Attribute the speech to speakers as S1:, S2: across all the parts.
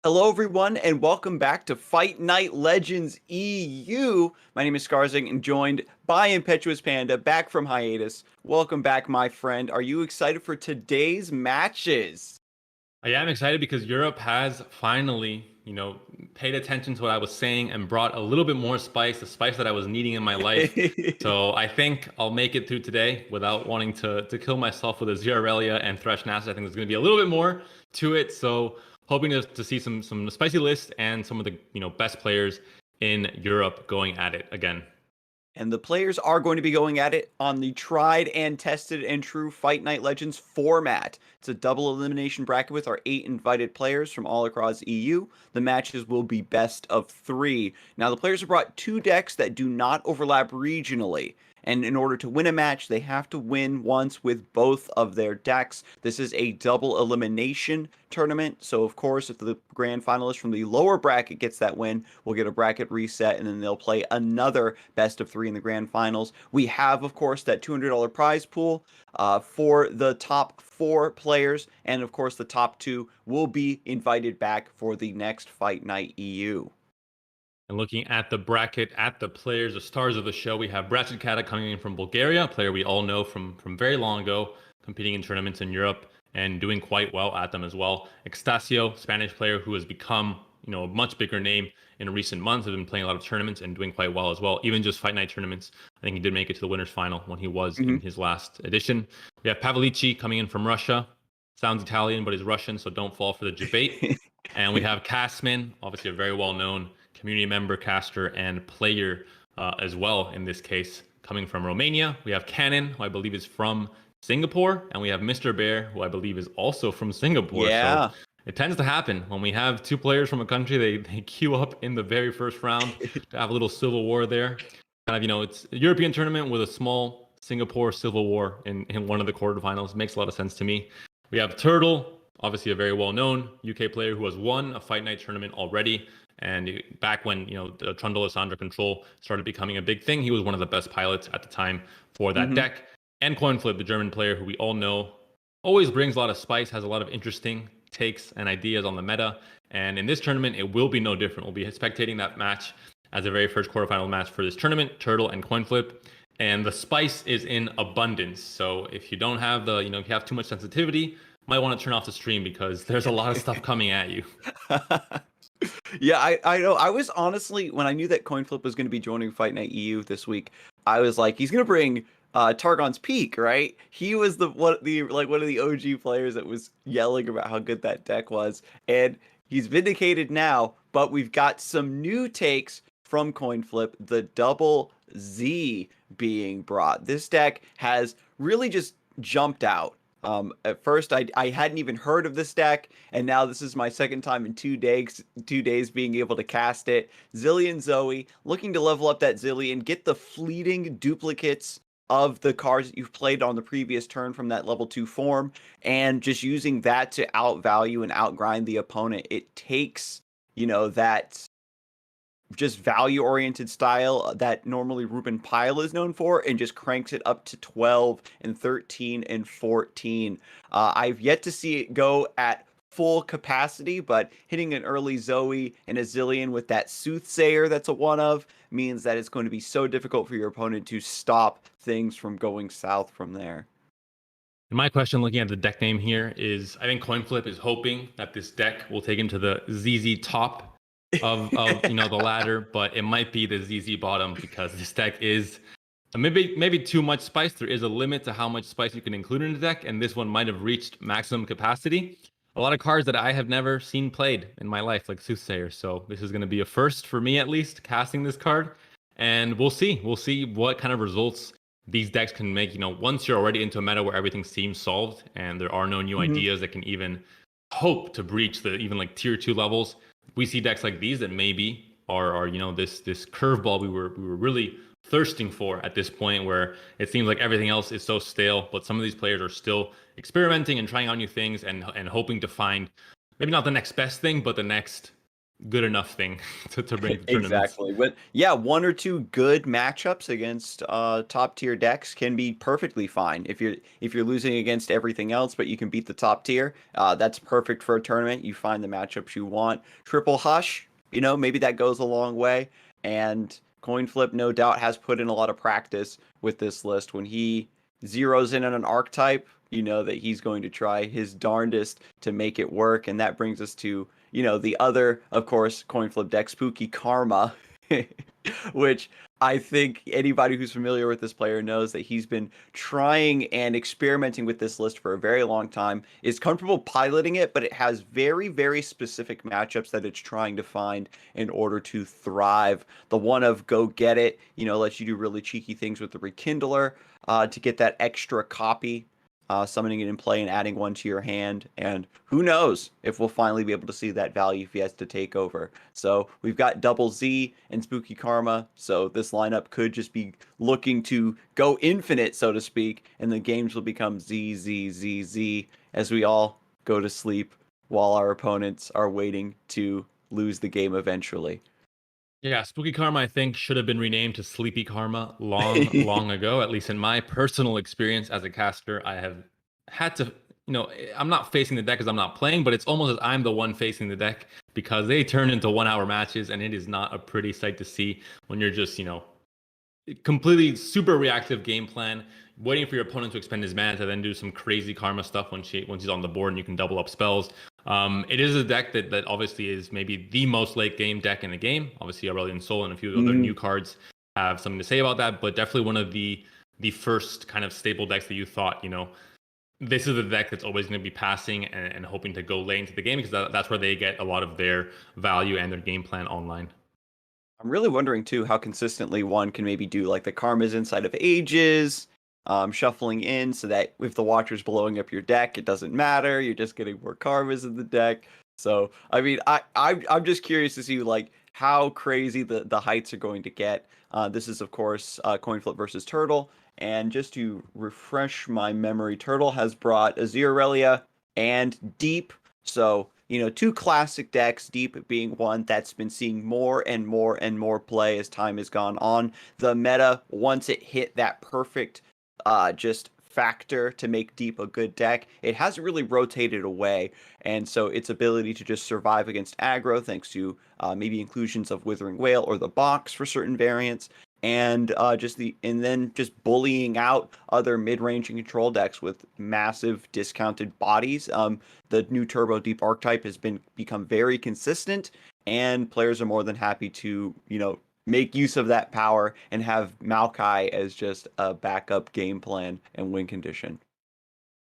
S1: Hello, everyone, and welcome back to Fight Night Legends EU. My name is Scarzig, and joined by ImpetuousPanda, back from hiatus. Welcome back, my friend. Are you excited for today's matches?
S2: I am excited because Europe has finally, paid attention to what I was saying and brought a little bit more spice, the spice that I was needing in my life. So I think I'll make it through today without wanting to kill myself with a Zilean and Thresh Nasa. I think there's going to be a little bit more to it. So hoping to see some spicy lists and some of the best players in Europe going at it again.
S1: And the players are going to be going at it on the tried and tested and true Fight Night Legends format. It's a double elimination bracket with our 8 invited players from all across EU. The matches will be best of 3. Now, the players have brought 2 decks that do not overlap regionally. And in order to win a match, they have to win once with both of their decks. This is a double elimination tournament. So, of course, if the grand finalist from the lower bracket gets that win, we'll get a bracket reset, and then they'll play another best of 3 in the grand finals. We have, of course, that $200 prize pool for the top 4 players. And, of course, the top 2 will be invited back for the next Fight Night EU.
S2: And looking at the bracket, at the players, the stars of the show, we have Brat coming in from Bulgaria, a player we all know from very long ago, competing in tournaments in Europe and doing quite well at them as well. Extasio, Spanish player who has become a much bigger name in recent months, has been playing a lot of tournaments and doing quite well as well. Even just Fight Night tournaments, I think he did make it to the winners final when he was in his last edition. We have Pavalici coming in from Russia. Sounds Italian, but he's Russian, so don't fall for the debate. And we have Casman, obviously a very well-known community member, caster, and player as well in this case, coming from Romania. We have Cannon, who I believe is from Singapore, and we have Mr. Bear, who I believe is also from Singapore.
S1: Yeah.
S2: So it tends to happen when we have 2 players from a country, they queue up in the very first round to have a little civil war there. Kind of, it's a European tournament with a small Singapore civil war in one of the quarterfinals. Makes a lot of sense to me. We have Turtle, obviously a very well-known UK player who has won a Fight Night tournament already And back when, the Trundle Lissandra control started becoming a big thing, he was one of the best pilots at the time for that deck. And Coinflip, the German player who we all know, always brings a lot of spice, has a lot of interesting takes and ideas on the meta. And in this tournament, it will be no different. We'll be spectating that match as the very first quarterfinal match for this tournament, Turtle and Coinflip. And the spice is in abundance. So if you don't have if you have too much sensitivity, might want to turn off the stream because there's a lot of stuff coming at you.
S1: Yeah, I know. I was honestly, when I knew that Coinflip was going to be joining Fight Night EU this week, I was like, he's going to bring Targon's Peak, right? He was one of the OG players that was yelling about how good that deck was, and he's vindicated now. But we've got some new takes from Coinflip, the double Z being brought. This deck has really just jumped out. At first, I hadn't even heard of this deck, and now this is my second time in 2 days being able to cast it. Zilean Zoe, looking to level up that Zilean, get the fleeting duplicates of the cards that you've played on the previous turn from that level 2 form, and just using that to outvalue and outgrind the opponent. It takes, that just value-oriented style that normally Ruben Pyle is known for, and just cranks it up to 12 and 13 and 14. I've yet to see it go at full capacity, but hitting an early Zoe and a Zilean with that Soothsayer that's a one-of means that it's going to be so difficult for your opponent to stop things from going south from there.
S2: And my question looking at the deck name here is, I think Coinflip is hoping that this deck will take him to the ZZ top of the ladder, but it might be the ZZ bottom because this deck is maybe too much spice. There is a limit to how much spice you can include in the deck, and this one might have reached maximum capacity. A lot of cards that I have never seen played in my life, like Soothsayer. So this is going to be a first for me, at least, casting this card, and we'll see what kind of results these decks can make. Once you're already into a meta where everything seems solved and there are no new ideas that can even hope to breach the even like tier 2 levels, we see decks like these that maybe are this curveball we were really thirsting for at this point, where it seems like everything else is so stale, but some of these players are still experimenting and trying out new things and hoping to find maybe not the next best thing, but the next good enough thing to bring to tournaments.
S1: Exactly. But yeah, one or two good matchups against top tier decks can be perfectly fine. If you're losing against everything else, but you can beat the top tier, that's perfect for a tournament. You find the matchups you want. Triple Hush, maybe that goes a long way. And Coinflip, no doubt, has put in a lot of practice with this list. When he zeroes in on an archetype, that he's going to try his darndest to make it work. And that brings us to the other, of course, Coinflip deck, Spooky Karma, which I think anybody who's familiar with this player knows that he's been trying and experimenting with this list for a very long time, is comfortable piloting it, but it has very, very specific matchups that it's trying to find in order to thrive. The one of Go Get It, lets you do really cheeky things with the Rekindler to get that extra copy. Summoning it in play and adding one to your hand, and who knows if we'll finally be able to see that value if he has to take over. So we've got Double Z and Spooky Karma, so this lineup could just be looking to go infinite, so to speak, and the games will become Z, Z, Z, Z as we all go to sleep while our opponents are waiting to lose the game eventually.
S2: Yeah, Spooky Karma, I think, should have been renamed to Sleepy Karma long ago. At least in my personal experience as a caster, I have had to, I'm not facing the deck because I'm not playing, but it's almost as I'm the one facing the deck because they turn into 1-hour matches, and it is not a pretty sight to see when you're just, completely super reactive game plan, waiting for your opponent to expend his mana to then do some crazy karma stuff once he's on the board and you can double up spells. It is a deck that obviously is maybe the most late game deck in the game. Obviously, Aurelion Sol and a few other new cards have something to say about that, but definitely one of the first kind of staple decks that you thought, this is the deck that's always going to be passing and hoping to go late into the game because that's where they get a lot of their value and their game plan online.
S1: I'm really wondering too how consistently one can maybe do like the Karmas inside of Ages, shuffling in so that if the Watcher's blowing up your deck, it doesn't matter. You're just getting more Karmas in the deck. So I mean, I'm just curious to see like how crazy the heights are going to get. This is of course Coinflip versus Turtle, and just to refresh my memory, Turtle has brought Azir Aurelia and Deep. So two classic decks, Deep being one that's been seeing more and more and more play as time has gone on. The meta, once it hit that perfect just factor to make Deep a good deck, it hasn't really rotated away. And so its ability to just survive against aggro, thanks to maybe inclusions of Withering Wail or the box for certain variants, and then just bullying out other mid-range and control decks with massive discounted bodies. The new Turbo Deep archetype has become very consistent, and players are more than happy to make use of that power and have Maokai as just a backup game plan and win condition.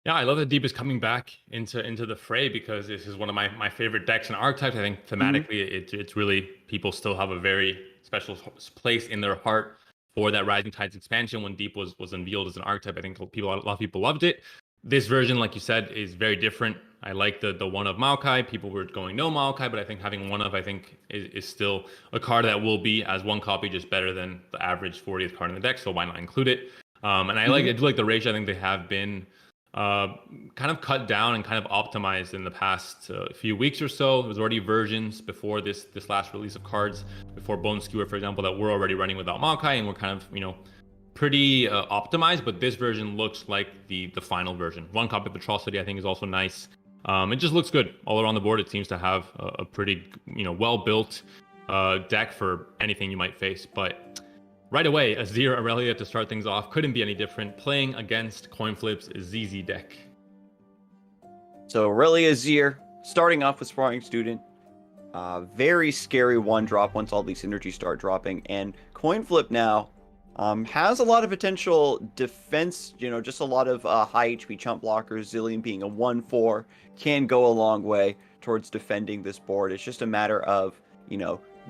S2: Yeah, I love that Deep is coming back into the fray, because this is one of my favorite decks and archetypes. I think thematically, it's really, people still have a very special place in their heart for that Rising Tides expansion when Deep was unveiled as an archetype. I think a lot of people loved it. This version, like you said, is very different. I like the one of Maokai. People were going no Maokai, but I think having one of, is still a card that will be, as one copy, just better than the average 40th card in the deck. So why not include it? And I do like the ratio. I think they have been kind of cut down and kind of optimized in the past few weeks or so. There was already versions before this last release of cards, before Bone Skewer, for example, that were already running without Maokai, and we're kind of pretty optimized. But this version looks like the final version. One copy of Atrocity, I think, is also nice. It just looks good all around the board. It seems to have a pretty well built deck for anything you might face. But right away, Azir Aurelia to start things off couldn't be any different, playing against Coinflip's ZZ deck.
S1: So Aurelia Azir, starting off with Sparring Student. Very scary one drop once all these energies start dropping. And Coinflip now has a lot of potential defense, just a lot of high HP chump blockers. Zilean being a 1/4 can go a long way towards defending this board. It's just a matter of,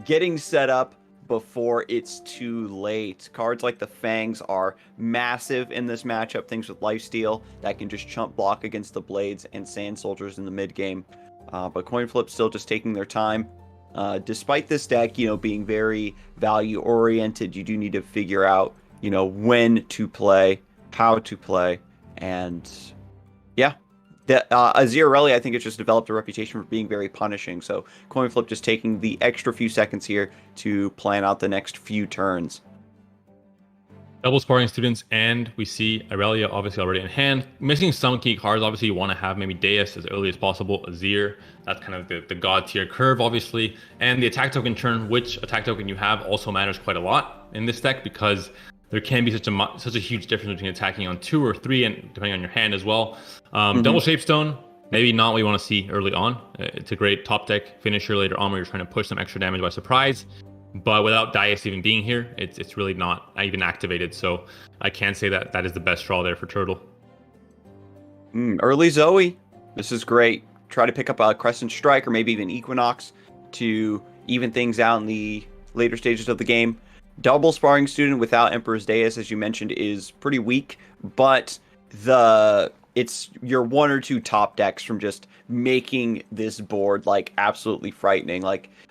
S1: getting set up before it's too late. Cards like the Fangs are massive in this matchup. Things with Lifesteal that can just chump block against the Blades and Sand Soldiers in the mid game. But Coinflip still just taking their time. Despite this deck, being very value oriented, you do need to figure out, when to play, how to play, and yeah. Azir Aurelia, I think, has just developed a reputation for being very punishing. So Coinflip just taking the extra few seconds here to plan out the next few turns.
S2: Double Sparring Students, and we see Aurelia obviously already in hand. Missing some key cards. Obviously, you want to have maybe Deus as early as possible. Azir, that's kind of the god tier curve, obviously. And the attack token turn, which attack token you have, also matters quite a lot in this deck, because there can be such a huge difference between attacking on 2 or 3, and depending on your hand as well. Double Shapestone, maybe not what you want to see early on. It's a great top deck finisher later on where you're trying to push some extra damage by surprise. But without Dias even being here, it's really not even activated. So I can't say that is the best draw there for Turtle.
S1: Early Zoe, this is great. Try to pick up a Crescent Strike or maybe even Equinox to even things out in the later stages of the game. Double Sparring Student without Emperor's Deus, as you mentioned, is pretty weak, but it's your 1 or 2 top decks from just making this board absolutely frightening.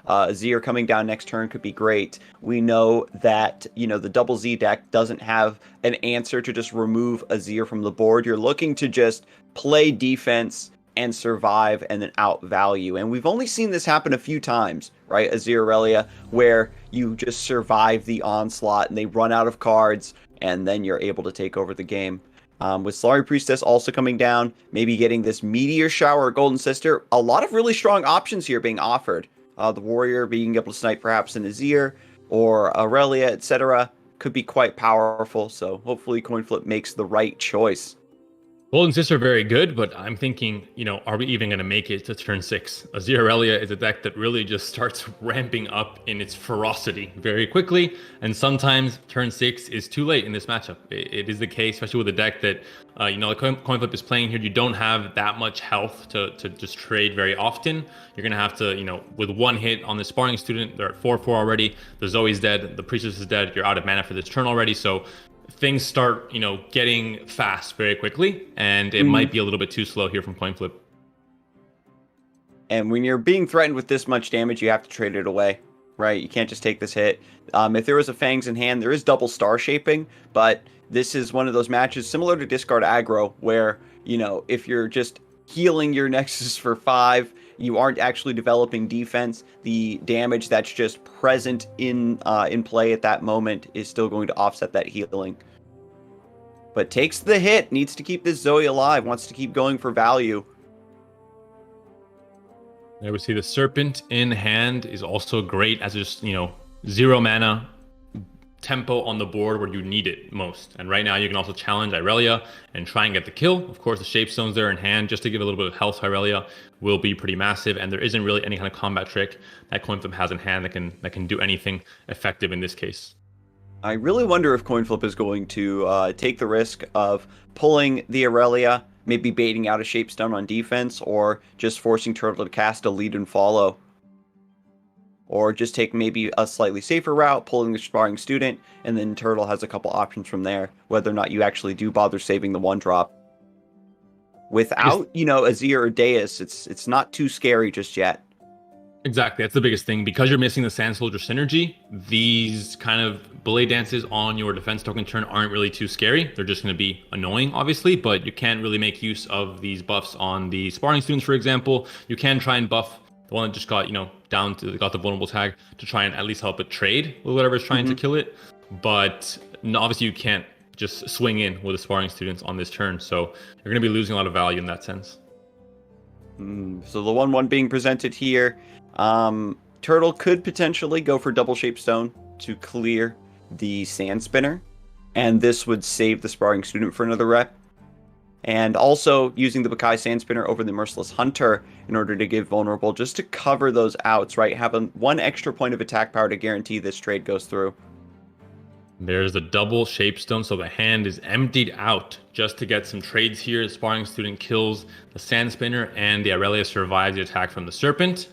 S1: Azir coming down next turn could be great. We know that the double Z deck doesn't have an answer to just remove Azir from the board. You're looking to just play defense and survive and then outvalue. And we've only seen this happen a few times, right? Azir Aurelia, where you just survive the onslaught and they run out of cards and then you're able to take over the game. With Solari Priestess also coming down, maybe getting this Meteor Shower or Golden Sister, a lot of really strong options here being offered. The Warrior being able to snipe perhaps an Azir or Aurelia, etc. could be quite powerful, so hopefully Coinflip makes the right choice.
S2: Golden Sister very good, but I'm thinking, are we even going to make it to turn 6? Azir Aurelia is a deck that really just starts ramping up in its ferocity very quickly, and sometimes turn 6 is too late in this matchup. It is the case, especially with a deck that, the Coinflip is playing here. You don't have that much health to just trade very often. You're going to have to, with one hit on the Sparring Student, they're at 4/4 already. The Zoe's dead, the Priestess is dead, you're out of mana for this turn already, so things start, getting fast very quickly, and it might be a little bit too slow here from Coinflip.
S1: And when you're being threatened with this much damage, you have to trade it away, right? You can't just take this hit. If there was a Fangs in hand, there is double star shaping, but this is one of those matches similar to Discard Aggro, where, if you're just healing your Nexus for 5, you aren't actually developing defense. The damage that's just present in play at that moment is still going to offset that healing. But takes the hit, needs to keep this Zoe alive, wants to keep going for value.
S2: There we see the Serpent in hand is also great as just, 0 mana tempo on the board where you need it most. And right now you can also challenge Irelia and try and get the kill. Of course, the Shapestone's there in hand just to give a little bit of health to Irelia will be pretty massive. And there isn't really any kind of combat trick that Coin Flip has in hand that can do anything effective in this case.
S1: I really wonder if Coin Flip is going to take the risk of pulling the Irelia, maybe baiting out a Shapestone on defense, or just forcing Turtle to cast a lead and follow. Or just take maybe a slightly safer route, pulling the Sparring Student, and then Turtle has a couple options from there, whether or not you actually do bother saving the 1-drop. Without, Azir or Deus, it's not too scary just yet.
S2: Exactly, that's the biggest thing. Because you're missing the Sand Soldier synergy, these kind of Blade Dances on your defense token turn aren't really too scary. They're just going to be annoying, obviously, but you can't really make use of these buffs on the Sparring Students, for example. You can try and buff the one that just got, got the vulnerable tag to try and at least help it trade with whatever's trying to kill it. But obviously you can't just swing in with the Sparring Students on this turn. So you're going to be losing a lot of value in that sense.
S1: So the 1/1 being presented here, Turtle could potentially go for double Shapestone to clear the Sand Spinner, and this would save the Sparring Student for another rep. And also using the Bakai Sand Spinner over the Merciless Hunter in order to give Vulnerable, just to cover those outs, right? Having 1 extra point of attack power to guarantee this trade goes through.
S2: There's the double Shapestone, so the hand is emptied out just to get some trades here. The Sparring Student kills the Sand Spinner, and the Irelia survives the attack from the Serpent.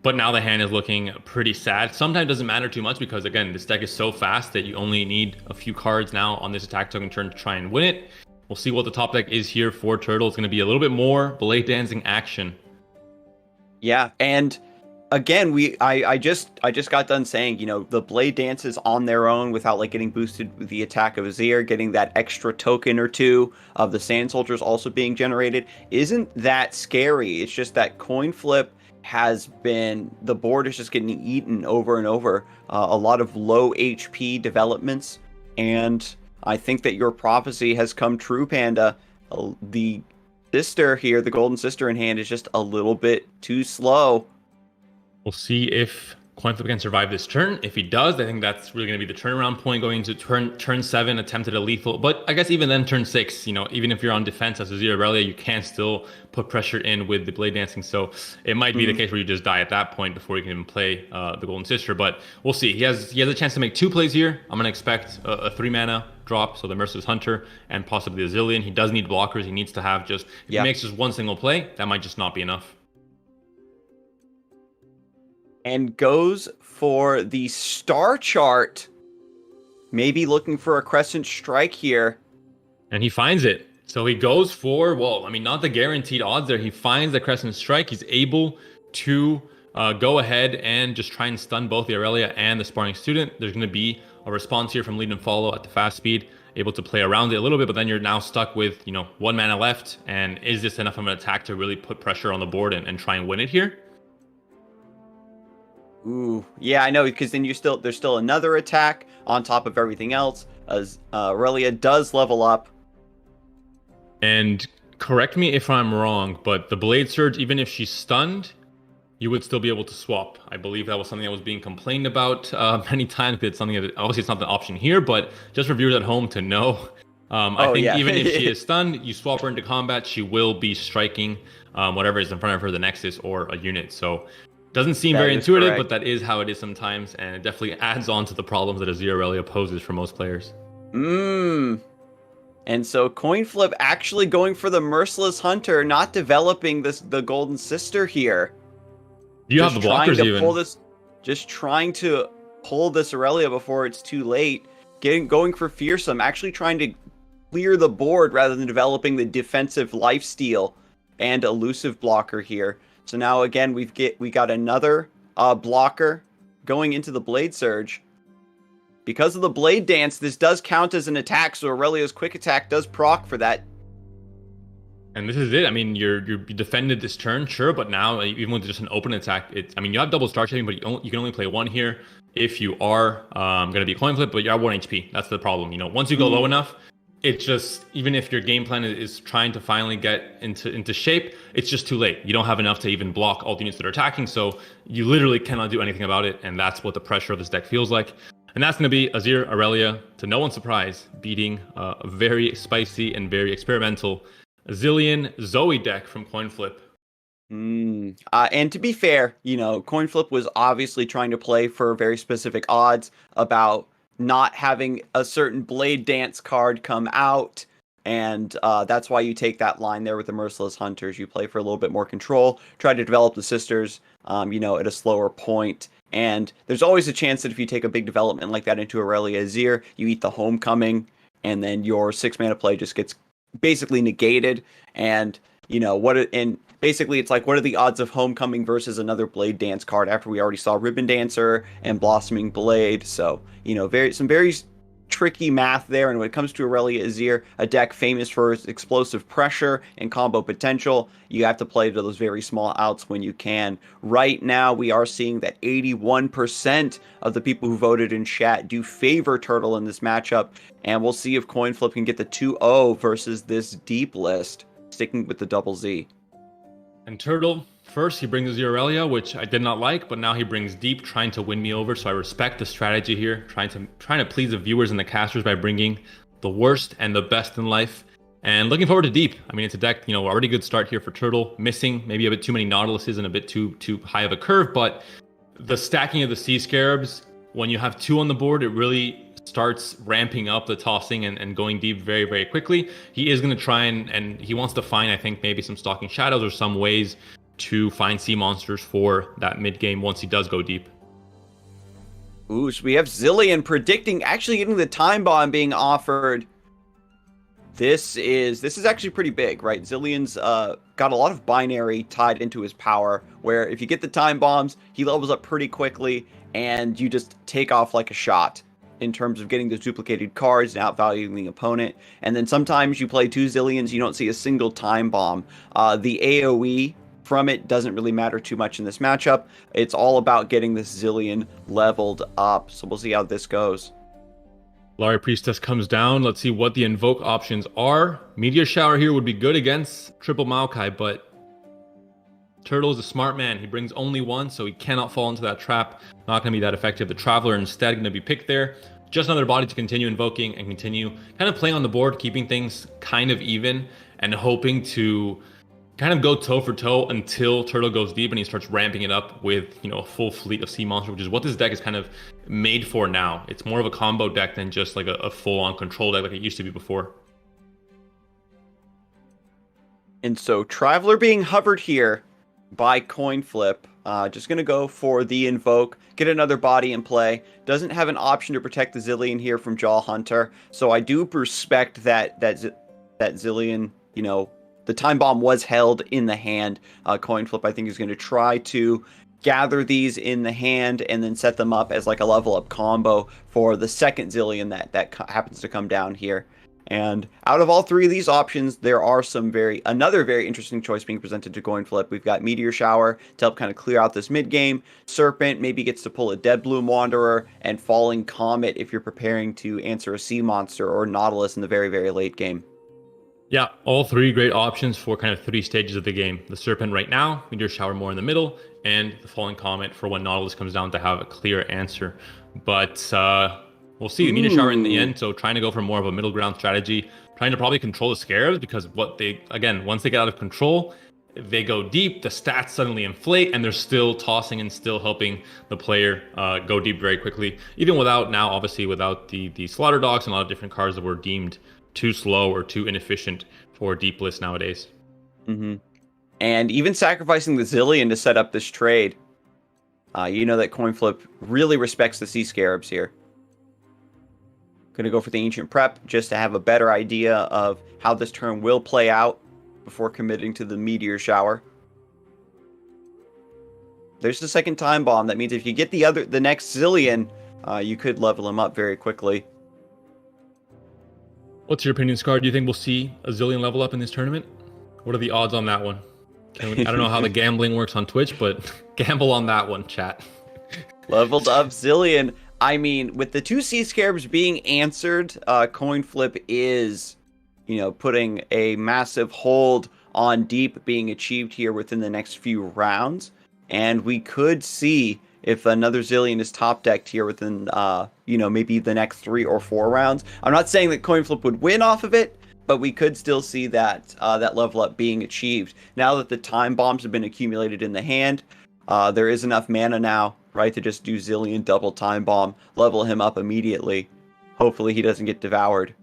S2: But now the hand is looking pretty sad. Sometimes it doesn't matter too much because, again, this deck is so fast that you only need a few cards now on this attack token turn to try and win it. We'll see what the top deck is here for Turtle. It's going to be a little bit more Blade Dancing action.
S1: Yeah, and again, I just got done saying, the Blade Dances on their own without getting boosted with the attack of Azir, getting that extra token or two of the Sand Soldiers also being generated, isn't that scary. It's just that Coin Flip the board is just getting eaten over and over. A lot of low HP developments, and I think that your prophecy has come true, Panda. The sister here, the Golden Sister in hand, is just a little bit too slow.
S2: We'll see if Coin Flip can survive this turn. If he does, I think that's really going to be the turnaround point going into turn 7, attempted a lethal. But I guess even then, turn 6, even if you're on defense as Azir Irelia, you can still put pressure in with the Blade Dancing. So it might be the case where you just die at that point before you can even play the Golden Sister. But we'll see. He has a chance to make 2 plays here. I'm going to expect a 3 mana drop, so the Merciless Hunter and possibly the Zilean. He does need blockers. He needs to have if he makes just 1 single play, that might just not be enough.
S1: And goes for the star chart. Maybe looking for a Crescent Strike here.
S2: And he finds it. So he goes for, not the guaranteed odds there. He finds the Crescent Strike. He's able to go ahead and just try and stun both the Irelia and the Sparring Student. There's going to be a response here from Lead and Follow at the fast speed, able to play around it a little bit, but then you're now stuck with, 1 mana left. And is this enough of an attack to really put pressure on the board and try and win it here?
S1: Ooh, yeah, I know, because then there's still another attack on top of everything else, as Irelia does level up.
S2: And correct me if I'm wrong, but the Blade Surge, even if she's stunned, you would still be able to swap. I believe that was something that was being complained about many times. It's something that, obviously it's not the option here, but just for viewers at home to know. I think even if she is stunned, you swap her into combat, she will be striking whatever is in front of her, the Nexus or a unit. So doesn't seem very intuitive, correct, but that is how it is sometimes, and it definitely adds on to the problems that Azir Irelia poses for most players.
S1: And so Coin Flip actually going for the Merciless Hunter, not developing the Golden Sister here.
S2: You have the blockers even.
S1: Just trying to pull this Irelia before it's too late. Going for Fearsome, actually trying to clear the board rather than developing the defensive lifesteal and elusive blocker here. So now again we got another blocker going into the Blade Surge. Because of the Blade Dance, this does count as an attack, so Aurelia's quick attack does proc for that.
S2: And this is it. I mean, you defended this turn, sure, but now even with just an open attack, I mean, you have double star shaping, but you can only play one here if you are going to be coin flip, but you're at 1 HP. That's the problem. You know, once you go low enough, it's just, even if your game plan is trying to finally get into shape, it's just too late. You don't have enough to even block all the units that are attacking, so you literally cannot do anything about it, and that's what the pressure of this deck feels like. And that's going to be Azir Aurelia, to no one's surprise, beating a very spicy and very experimental Zilean Zoe deck from CoinFlip.
S1: And to be fair, you know, CoinFlip was obviously trying to play for very specific odds about not having a certain Blade Dance card come out. And that's why you take that line there with the Merciless Hunters. You play for a little bit more control, try to develop the sisters, you know, at a slower point. And there's always a chance that if you take a big development like that into Aurelia Azir, you eat the Homecoming, and then your 6-mana play just gets basically negated. And you know and basically it's like, what are the odds of Homecoming versus another Blade Dance card after we already saw Ribbon Dancer and Blossoming Blade? So you know, some very tricky math there. And when it comes to Aurelia Azir, a deck famous for its explosive pressure and combo potential, you have to play to those very small outs when you can. Right now, we are seeing that 81% of the people who voted in chat do favor Turtle in this matchup, and we'll see if CoinFlip can get the 2-0 versus this deep list, sticking with the double Z.
S2: And Turtle, first he brings Azir Aurelia, which I did not like, but now he brings Deep, trying to win me over. So I respect the strategy here, trying to please the viewers and the casters by bringing the worst and the best in life. And looking forward to Deep. I mean, it's a deck, you know, already good start here for Turtle. Missing maybe a bit too many Nautiluses and a bit too high of a curve, but the stacking of the Sea Scarabs, when you have 2 on the board, it really starts ramping up the tossing and going deep very, very quickly. He is going to try and he wants to find, I think, maybe some Stalking Shadows or some ways to find sea monsters for that mid game once he does go deep.
S1: Ooh, so we have Zilean predicting actually getting the time bomb being offered. This is actually pretty big, right? Zilean's got a lot of binary tied into his power, where if you get the time bombs, he levels up pretty quickly, and you just take off like a shot in terms of getting those duplicated cards and outvaluing the opponent. And then sometimes you play 2 Zileans, you don't see a single time bomb. The AoE from it doesn't really matter too much in this matchup. It's all about getting this Zilean leveled up. So we'll see how this goes.
S2: Laria Priestess comes down. Let's see what the invoke options are. Meteor Shower here would be good against triple Maokai, but Turtle is a smart man. He brings only 1, so he cannot fall into that trap. Not going to be that effective. The Traveler instead going to be picked there. Just another body to continue invoking and continue kind of playing on the board, keeping things kind of even and hoping to kind of go toe for toe until Turtle goes deep and he starts ramping it up with, you know, a full fleet of sea monsters, which is what this deck is kind of made for now. It's more of a combo deck than just like a full-on control deck like it used to be before.
S1: And so Traveler being hovered here by CoinFlip. Just going to go for the invoke, get another body in play. Doesn't have an option to protect the Zilean here from Jaw Hunter. So I do respect that Zilean, you know, the time bomb was held in the hand. CoinFlip, I think, is going to try to gather these in the hand and then set them up as like a level up combo for the second Zilean that happens to come down here. And out of all 3 of these options, there are another very interesting choice being presented to CoinFlip. We've got Meteor Shower to help kind of clear out this mid game. Serpent maybe gets to pull a Dead Bloom Wanderer, and Falling Comet if you're preparing to answer a sea monster or Nautilus in the very, very late game.
S2: Yeah, all 3 great options for kind of 3 stages of the game. The Serpent right now, Meteor Shower more in the middle, and the Falling Comet for when Nautilus comes down to have a clear answer. But we'll see. The Meteor Shower in the end, so trying to go for more of a middle ground strategy, trying to probably control the Scarabs, because once they get out of control, they go deep, the stats suddenly inflate, and they're still tossing and still helping the player go deep very quickly. Even without the Slaughter Dogs and a lot of different cards that were deemed too slow or too inefficient for deep lists nowadays.
S1: Mm-hmm. And even sacrificing the Zilean to set up this trade. You know that CoinFlip really respects the Sea Scarabs here. Going to go for the Ancient Prep just to have a better idea of how this turn will play out before committing to the Meteor Shower. There's the second time bomb. That means if you get the next Zilean, you could level him up very quickly.
S2: What's your opinion, Scar? Do you think we'll see a Zilean level up in this tournament? What are the odds on that one? I don't know how the gambling works on Twitch, but gamble on that one, chat.
S1: Leveled up Zilean. I mean, with the two Sea Scarabs being answered, coin flip is, putting a massive hold on deep being achieved here within the next few rounds. And we could see if another Zilean is top decked here within, maybe the next 3 or 4 rounds. I'm not saying that coin flip would win off of it, but we could still see that that level up being achieved. Now that the time bombs have been accumulated in the hand, there is enough mana now, right, to just do Zilean double time bomb, level him up immediately. Hopefully he doesn't get devoured.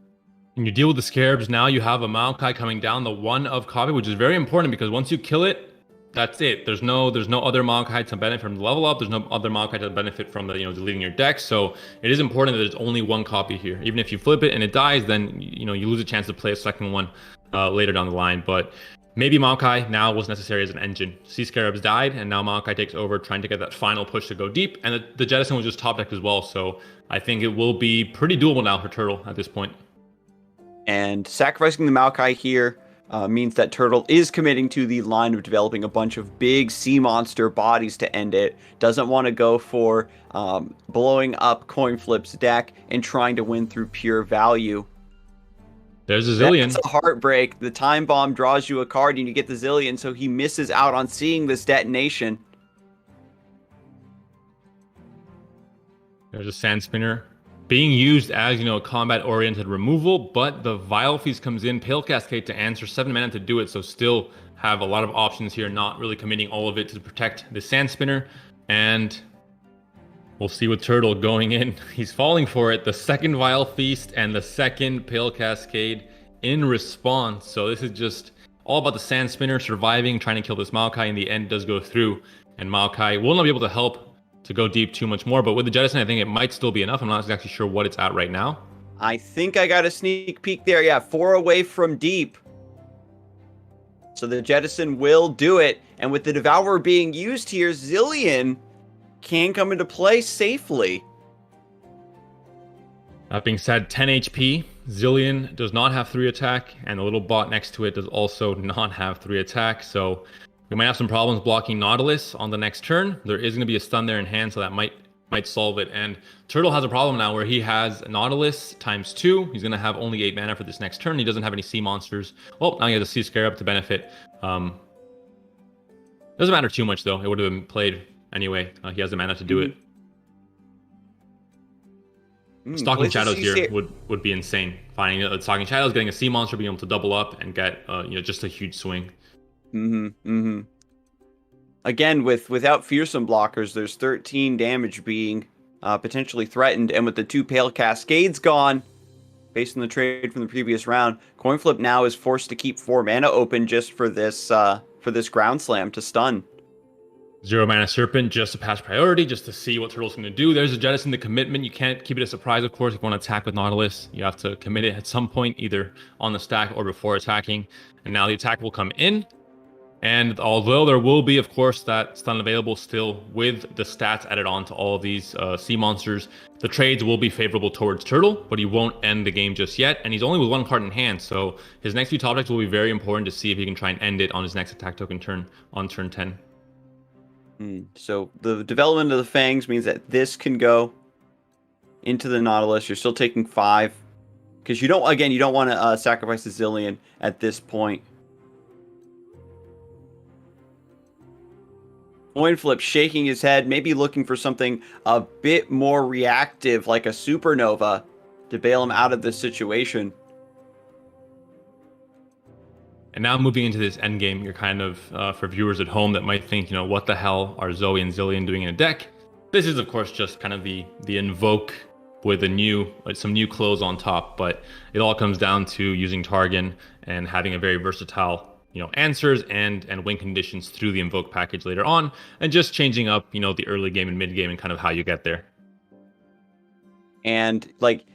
S2: And you deal with the Scarabs, now you have a Maokai coming down, the 1 of copy, which is very important because once you kill it, that's it. There's no other Maokai to benefit from the level up. There's no other Maokai to benefit from the deleting your deck. So it is important that there's only 1 copy here. Even if you flip it and it dies, then you lose a chance to play a second one later down the line. But maybe Maokai now was necessary as an engine. Sea Scarabs died, and now Maokai takes over, trying to get that final push to go deep. And the Jettison was just top decked as well. So I think it will be pretty doable now for Turtle at this point.
S1: And sacrificing the Maokai here means that Turtle is committing to the line of developing a bunch of big sea monster bodies to end it. Doesn't want to go for blowing up coin flip's deck and trying to win through pure value.
S2: There's a Zilean.
S1: That's a heartbreak. The time bomb draws you a card and you get the Zilean, so he misses out on seeing this detonation.
S2: There's a Sand Spinner being used as, a combat-oriented removal, but the Vile Feast comes in, Pale Cascade to answer, 7 mana to do it, so still have a lot of options here, not really committing all of it to protect the Sand Spinner. And we'll see with Turtle going in. He's falling for it. The second Vile Feast and the second Pale Cascade in response. So this is just all about the Sand Spinner surviving, trying to kill this Maokai. In the end, does go through, and Maokai will not be able to help to go deep too much more, but with the Jettison, I think it might still be enough. I'm not exactly sure what it's at right now.
S1: I think I got a sneak peek there. Yeah, 4 away from deep. So the Jettison will do it. And with the Devourer being used here, Zilean can come into play safely.
S2: That being said, 10 HP. Zilean does not have 3 attack, and the little bot next to it does also not have 3 attack, so we might have some problems blocking Nautilus on the next turn. There is going to be a stun there in hand, so that might solve it. And Turtle has a problem now where he has Nautilus times 2. He's going to have only 8 mana for this next turn. He doesn't have any sea monsters. Well, now he has a Sea Scarab to benefit. Doesn't matter too much, though. It would have been played anyway. He has the mana to do it. Stalking Shadows here would be insane. Finding Stalking Shadows, getting a sea monster, being able to double up and get just a huge swing.
S1: Again, without fearsome blockers, there's 13 damage being potentially threatened, and with the 2 Pale Cascades gone, based on the trade from the previous round, coin flip now is forced to keep 4 mana open just for this ground slam to stun.
S2: 0 mana Serpent just to pass priority, just to see what Turtle's going to do. There's a Jettison, the commitment. You can't keep it a surprise, of course. If you want to attack with Nautilus, you have to commit it at some point, either on the stack or before attacking. And now the attack will come in. And although there will be, of course, that stun available still with the stats added on to all of these sea monsters, the trades will be favorable towards Turtle, but he won't end the game just yet. And he's only with 1 card in hand, so his next few top decks will be very important to see if he can try and end it on his next attack token turn on turn 10.
S1: So the development of the Fangs means that this can go into the Nautilus. You're still taking 5. Because you don't want to sacrifice the Zilean at this point. Coin flip shaking his head, maybe looking for something a bit more reactive, like a supernova, to bail him out of this situation.
S2: And now moving into this endgame, you're kind of, for viewers at home that might think, what the hell are Zoe and Zilean doing in a deck? This is, of course, just kind of the invoke with some new clothes on top, but it all comes down to using Targon and having a very versatile answers and win conditions through the invoke package later on, and just changing up, the early game and mid game and kind of how you get there.
S1: And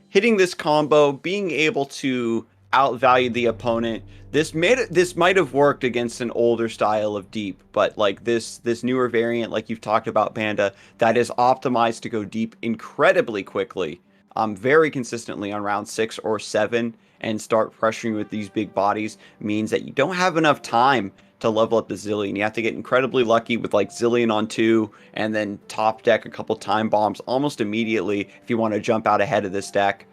S1: hitting this combo, being able to outvalue the opponent. This might have worked against an older style of deep, but this newer variant, like you've talked about, Panda, that is optimized to go deep incredibly quickly. very consistently on round 6 or 7 and start pressuring with these big bodies means that you don't have enough time to level up the Zilean. You have to get incredibly lucky with like Zilean on 2 and then top deck a couple time bombs almost immediately if you want to jump out ahead of this deck.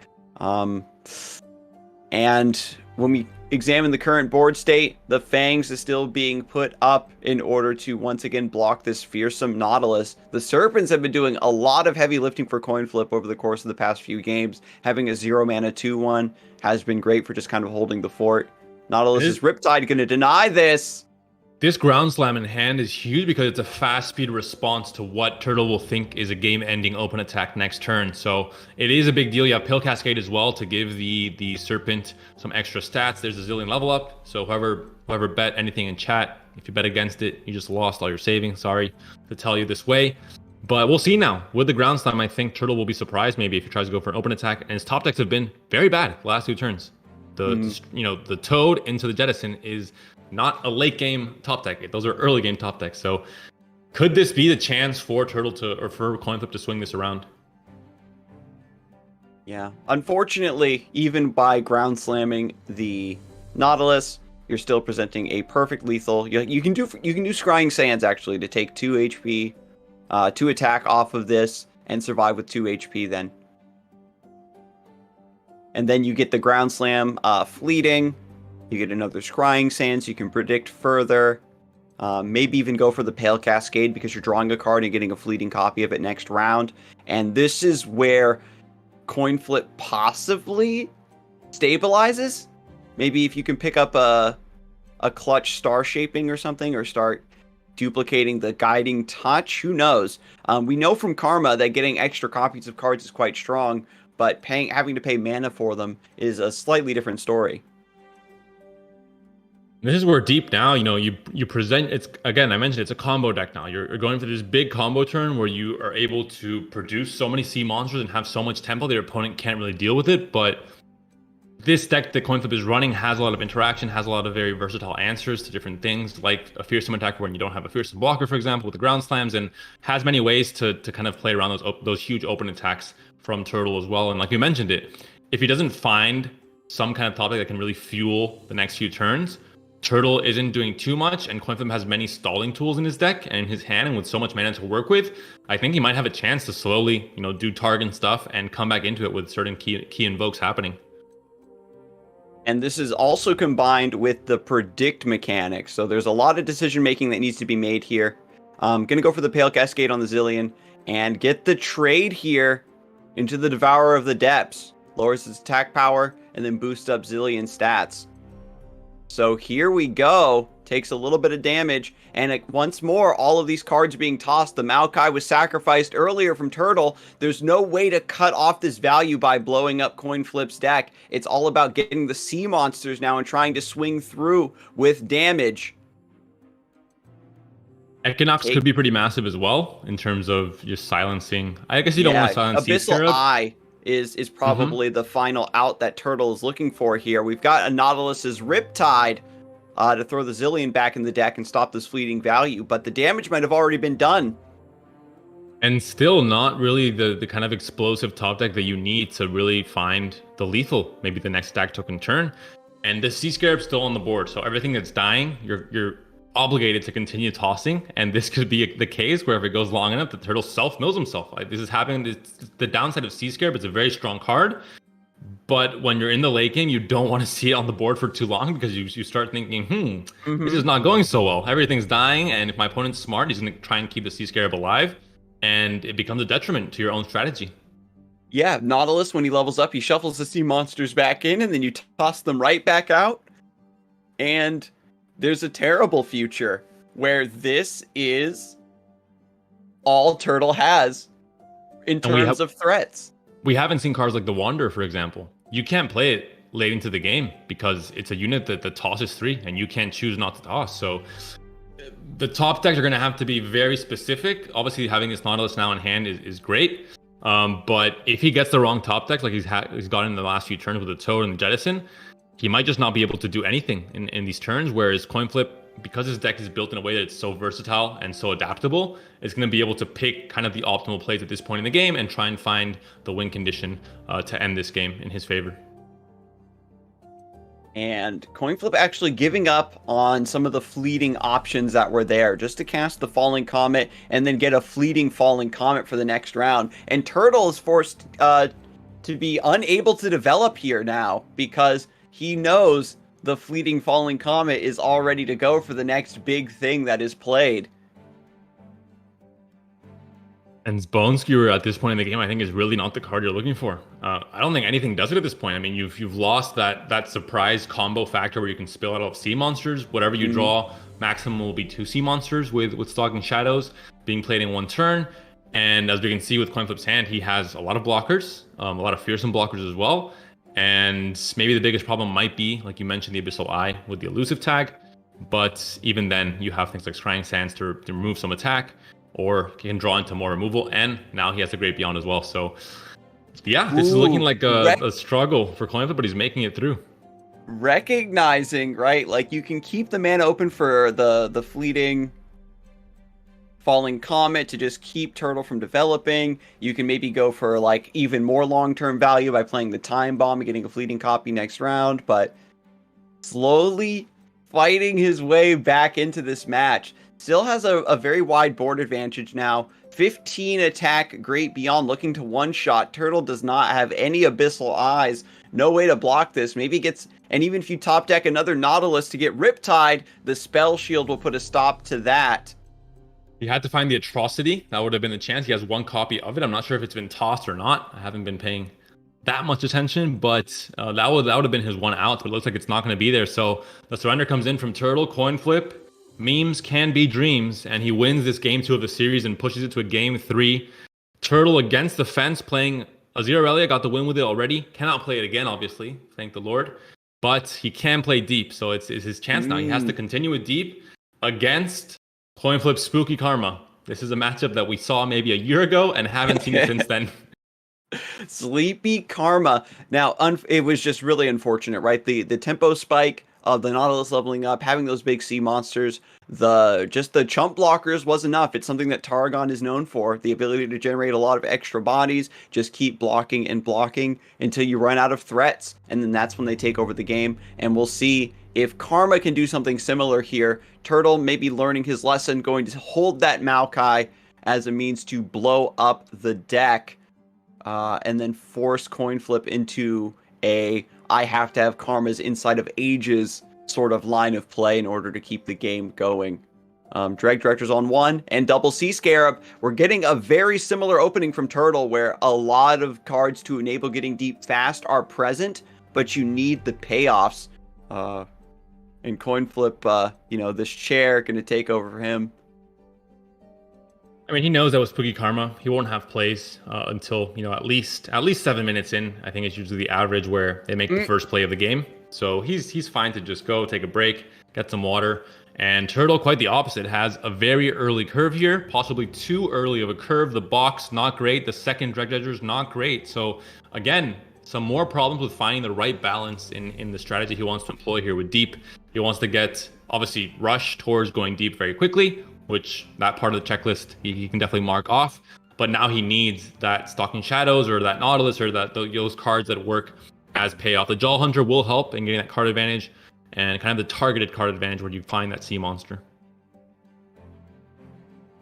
S1: And when we examine the current board state, the Fangs is still being put up in order to once again block this fearsome Nautilus. The Serpents have been doing a lot of heavy lifting for coin flip over the course of the past few games. Having a 0 mana 2/1 has been great for just kind of holding the fort. Nautilus is Riptide going to deny this.
S2: This ground slam in hand is huge because it's a fast speed response to what Turtle will think is a game-ending open attack next turn. So it is a big deal. You have Pill Cascade as well to give the Serpent some extra stats. There's a Zilean level up. So whoever bet anything in chat, if you bet against it, you just lost all your savings. Sorry to tell you this way. But we'll see now. With the ground slam, I think Turtle will be surprised maybe if he tries to go for an open attack. And his top decks have been very bad the last 2 turns. The Toad into the Jettison is not a late game top deck. Those are early game top decks. So could this be the chance for Turtle for Coinflip to swing this around?
S1: Yeah. Unfortunately, even by ground slamming the Nautilus, you're still presenting a perfect lethal. You can do Scrying Sands actually to take 2 HP, 2 attack off of this and survive with 2 HP then. And then you get the ground slam fleeting. You get another Scrying Sands. You can predict further. Maybe even go for the Pale Cascade because you're drawing a card and getting a fleeting copy of it next round. And this is where coin flip possibly stabilizes. Maybe if you can pick up a clutch star shaping or something, or start duplicating the guiding touch. Who knows? We know from Karma that getting extra copies of cards is quite strong, but having to pay mana for them is a slightly different story.
S2: This is where deep now, you present, it's again, I mentioned it's a combo deck now. You're going for this big combo turn where you are able to produce so many sea monsters and have so much tempo that your opponent can't really deal with it. But this deck that Coinflip is running has a lot of interaction, has a lot of very versatile answers to different things, like a fearsome attacker when you don't have a fearsome blocker, for example, with the ground slams, and has many ways to kind of play around those huge open attacks from Turtle as well. And like you mentioned it, if he doesn't find some kind of topic that can really fuel the next few turns, Turtle isn't doing too much, and Coinflip has many stalling tools in his deck and in his hand, and with so much mana to work with, I think he might have a chance to slowly, do target stuff and come back into it with certain key invokes happening.
S1: And this is also combined with the predict mechanic, so there's a lot of decision making that needs to be made here. I'm gonna go for the Pale Cascade on the Zilean and get the trade here into the Devourer of the Depths. Lowers his attack power and then boosts up Zilean stats. So here we go. Takes a little bit of damage. And once more, all of these cards being tossed. The Maokai was sacrificed earlier from Turtle. There's no way to cut off this value by blowing up Coinflip's deck. It's all about getting the sea monsters now and trying to swing through with damage.
S2: Equinox could be pretty massive as well in terms of just silencing. I guess you don't want to silence Sea
S1: Abyssal
S2: Scarab.
S1: Eye is probably the final out that Turtle is looking for here. We've got a Nautilus's Riptide to throw the Zilean back in the deck and stop this fleeting value, but the damage might have already been done.
S2: And still not really the kind of explosive top deck that you need to really find the lethal, maybe the next stack token turn. And the Sea Scarab's still on the board, so everything that's dying, you're obligated to continue tossing, and this could be the case where if it goes long enough, the Turtle self-mills himself. Like, this is happening. The downside of Sea Scarab, it's a very strong card, but when you're in the late game, you don't want to see it on the board for too long because you start thinking, this is not going so well. Everything's dying, and if my opponent's smart, he's going to try and keep the Sea Scarab alive, and it becomes a detriment to your own strategy.
S1: Yeah, Nautilus, when he levels up, he shuffles the sea monsters back in, and then you toss them right back out, and there's a terrible future where this is all Turtle has in terms of threats.
S2: We haven't seen cards like the Wanderer, for example. You can't play it late into the game because it's a unit that tosses 3 and you can't choose not to toss. So the top decks are going to have to be very specific. Obviously, having this Nautilus now in hand is great. But if he gets the wrong top deck, like he's gotten in the last few turns with the Toad and the Jettison, he might just not be able to do anything in these turns, whereas Coinflip because his deck is built in a way that it's so versatile and so adaptable, it's going to be able to pick kind of the optimal plays at this point in the game and try and find the win condition to end this game in his favor.
S1: And Coinflip actually giving up on some of the fleeting options that were there just to cast the Falling Comet and then get a fleeting Falling Comet for the next round. And Turtle is forced to be unable to develop here now because he knows the fleeting Falling Comet is all ready to go for the next big thing that is played.
S2: And Bone Skewer at this point in the game, I think, is really not the card you're looking for. I don't think anything does it at this point. I mean, you've lost that surprise combo factor where you can spill out all sea monsters. Whatever you draw, maximum will be 2 sea monsters with Stalking Shadows being played in one turn. And as we can see with Coinflip's hand, he has a lot of blockers, a lot of fearsome blockers as well. And maybe the biggest problem might be, like you mentioned, the Abyssal Eye with the elusive tag. But even then, you have things like Scrying Sands to remove some attack, or he can draw into more removal, and now he has the Great Beyond as well. So, yeah, this is looking like a struggle for Coinflip, but he's making it through.
S1: Recognizing, right, like you can keep the mana open for the fleeting Falling Comet to just keep Turtle from developing. You can maybe go for like even more long-term value by playing the Time Bomb and getting a fleeting copy next round, but slowly fighting his way back into this match. Still has a very wide board advantage now. 15 attack, Great Beyond, looking to one-shot. Turtle does not have any Abyssal Eyes. No way to block this. Maybe gets... And even if you top deck another Nautilus to get Riptide, the Spell Shield will put a stop to that.
S2: You had to find the Atrocity. That would have been the chance. He has one copy of it. I'm not sure if it's been tossed or not. I haven't been paying that much attention, but that would have been his one out. But it looks like it's not going to be there. So the surrender comes in from Turtle. Coinflip. Memes can be dreams, and he wins this game 2 of the series and pushes it to a game 3. Turtle against the fence, playing Azirelia, got the win with it already. Cannot play it again, obviously, thank the Lord. But he can play deep, so it's his chance now. He has to continue with deep against Coinflip's Spooky Karma. This is a matchup that we saw maybe a year ago and haven't seen it since then.
S1: Sleepy Karma. Now, it was just really unfortunate, right? The tempo spike of the Nautilus leveling up, having those big sea monsters, just the chump blockers was enough. It's something that Tarragon is known for, the ability to generate a lot of extra bodies, just keep blocking and blocking until you run out of threats, and then that's when they take over the game. And we'll see if Karma can do something similar here. Turtle maybe learning his lesson, going to hold that Maokai as a means to blow up the deck, and then force Coinflip into a I have to have Karmas inside of Ages sort of line of play in order to keep the game going. Drag Director's on 1 and double Sea Scarab. We're getting a very similar opening from Turtle where a lot of cards to enable getting deep fast are present, but you need the payoffs. And Coinflip, this chair going to take over for him.
S2: I mean, he knows that with Spooky Karma, he won't have plays until, at least 7 minutes in. I think it's usually the average where they make the first play of the game. So he's fine to just go, take a break, get some water. And Turtle, quite the opposite, has a very early curve here, possibly too early of a curve. The box, not great. The second Dreg Dredger's not great. So again, some more problems with finding the right balance in the strategy he wants to employ here with deep. He wants to get, obviously, rush towards going deep very quickly, which that part of the checklist he can definitely mark off. But now he needs that Stalking Shadows or that Nautilus or those cards that work as payoff. The Jaw Hunter will help in getting that card advantage and kind of the targeted card advantage where you find that sea monster.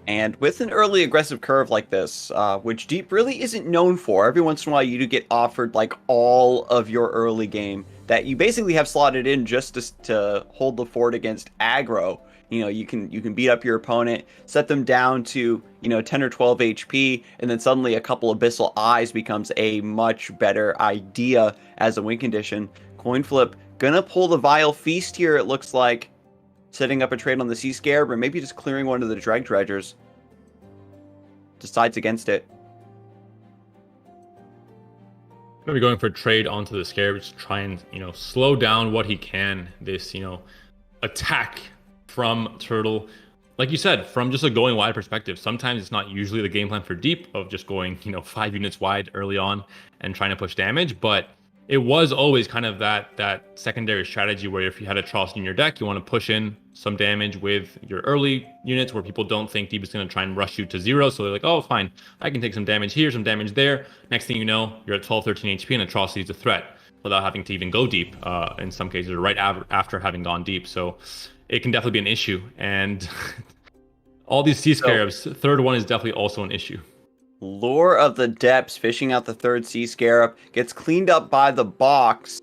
S1: And with an early aggressive curve like this, which Deep really isn't known for, every once in a while you do get offered like all of your early game that you basically have slotted in just to hold the fort against aggro. You can beat up your opponent, set them down to 10 or 12 HP, and then suddenly a couple Abyssal Eyes becomes a much better idea as a win condition. Coinflip gonna pull the Vile Feast here, it looks like, setting up a trade on the Sea Scarab, or maybe just clearing one of the Dreg Dredgers. Decides against it.
S2: Maybe going for a trade onto the Scarab to try and slow down what he can. This attack from Turtle, like you said, from just a going wide perspective. Sometimes it's not usually the game plan for Deep of just going 5 units wide early on and trying to push damage, but it was always kind of that secondary strategy where if you had a Charleston in your deck, you want to push in some damage with your early units where people don't think Deep is going to try and rush you to 0. So they're like, oh, fine, I can take some damage here, some damage there. Next thing you know, you're at 12, 13 HP and Atrocity is a threat without having to even go deep in some cases, or right after having gone deep. So it can definitely be an issue. And all these Sea Scarabs, third one is definitely also an issue.
S1: Lore of the Depths, fishing out the third Sea Scarab, gets cleaned up by the box.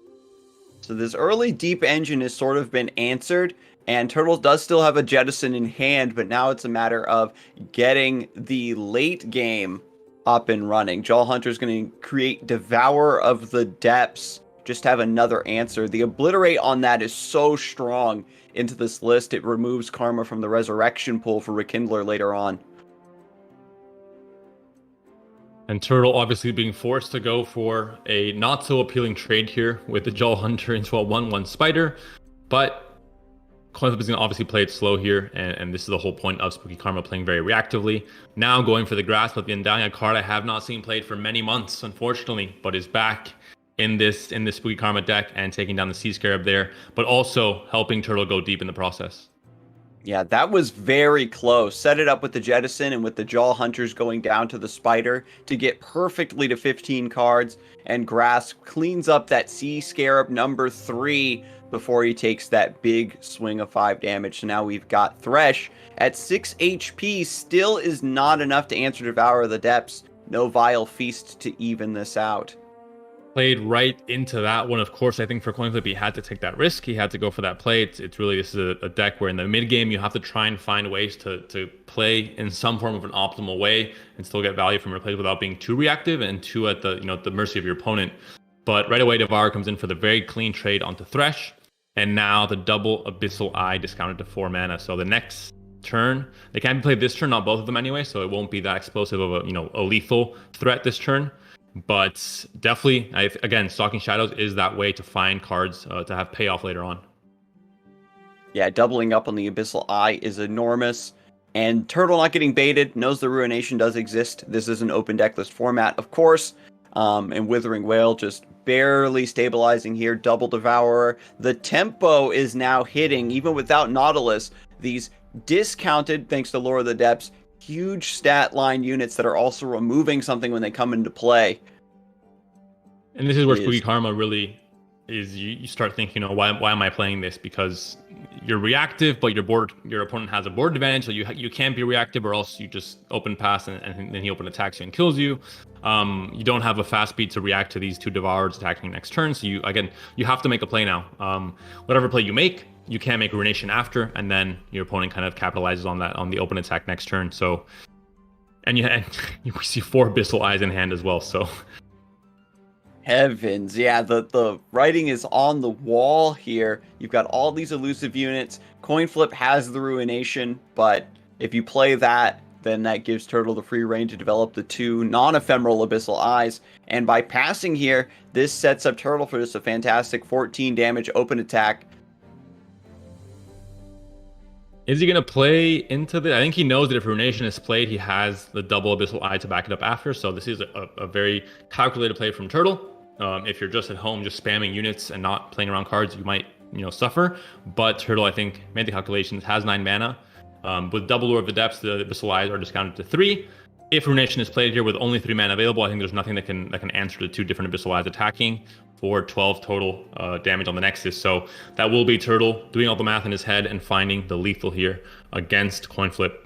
S1: So this early deep engine has sort of been answered, and Turtles does still have a Jettison in hand, but now it's a matter of getting the late game up and running. Jaw Hunter's going to create Devourer of the Depths, just have another answer. The Obliterate on that is so strong into this list, it removes Karma from the Resurrection pool for Rekindler later on.
S2: And Turtle obviously being forced to go for a not so appealing trade here with the Jaw Hunter into a 1/1 Spider. But Coinflip is going to obviously play it slow here, and this is the whole point of Spooky Karma playing very reactively. Now going for the Grasp of the Undying, a card I have not seen played for many months, unfortunately, but is back in this Spooky Karma deck and taking down the Sea Scarab there, but also helping Turtle go deep in the process.
S1: Yeah, that was very close. Set it up with the Jettison and with the Jaw Hunters going down to the Spider to get perfectly to 15 cards, and Grasp cleans up that Sea Scarab number 3 before he takes that big swing of 5 damage. So now we've got Thresh at 6 HP, still is not enough to answer Devourer of the Depths. No Vile Feast to even this out.
S2: Played right into that one. Of course, I think for Coinflip, he had to take that risk. He had to go for that play. It's really, this is a deck where in the mid game, you have to try and find ways to play in some form of an optimal way and still get value from your plays without being too reactive and too at the, the mercy of your opponent. But right away, Devourer comes in for the very clean trade onto Thresh. And now the double Abyssal Eye discounted to 4 mana. So the next turn, they can't be played this turn, not both of them anyway. So it won't be that explosive of a lethal threat this turn. But definitely, again, Stalking Shadows is that way to find cards to have payoff later on.
S1: Yeah, doubling up on the Abyssal Eye is enormous. And Turtle not getting baited, knows the Ruination does exist. This is an open decklist format, of course. And Withering Wail just barely stabilizing here. Double Devourer. The tempo is now hitting, even without Nautilus. These discounted, thanks to Lore of the Depths, huge stat line units that are also removing something when they come into play.
S2: And this is where Spooky Karma really is. You start thinking, why am I playing this? Because you're reactive, but your opponent has a board advantage, so you can't be reactive, or else you just open pass and then he open attacks you and kills you. You don't have a fast speed to react to these two Devourers attacking next turn, so you have to make a play now. Whatever play you make, you can't make Ruination after, and then your opponent kind of capitalizes on that on the open attack next turn. So, and you see 4 Abyssal Eyes in hand as well. So,
S1: heavens, yeah, the writing is on the wall here. You've got all these elusive units. Coinflip has the Ruination, but if you play that, then that gives Turtle the free reign to develop the 2 non-ephemeral Abyssal Eyes. And by passing here, this sets up Turtle for just a fantastic 14 damage open attack.
S2: Is he going to play into the... I think he knows that if Ruination is played, he has the double Abyssal Eye to back it up after. So this is a very calculated play from Turtle. If you're just at home, just spamming units and not playing around cards, you might, suffer. But Turtle, I think, made the calculations, has 9 mana. With double Lure of the Depths, the Abyssal Eyes are discounted to 3. If Ruination is played here with only 3 mana available, I think there's nothing that can answer the 2 different Abyssal Eyes attacking for 12 total damage on the Nexus. So that will be Turtle doing all the math in his head and finding the lethal here against Coinflip.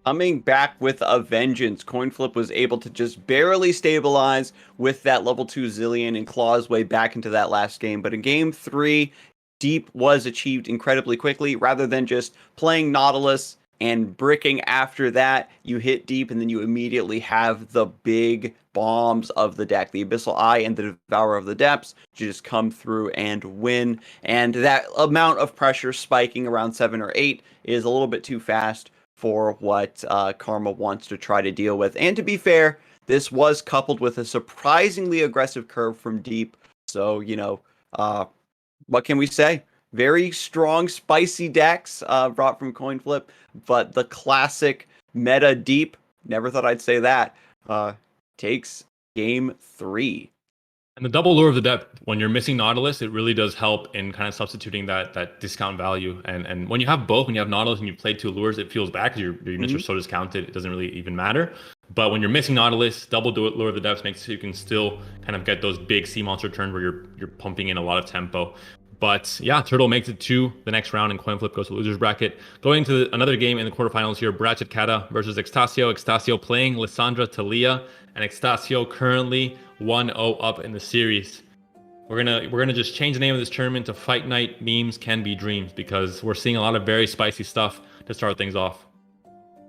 S1: Coming back with a vengeance, Coinflip was able to just barely stabilize with that level 2 Zilean and claw his way back into that last game. But in game 3, Deep was achieved incredibly quickly. Rather than just playing Nautilus and bricking after that, you hit Deep and then you immediately have the big bombs of the deck. The Abyssal Eye and the Devourer of the Depths just come through and win. And that amount of pressure spiking around 7 or 8 is a little bit too fast for what Karma wants to try to deal with. And to be fair, this was coupled with a surprisingly aggressive curve from Deep. So, what can we say? Very strong, spicy decks brought from Coinflip, but the classic meta Deep, never thought I'd say that, takes game 3.
S2: And the double lure of the depth, when you're missing Nautilus, it really does help in kind of substituting that discount value. And when you have both, when you have Nautilus and you play 2 lures, it feels bad because your units are so discounted, it doesn't really even matter. But when you're missing Nautilus, double lure of the depths makes so you can still kind of get those big sea monster turns where you're pumping in a lot of tempo. But yeah, Turtle makes it to the next round and coin flip goes to losers bracket. Going to another game in the quarterfinals here, Brat versus Extasio. Extasio playing Lissandra Talia, and Extasio currently 1-0 up in the series. We're gonna just change the name of this tournament to Fight Night Memes Can Be Dreams, because we're seeing a lot of very spicy stuff to start things off.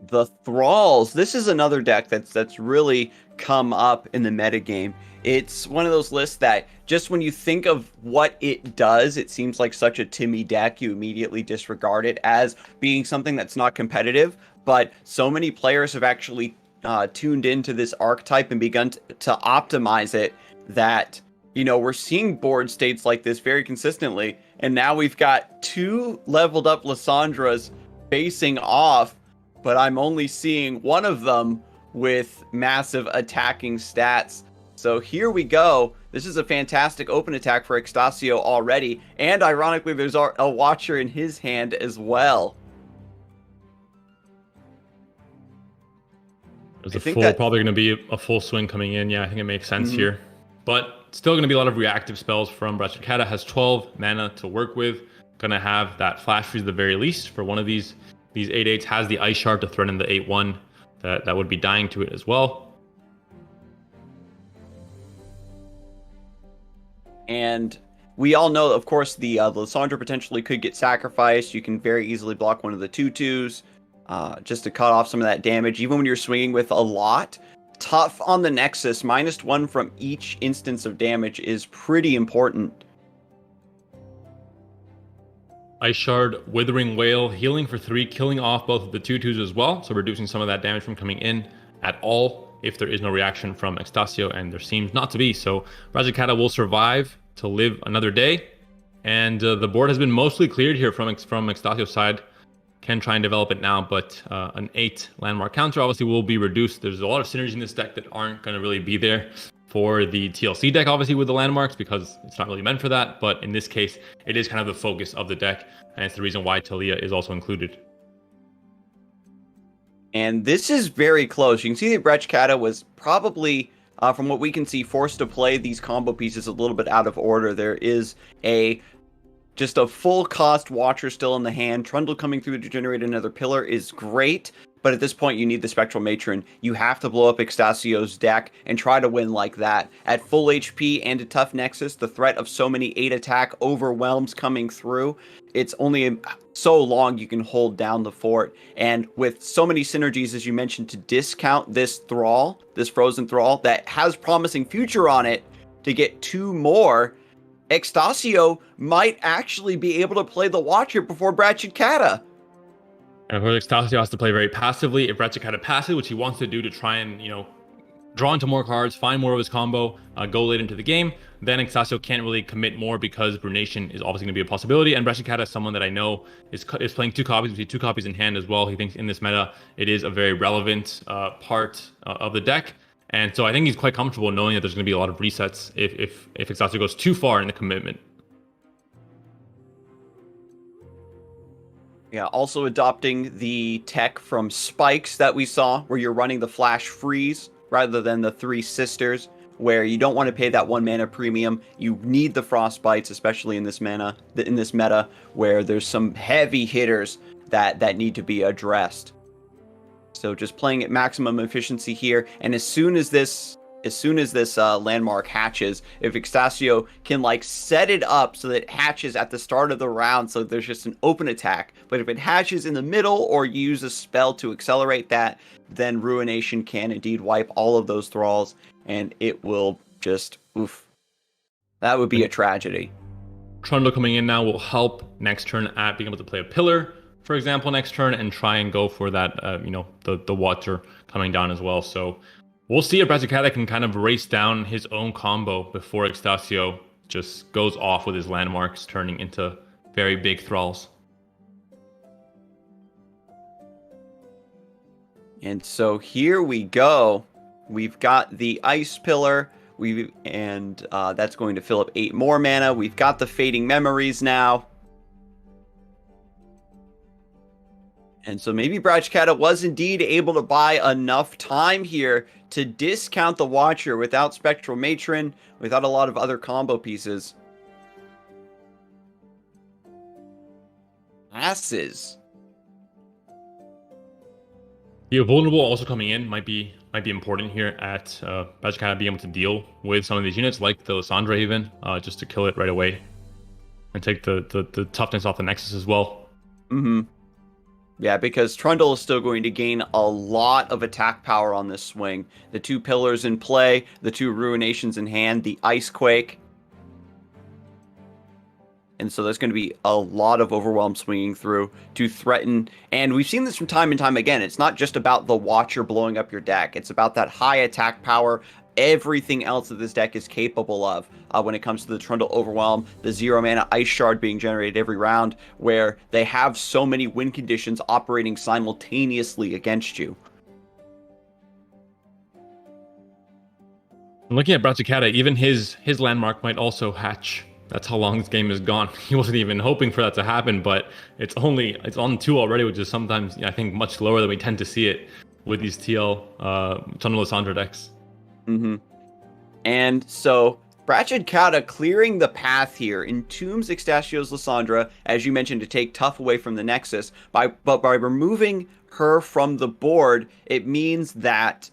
S1: The Thralls. This is another deck that's really come up in the metagame. It's one of those lists that just when you think of what it does, it seems like such a Timmy deck. You immediately disregard it as being something that's not competitive. But so many players have actually tuned into this archetype and begun to optimize it that, you know, we're seeing board states like this very consistently. And now we've got 2 leveled up Lissandras facing off, but I'm only seeing one of them with massive attacking stats. So here we go. This is a fantastic open attack for Extasio already. And ironically, there's a Watcher in his hand as well.
S2: There's probably going to be a full swing coming in. Yeah, I think it makes sense here. But still going to be a lot of reactive spells from Brat. Has 12 mana to work with. Going to have that Flash Freeze at the very least for one of these 8/8s. Has the Ice Shard to threaten the 8/1 that would be dying to it as well.
S1: And we all know, of course, the Lissandra potentially could get sacrificed. You can very easily block one of the 2/2s just to cut off some of that damage. Even when you're swinging with a lot, tough on the Nexus, -1 from each instance of damage is pretty important.
S2: Ice Shard, Withering Whale, healing for 3, killing off both of the 2/2s as well, so reducing some of that damage from coming in at all if there is no reaction from Extasio, and there seems not to be. So Rajikata will survive to live another day, and the board has been mostly cleared here from Extasio's side. Can try and develop it now, but an 8 landmark counter obviously will be reduced. There's a lot of synergy in this deck that aren't going to really be there for the TLC deck, obviously, with the landmarks, because it's not really meant for that. But in this case, it is kind of the focus of the deck, and it's the reason why Talia is also included.
S1: And this is very close. You can see that Brechkata was probably, from what we can see, forced to play these combo pieces a little bit out of order. There is just a full cost Watcher still in the hand. Trundle coming through to generate another pillar is great, but at this point you need the Spectral Matron. You have to blow up Extasio's deck and try to win like that. At full HP and a tough Nexus, the threat of so many 8 attack overwhelms coming through. It's only so long you can hold down the fort. And with so many synergies, as you mentioned, to discount this Thrall, this Frozen Thrall, that has promising future on it, to get 2 more, Extasio might actually be able to play the Watcher before Brachikata.
S2: And of course, Extasio has to play very passively. If Brachikata passes, which he wants to do to try and, draw into more cards, find more of his combo, go late into the game, then Extasio can't really commit more because Brunation is obviously going to be a possibility. And Brachikata is someone that I know is playing 2 copies, with 2 copies in hand as well. He thinks in this meta, it is a very relevant part of the deck. And so I think he's quite comfortable knowing that there's going to be a lot of resets if Extasio goes too far in the commitment.
S1: Yeah, also adopting the tech from Spikes that we saw, where you're running the Flash Freeze rather than the 3 Sisters, where you don't want to pay that 1 mana premium. You need the Frostbites, especially in this meta, where there's some heavy hitters that need to be addressed. So just playing at maximum efficiency here, and as soon as this landmark hatches, if Extasio can set it up so that it hatches at the start of the round, so there's just an open attack. But if it hatches in the middle or use a spell to accelerate that, then Ruination can indeed wipe all of those thralls, and it will just that would be a tragedy.
S2: Trundle coming in now will help next turn at being able to play a pillar, for example, next turn, and try and go for that, the Water coming down as well. So we'll see if Brachikata can kind of race down his own combo before Extasio just goes off with his landmarks, turning into very big thralls.
S1: And so here we go. We've got the Ice Pillar. That's going to fill up 8 more mana. We've got the Fading Memories now. And so maybe Brachkata was indeed able to buy enough time here to discount the Watcher without Spectral Matron, without a lot of other combo pieces. Asses.
S2: The Vulnerable also coming in might be important here at Brachkata being able to deal with some of these units, like the Lysandra even, just to kill it right away. And take the toughness off the Nexus as well.
S1: Mm-hmm. Yeah, because Trundle is still going to gain a lot of attack power on this swing. The 2 pillars in play, the 2 Ruinations in hand, the Icequake. And so there's going to be a lot of Overwhelm swinging through to threaten. And we've seen this from time and time again. It's not just about the Watcher blowing up your deck. It's about that high attack power, everything else that this deck is capable of when it comes to the Trundle Overwhelm, the 0 mana Ice Shard being generated every round, where they have so many win conditions operating simultaneously against you.
S2: Looking at Brachkata, even his landmark might also hatch. That's how long this game is gone. He wasn't even hoping for that to happen, but it's on 2 already, which is sometimes, I think, much lower than we tend to see it with these TL Trundle Lysandra decks.
S1: Mm-hmm. And so Brachkata clearing the path here, entombs Extasio's Lysandra, as you mentioned, to take Tough away from the Nexus. But by removing her from the board, it means that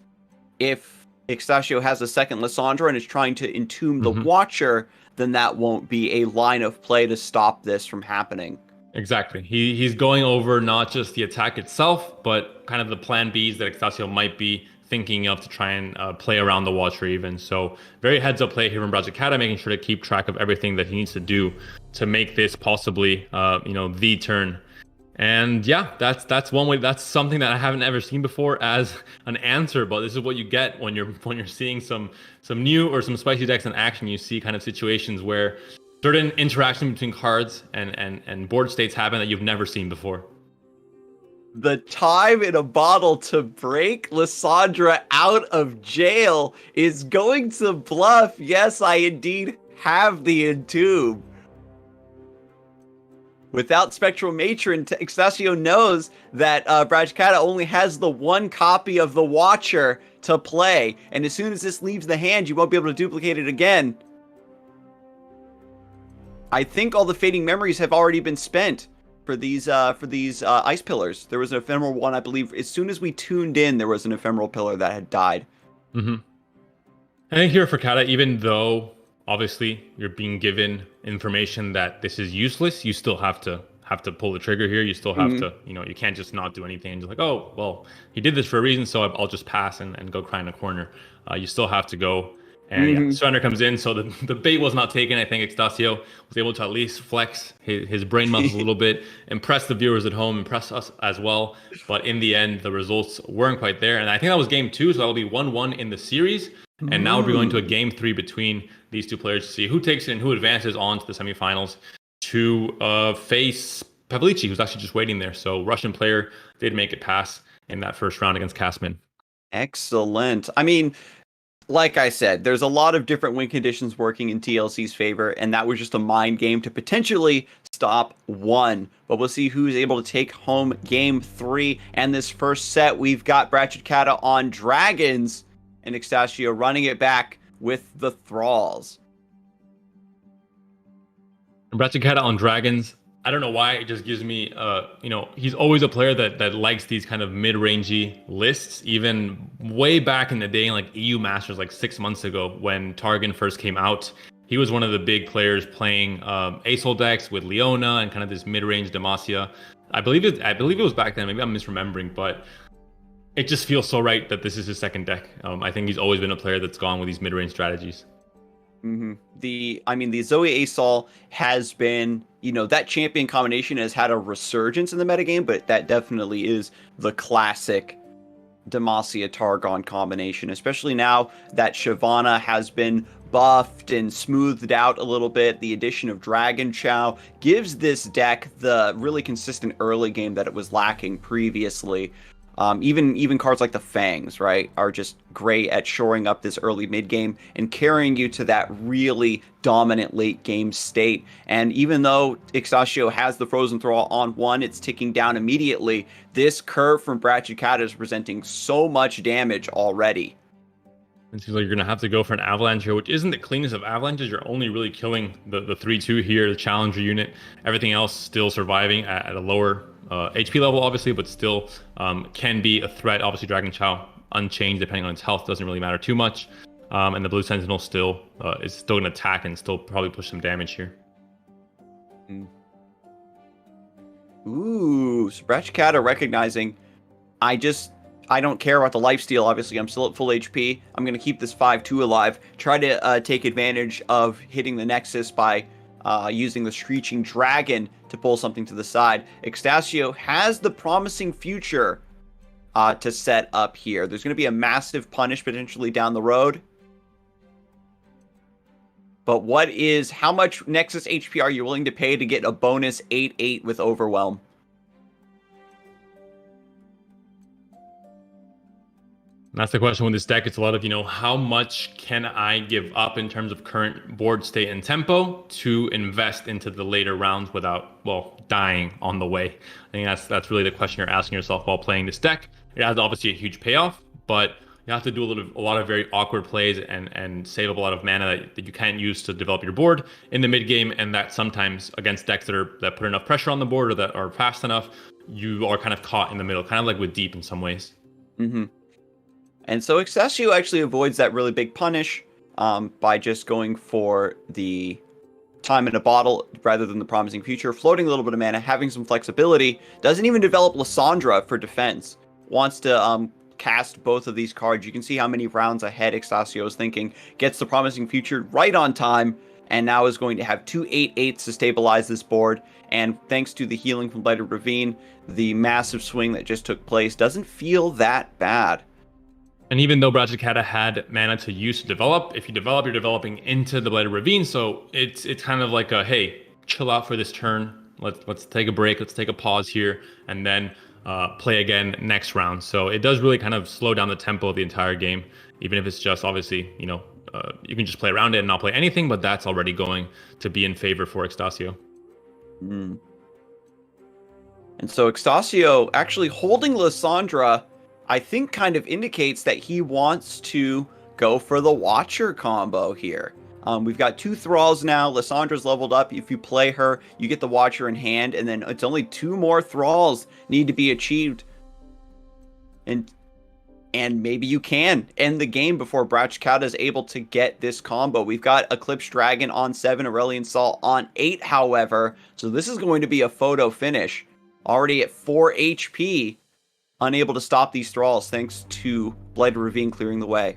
S1: if Extasio has a second Lysandra and is trying to entomb the Watcher, then that won't be a line of play to stop this from happening.
S2: Exactly. He's going over not just the attack itself, but kind of the plan Bs that Extasio might be thinking of to try and play around the Watcher even. So very heads up play here from Brachkata, making sure to keep track of everything that he needs to do to make this possibly the turn. And yeah, that's one way. That's something that I haven't ever seen before as an answer, but this is what you get when you're seeing some new or some spicy decks in action. You see kind of situations where certain interaction between cards and board states happen that you've never seen before.
S1: The time in a bottle to break Lysandra out of jail is going to bluff. Yes, I indeed have the Entomb. Without Spectral Matron, Extasio knows that Brachkata only has the 1 copy of the Watcher to play, and as soon as this leaves the hand, you won't be able to duplicate it again. I think all the Fading Memories have already been spent for these Ice Pillars. There was an Ephemeral one, I believe. As soon as we tuned in, there was an Ephemeral Pillar that had died.
S2: Mm-hmm. I think here for Kata, even though obviously you're being given information that this is useless, you still have to pull the trigger here. You still have to, you can't just not do anything and just like, oh, well, he did this for a reason, so I'll just pass and go cry in a corner. You still have to go. And surrender comes in, so the bait was not taken. I think Extasio was able to at least flex his brain muscles a little bit, impress the viewers at home, impress us as well. But in the end, the results weren't quite there. And I think that was game 2, so that'll be 1-1 in the series. And now we're going to a game 3 between these 2 players to see who takes it and who advances on to the semifinals to face Pavalici, who's actually just waiting there. So Russian player did make it pass in that first round against Casman.
S1: Excellent. I mean, like I said, there's a lot of different win conditions working in TLC's favor, and that was just a mind game to potentially stop 1. But we'll see who's able to take home game 3. And this first set, we've got Brachkata on Dragons, and Extasio running it back with the Thralls.
S2: Brachkata on Dragons, I don't know why, it just gives me, he's always a player that likes these kind of mid-rangey lists, even way back in the day, like EU Masters, like 6 months ago when Targan first came out. He was one of the big players playing Easo decks with Leona and kind of this mid-range Demacia. I believe it was back then, maybe I'm misremembering, but it just feels so right that this is his second deck. I think he's always been a player that's gone with these mid-range strategies. The Zoe Asol has been, that champion combination has had a resurgence in the metagame, but that definitely is the classic Demacia Targon combination, especially now that Shyvana has been buffed and smoothed out a little bit. The addition of Dragon Chow gives this deck the really consistent early game that it was lacking previously.
S1: Even cards like the Fangs, right, are just great at shoring up this early mid game and carrying you to that really dominant late game state. And even though Ixtasio has the Frozen Thrall on 1, it's ticking down immediately. This curve from Brat is presenting so much damage already.
S2: It seems like you're going to have to go for an Avalanche here, which isn't the cleanest of Avalanches. You're only really killing the 3-2 here, the Challenger unit. Everything else still surviving at a lower HP level, obviously, but still can be a threat. Obviously, Dragon Chow unchanged depending on its health. Doesn't really matter too much. And the Blue Sentinel still is still going to attack and still probably push some damage here.
S1: Ooh, Sprachkata recognizing, I don't care about the lifesteal, obviously. I'm still at full HP. I'm going to keep this 5-2 alive. Try to take advantage of hitting the Nexus by using the Screeching Dragon to pull something to the side. Ixtasio has the Promising Future to set up here. There's going to be a massive punish potentially down the road. But how much Nexus HP are you willing to pay to get a bonus 8-8 with Overwhelm?
S2: That's the question with this deck. It's a lot of, how much can I give up in terms of current board state and tempo to invest into the later rounds without, dying on the way? I think that's really the question you're asking yourself while playing this deck. It has obviously a huge payoff, but you have to do a lot of very awkward plays and save up a lot of mana that you can't use to develop your board in the mid game, and that sometimes against decks that put enough pressure on the board or that are fast enough, you are kind of caught in the middle, kind of like with Deep in some ways.
S1: Mm-hmm. And so Ixtasio actually avoids that really big punish by just going for the Time in a Bottle rather than the Promising Future, floating a little bit of mana, having some flexibility. Doesn't even develop Lysandra for defense. Wants to cast both of these cards. You can see how many rounds ahead Ixtasio is thinking. Gets the Promising Future right on time, and now is going to have 2 8/8s to stabilize this board. And thanks to the healing from Blighted Ravine, the massive swing that just took place doesn't feel that bad.
S2: And even though Brajikata had mana to use to develop, if you develop, you're developing into the Blighted Ravine. So it's kind of like a, hey, chill out for this turn. Let's take a break. Let's take a pause here, and then play again next round. So it does really kind of slow down the tempo of the entire game, even if it's just obviously, you can just play around it and not play anything, but that's already going to be in favor for Ixtasio.
S1: And so Ixtasio actually holding Lysandra, I think kind of indicates that he wants to go for the Watcher combo here. We've got 2 Thralls now. Lysandra's leveled up. If you play her, you get the Watcher in hand, and then it's only 2 more Thralls need to be achieved. And maybe you can end the game before Brachkata is able to get this combo. We've got Eclipse Dragon on 7, Aurelian Sol on 8, however. So this is going to be a photo finish. Already at 4 HP. Unable to stop these Thralls thanks to Blighted Ravine clearing the way.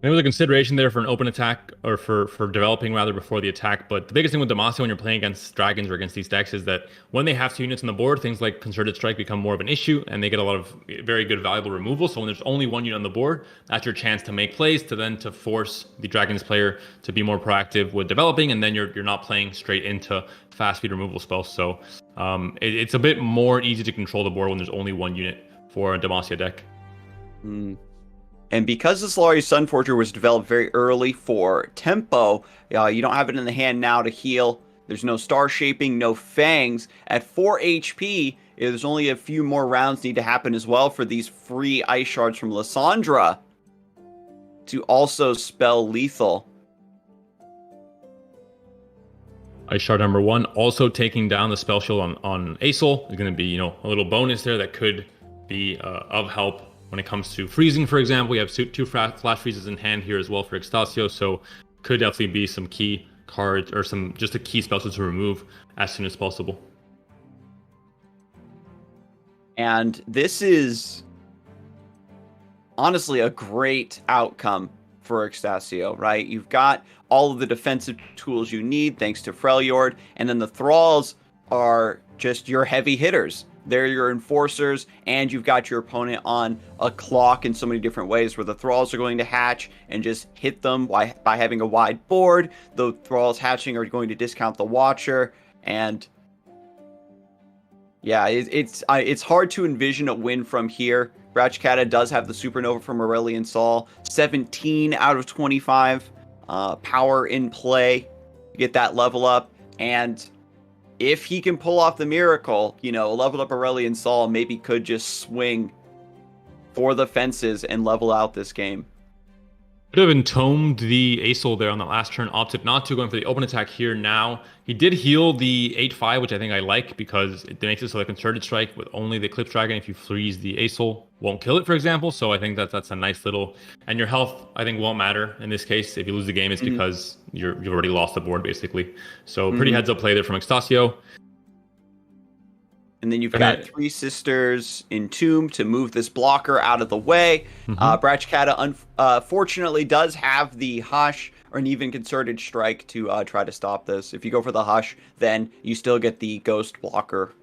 S2: There was a consideration there for an open attack, or for developing rather before the attack, but the biggest thing with Demacia when you're playing against dragons or against these decks is that when they have 2 units on the board, things like Concerted Strike become more of an issue, and they get a lot of very good valuable removal. So when there's only 1 unit on the board, that's your chance to make plays, to force the dragons player to be more proactive with developing, and then you're not playing straight into fast speed removal spells. So it's a bit more easy to control the board when there's only 1 unit for a Demacia deck.
S1: And because the Solari Sunforger was developed very early for tempo, you don't have it in the hand now to heal. There's no Star Shaping, no Fangs. At 4 HP, there's only a few more rounds need to happen as well for these free Ice Shards from Lysandra to also spell lethal.
S2: Ice Shard number 1, also taking down the spell shield on Easo. There's going to be, a little bonus there that could be of help when it comes to freezing, for example. We have 2 flash freezes in hand here as well for Ixtasio, so could definitely be some key cards or just a key spell to remove as soon as possible.
S1: And this is honestly a great outcome for Ixtasio, right? You've got all of the defensive tools you need thanks to Freljord, and then the Thralls are just your heavy hitters. They're your enforcers, and you've got your opponent on a clock in so many different ways where the Thralls are going to hatch and just hit them by having a wide board. The Thralls hatching are going to discount the Watcher, and Yeah, it's hard to envision a win from here. Brachkata does have the supernova from Aurelion Sol, 17 out of 25 power in play. Get that level up, and if he can pull off the miracle, a leveled up Aurelion Sol maybe could just swing for the fences and level out this game.
S2: Could have entombed the Easo there on the last turn, opted not to, going for the open attack here now. He did heal the 8-5, which I think I like because it makes it so the concerted strike with only the Eclipse Dragon, if you freeze the Easo, won't kill it, for example. So I think that's a nice little... And your health, I think, won't matter in this case. If you lose the game, it's because you've already lost the board, basically. So pretty heads-up play there from Extasio.
S1: And then you've got Three Sisters Entombed to move this blocker out of the way. Brachkata, unfortunately, does have the Hush or an even concerted strike to try to stop this. If you go for the Hush, then you still get the Ghost blocker.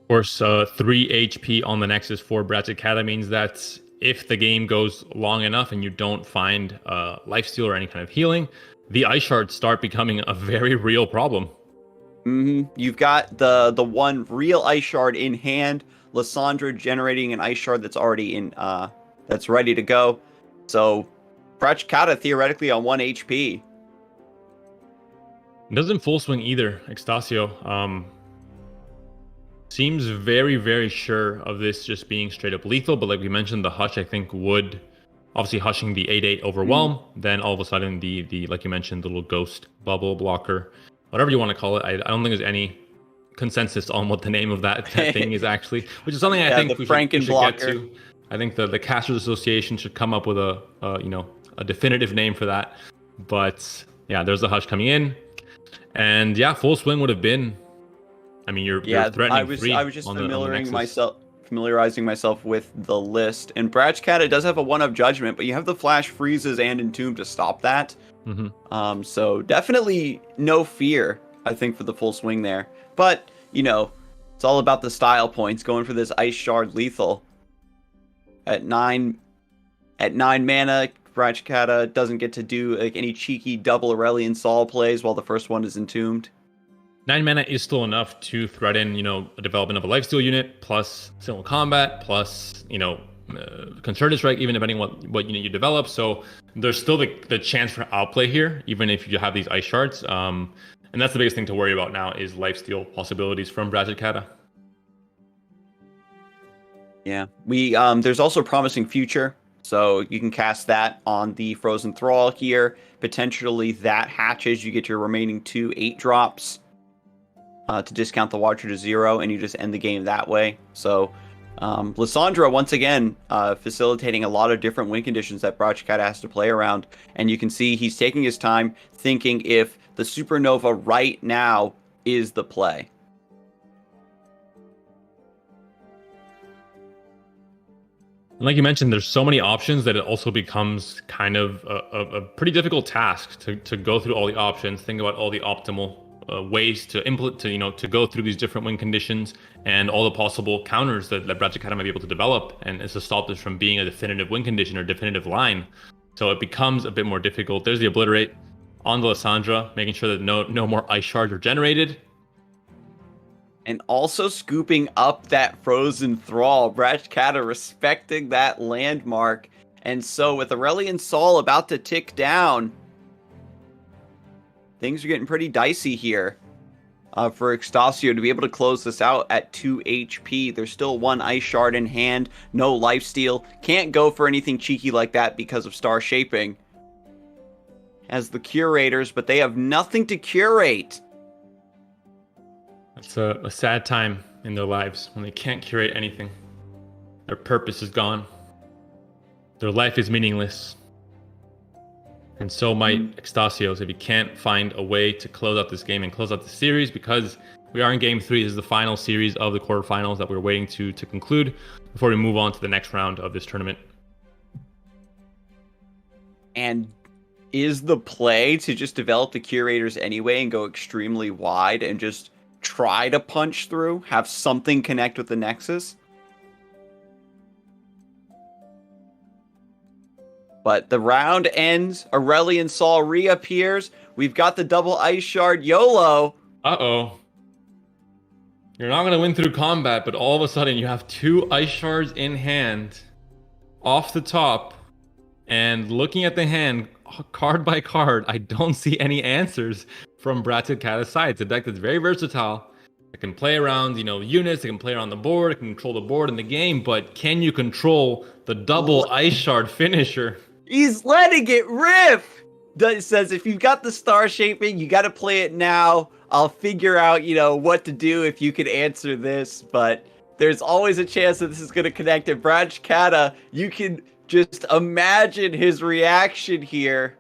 S2: Of course, 3 HP on the Nexus for Brachkata means that if the game goes long enough and you don't find lifesteal or any kind of healing, the ice shards start becoming a very real problem.
S1: You've got the one real ice shard in hand. Lissandra generating an ice shard that's already in that's ready to go. So Brachkata theoretically on 1 HP.
S2: It doesn't full swing either, Extasio. Seems very, very sure of this just being straight up lethal, but like we mentioned, the Hush I think would... Obviously, hushing the 8-8 overwhelm, then all of a sudden the like you mentioned, the little ghost bubble blocker, whatever you want to call it. I don't think there's any consensus on what the name of that thing is actually, which is something I think we should get to. I think the Casters Association should come up with a definitive name for that. But yeah, there's the Hush coming in, and yeah, full swing would have been. I mean, you're threatening free. I was just
S1: familiarizing myself with the list, and Brachkata does have a 1-up judgment, but you have the flash freezes and entomb to stop that. So definitely no fear, I think, for the full swing there. But it's all about the style points. Going for this ice shard lethal at 9 mana. Brachkata doesn't get to do like any cheeky double Aurelion Sol plays while the first one is entombed.
S2: 9 mana is still enough to threaten, a development of a lifesteal unit, plus single combat, plus, concerted strike, even depending what unit you develop. So there's still the chance for outplay here, even if you have these ice shards. And that's the biggest thing to worry about now is lifesteal possibilities from Brachkata.
S1: Yeah, there's also Promising Future, so you can cast that on the Frozen Thrall here. Potentially that hatches, you get your remaining 2 8-drops. To discount the Watcher to 0, and you just end the game that way. So, Lissandra, once again, facilitating a lot of different win conditions that Brachkata has to play around. And you can see he's taking his time, thinking if the Supernova right now is the play.
S2: And like you mentioned, there's so many options that it also becomes kind of a pretty difficult task to go through all the options, think about all the optimal ways to implement, to go through these different win conditions and all the possible counters that Brachkata might be able to develop, and it's to stop this from being a definitive win condition or definitive line. So it becomes a bit more difficult. There's the Obliterate on the Lissandra, making sure that no more ice shards are generated.
S1: And also scooping up that Frozen Thrall. Brachkata respecting that landmark. And so with Aurelion Sol about to tick down, things are getting pretty dicey here for Extasio to be able to close this out at 2 HP. There's still 1 ice shard in hand, no lifesteal. Can't go for anything cheeky like that because of Star Shaping as the curators, but they have nothing to curate.
S2: It's a sad time in their lives when they can't curate anything. Their purpose is gone. Their life is meaningless. And so might Extasio's if he can't find a way to close out this game and close out the series, because we are in Game 3. This is the final series of the quarterfinals that we're waiting to conclude before we move on to the next round of this tournament.
S1: And is the play to just develop the curators anyway and go extremely wide and just try to punch through, have something connect with the Nexus? But the round ends, Aurelion Sol reappears We've got the double ice shard YOLO.
S2: Uh-oh. You're not going to win through combat, but all of a sudden you have 2 ice shards in hand off the top. And looking at the hand, card by card, I don't see any answers from Brat and Kata's side. It's a deck that's very versatile. It can play around, units. It can play around the board. It can control the board in the game. But can you control the double ice shard finisher?
S1: He's letting it rip. It says if you've got the star shaping, you got to play it now. I'll figure out, what to do if you could answer this. But there's always a chance that this is going to connect. And Brat Kata, you can just imagine his reaction here.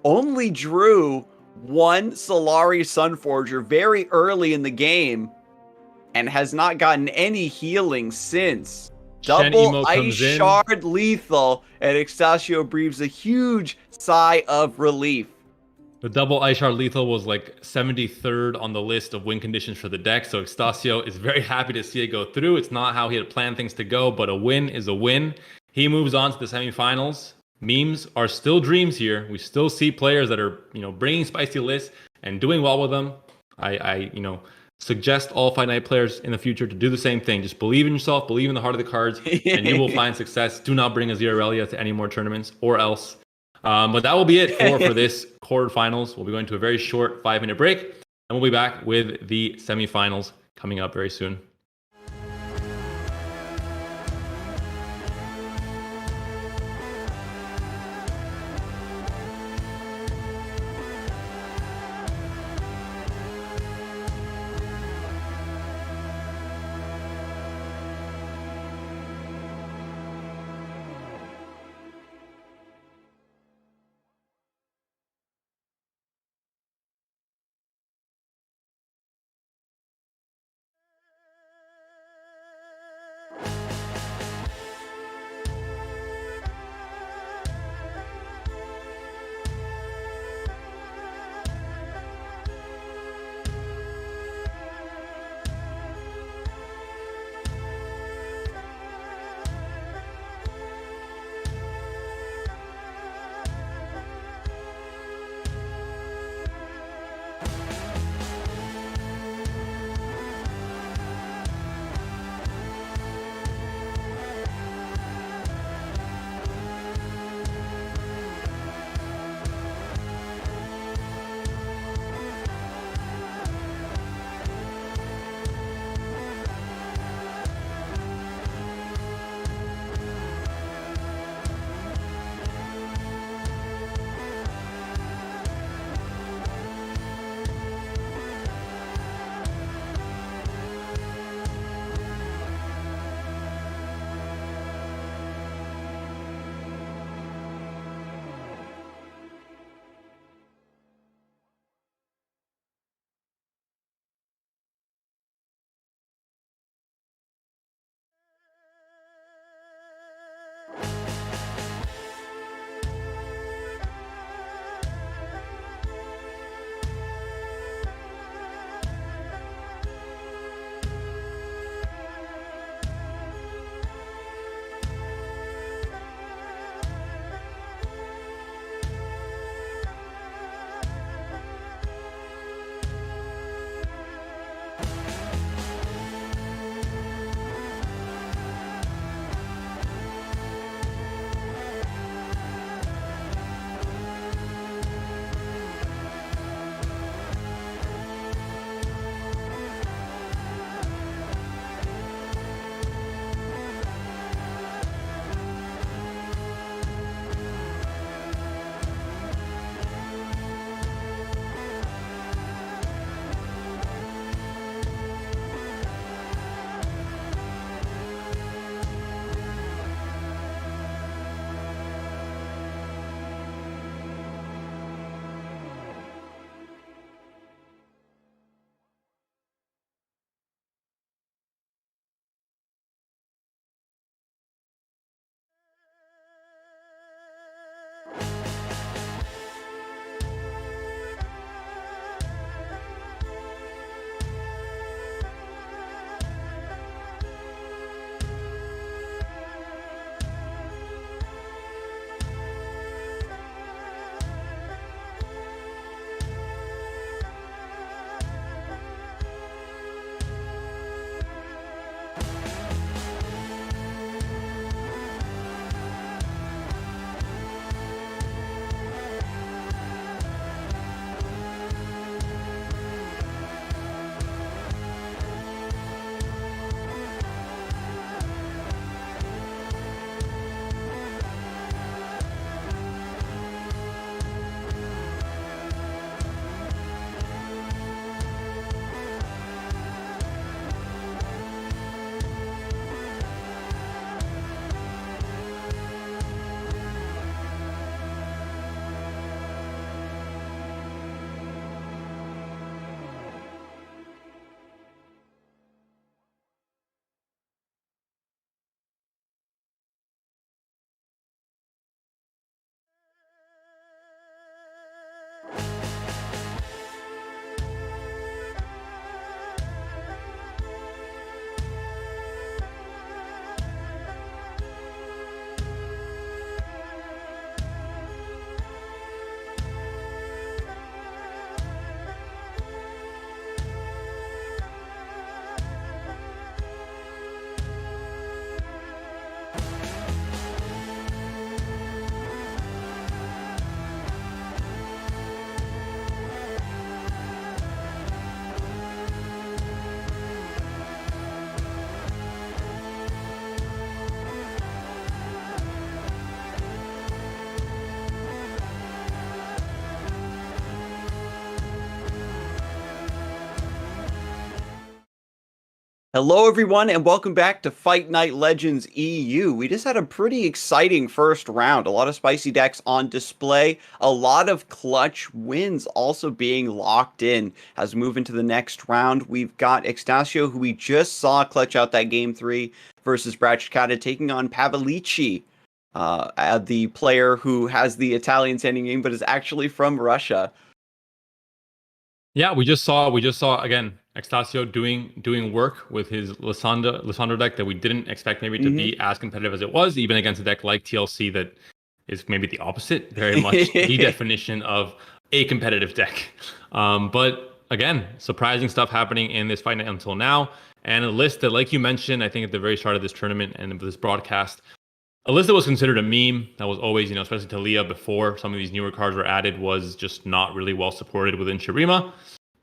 S1: Only drew one Solari Sunforger very early in the game and has not gotten any healing since. Double ice shard lethal, and Extasio breathes a huge sigh of relief.
S2: The double ice shard lethal was like 73rd on the list of win conditions for the deck, so Extasio is very happy to see it go through. It's not how he had planned things to go, but a win is a win. He moves on to the semifinals. Memes are still dreams here. We still see players that are, bringing spicy lists and doing well with them. I suggest all Fight Night players in the future to do the same thing. Just believe in yourself, believe in the heart of the cards, and you will find success. Do not bring a Zilean to any more tournaments or else. But that will be it for this quarterfinals. We'll be going to a very short 5-minute break, and we'll be back with the semifinals coming up very soon.
S1: Hello, everyone, and welcome back to Fight Night Legends EU. We just had a pretty exciting first round. A lot of spicy decks on display, a lot of clutch wins also being locked in. As we move into the next round, we've got Extasio, who we just saw clutch out that game 3 versus Brat, taking on Pavalici, the player who has the Italian sounding name but is actually from Russia.
S2: Yeah, we just saw again Extasio doing work with his Lissandra deck that we didn't expect maybe to be as competitive as it was, even against a deck like TLC that is maybe the opposite, very much the definition of a competitive deck. But again, surprising stuff happening in this fight until now, and a list that, like you mentioned, I think at the very start of this tournament and this broadcast, a list that was considered a meme, that was always, especially to Leah before some of these newer cards were added, was just not really well supported within Shurima.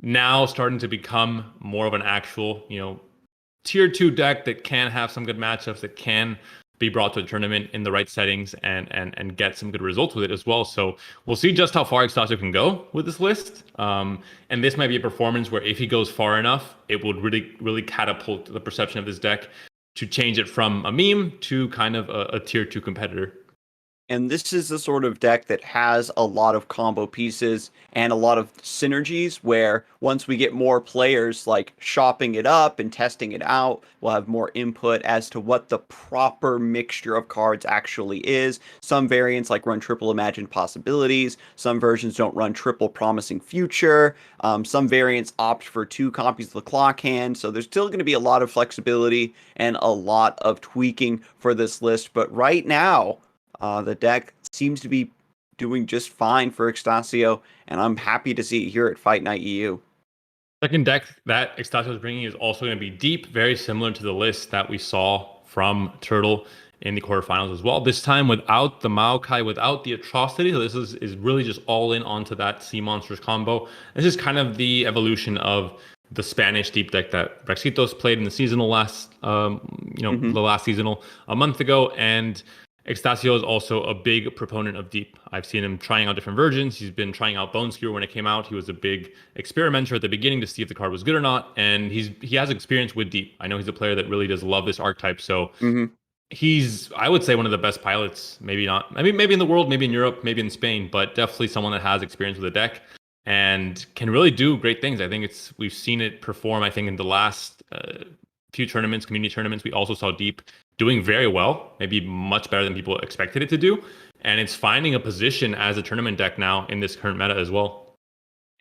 S2: Now starting to become more of an actual, tier 2 deck that can have some good matchups, that can be brought to a tournament in the right settings and get some good results with it as well. So we'll see just how far Extasio can go with this list. And this might be a performance where if he goes far enough, it would really, really catapult the perception of this deck to change it from a meme to kind of a tier 2 competitor.
S1: And this is the sort of deck that has a lot of combo pieces and a lot of synergies where once we get more players like shopping it up and testing it out, we'll have more input as to what the proper mixture of cards actually is. Some variants like run triple imagined possibilities. Some versions don't run triple promising future. Some variants opt for 2 copies of the clock hand. So there's still going to be a lot of flexibility and a lot of tweaking for this list. But right now, the deck seems to be doing just fine for Extasio, and I'm happy to see it here at Fight Night EU.
S2: Second deck that Extasio is bringing is also going to be deep, very similar to the list that we saw from Turtle in the quarterfinals as well. This time without the Maokai, without the Atrocity. So this is really just all in onto that Sea Monsters combo. This is kind of the evolution of the Spanish deep deck that Brexitos played in the seasonal the last seasonal a month ago. And Extasio is also a big proponent of deep. I've seen him trying out different versions. He's been trying out Bone Skewer when it came out. He was a big experimenter at the beginning to see if the card was good or not, and he has experience with deep. I know he's a player that really does love this archetype, so he's, I would say, one of the best pilots. Maybe not, maybe in the world, maybe in Europe, maybe in Spain, but definitely someone that has experience with the deck and can really do great things. I think we've seen it perform. I think in the last few tournaments, community tournaments, we also saw deep doing very well, maybe much better than people expected it to do. And it's finding a position as a tournament deck now in this current meta as well.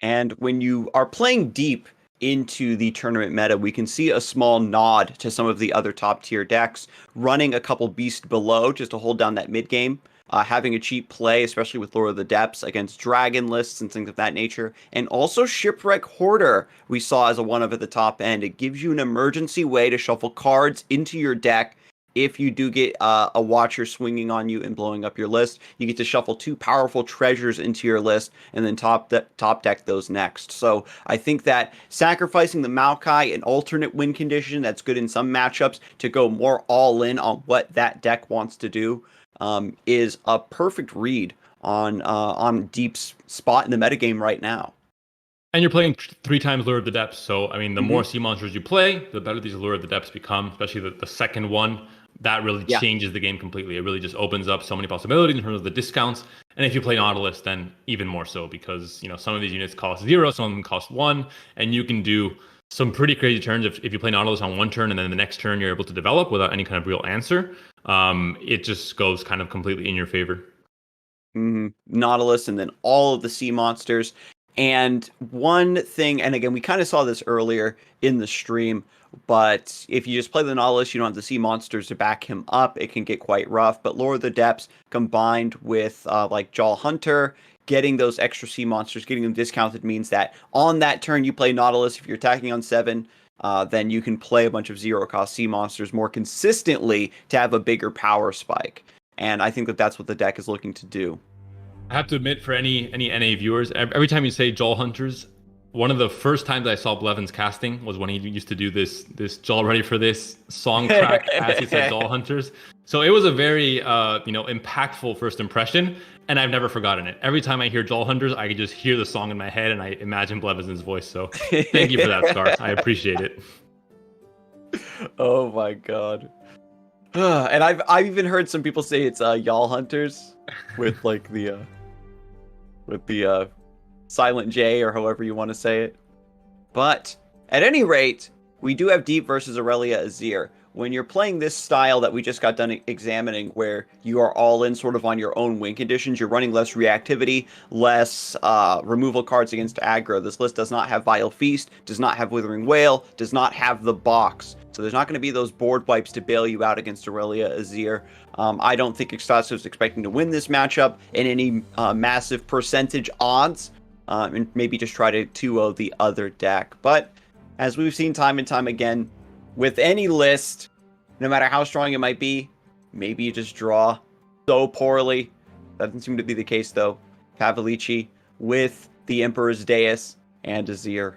S1: And when you are playing deep into the tournament meta, we can see a small nod to some of the other top tier decks, running a couple beast below just to hold down that mid game. Having a cheap play, especially with Lore of the Depths against dragon lists and things of that nature. And also Shipwreck Hoarder we saw as a one of at the top end. It gives you an emergency way to shuffle cards into your deck. If you do get a Watcher swinging on you and blowing up your list, you get to shuffle 2 powerful treasures into your list and then top deck those next. So I think that sacrificing the Maokai, an alternate win condition that's good in some matchups, to go more all in on what that deck wants to do, is a perfect read on Deep's spot in the metagame right now.
S2: And you're playing 3 times Lure of the Depths, so I mean, the more sea monsters you play, the better these Lure of the Depths become, especially the second one. That really changes the game completely. It really just opens up so many possibilities in terms of the discounts. And if you play Nautilus, then even more so, because some of these units cost 0, some of them cost 1, and you can do some pretty crazy turns if you play Nautilus on one turn and then the next turn you're able to develop without any kind of real answer. It just goes kind of completely in your favor.
S1: Nautilus and then all of the sea monsters. And one thing, and again, we kind of saw this earlier in the stream, but if you just play the Nautilus, you don't have the sea monsters to back him up. It can get quite rough. But Lore of the Depths combined with like Jaw Hunter, getting those extra sea monsters, getting them discounted means that on that turn you play Nautilus. If you're attacking on 7, then you can play a bunch of 0-cost sea monsters more consistently to have a bigger power spike. And I think that that's what the deck is looking to do.
S2: I have to admit, for any NA viewers, every time you say Jaw Hunters, one of the first times I saw Blevins casting was when he used to do this Jaw Ready for This song track as he said Jaw Hunters. So it was a very impactful first impression, and I've never forgotten it. Every time I hear Jaw Hunters, I can just hear the song in my head and I imagine Blevins' voice. So thank you for that, Scar. I appreciate it.
S1: Oh my god. And I've even heard some people say it's y'all hunters with like the silent J or however you want to say it. But at any rate, we do have Deep versus Aurelia Azir. When you're playing this style that we just got done examining, where you are all in sort of on your own win conditions, you're running less reactivity, less removal cards against aggro. This list does not have Vile Feast, does not have Withering Wail, does not have the box. So there's not going to be those board wipes to bail you out against Aurelia Azir. I don't think Extasio is expecting to win this matchup in any massive percentage odds, and maybe just try to 2-0 the other deck. But as we've seen time and time again, with any list, no matter how strong it might be, maybe you just draw so poorly. That doesn't seem to be the case, though. Pavalici with the Emperor's Deus and Azir.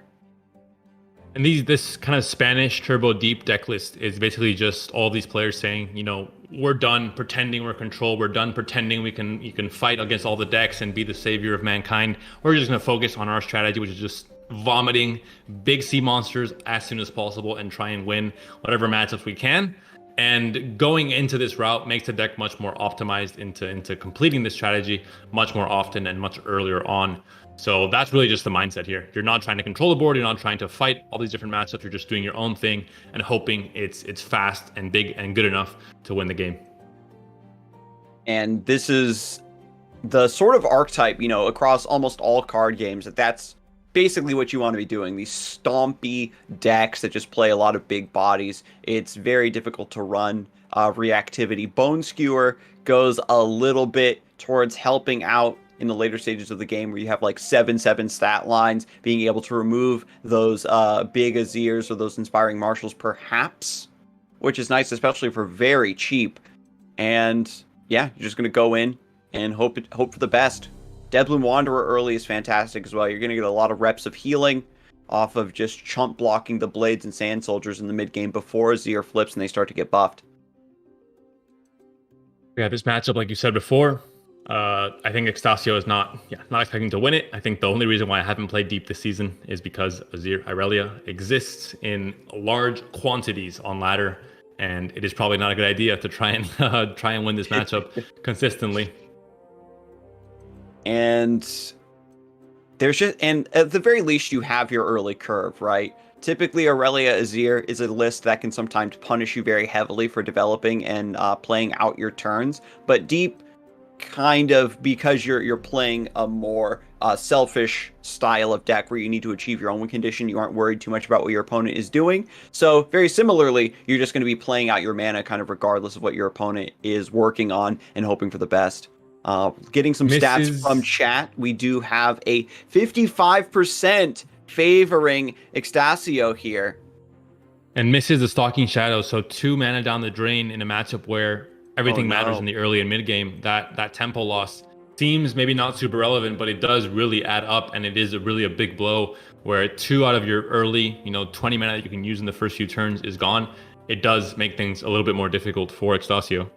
S2: And this kind of Spanish turbo deep deck list is basically just all these players saying, you know, we're done pretending we're control. We're done pretending you can fight against all the decks and be the savior of mankind. We're just going to focus on our strategy, which is just vomiting big sea monsters as soon as possible and try and win whatever matchups we can. And going into this route makes the deck much more optimized into completing this strategy much more often and much earlier on. So that's really just the mindset here. You're not trying to control the board. You're not trying to fight all these different matchups. You're just doing your own thing and hoping it's fast and big and good enough to win the game.
S1: And this is the sort of archetype, you know, across almost all card games, that's basically what you want to be doing. These stompy decks that just play a lot of big bodies. It's very difficult to run reactivity. Bone Skewer goes a little bit towards helping out in the later stages of the game, where you have like 7/7 stat lines, being able to remove those big Azirs or those Inspiring Marshals perhaps, which is nice, especially for very cheap. And yeah, you're just going to go in and hope for the best. Deadbloom Wanderer early is fantastic as well. You're going to get a lot of reps of healing off of just chump blocking the Blades and Sand Soldiers in the mid game before Azir flips and they start to get buffed.
S2: Yeah, this matchup, like you said before, I think Extasio is not expecting to win it. I think the only reason why I haven't played deep this season is because Azir Aurelia exists in large quantities on ladder, and it is probably not a good idea to try and win this matchup consistently.
S1: And there's and at the very least, you have your early curve, right? Typically, Aurelia Azir is a list that can sometimes punish you very heavily for developing and playing out your turns. But deep, kind of, because you're playing a more selfish style of deck where you need to achieve your own win condition, you aren't worried too much about what your opponent is doing. So very similarly, you're just going to be playing out your mana kind of regardless of what your opponent is working on and hoping for the best. Getting some stats from chat, we do have a 55% favoring Extasio here.
S2: And misses the Stalking Shadow, so 2 mana down the drain in a matchup where everything matters in the early and mid game. That tempo loss seems maybe not super relevant, but it does really add up, and it is really a big blow where 2 out of your early, 20 mana that you can use in the first few turns is gone. It does make things a little bit more difficult for Extasio.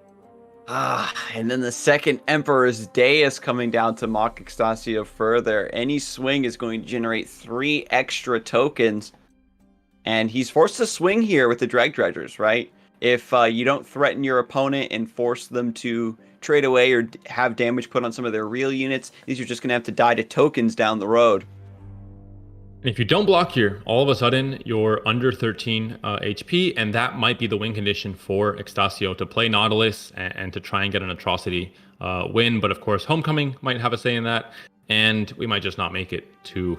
S1: And then the second Emperor's Deus coming down to mock Extasio further. Any swing is going to generate 3 extra tokens. And he's forced to swing here with the Dreg Dredgers, right? If you don't threaten your opponent and force them to trade away or have damage put on some of their real units, these are just going to have to die to tokens down the road.
S2: And if you don't block here, all of a sudden you're under 13 HP, and that might be the win condition for Extasio to play Nautilus and to try and get an atrocity win. But of course, Homecoming might have a say in that, and we might just not make it to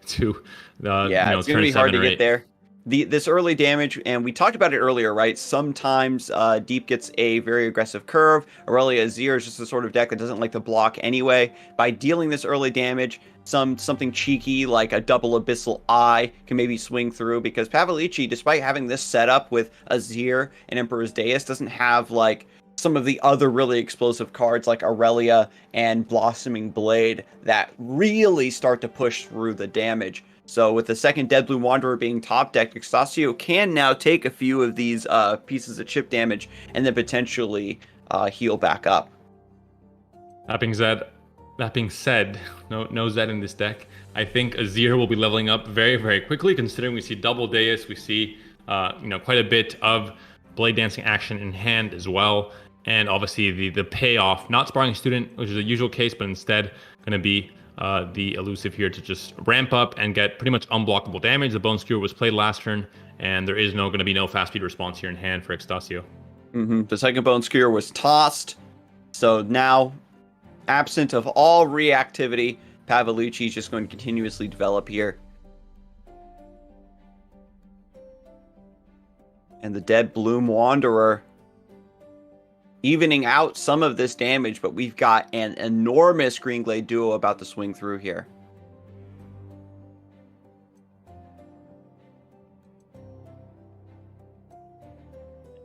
S1: it's going to be hard to get there. This early damage, and we talked about it earlier, right? Sometimes Deep gets a very aggressive curve. Aurelia Azir is just the sort of deck that doesn't like to block anyway. By dealing this early damage, something cheeky like a double Abyssal Eye can maybe swing through, because Pavalici, despite having this setup with Azir and Emperor's Deus, doesn't have like some of the other really explosive cards like Aurelia and Blossoming Blade that really start to push through the damage. So with the second Deadbloom Wanderer being top decked, Extasio can now take a few of these pieces of chip damage and then potentially heal back up.
S2: That being said, no Zed in this deck. I think Azir will be leveling up very, very quickly, considering we see double Deus, we see quite a bit of blade dancing action in hand as well. And obviously the payoff, not sparring student, which is a usual case, but instead going to be the elusive here to just ramp up and get pretty much unblockable damage. The Bone Skewer was played last turn, and there is going to be no fast speed response here in hand for Extasio.
S1: The second Bone Skewer was tossed, so now, absent of all reactivity, Pavalici is just going to continuously develop here. And the Dead Bloom Wanderer evening out some of this damage, but we've got an enormous Green Glade duo about to swing through here.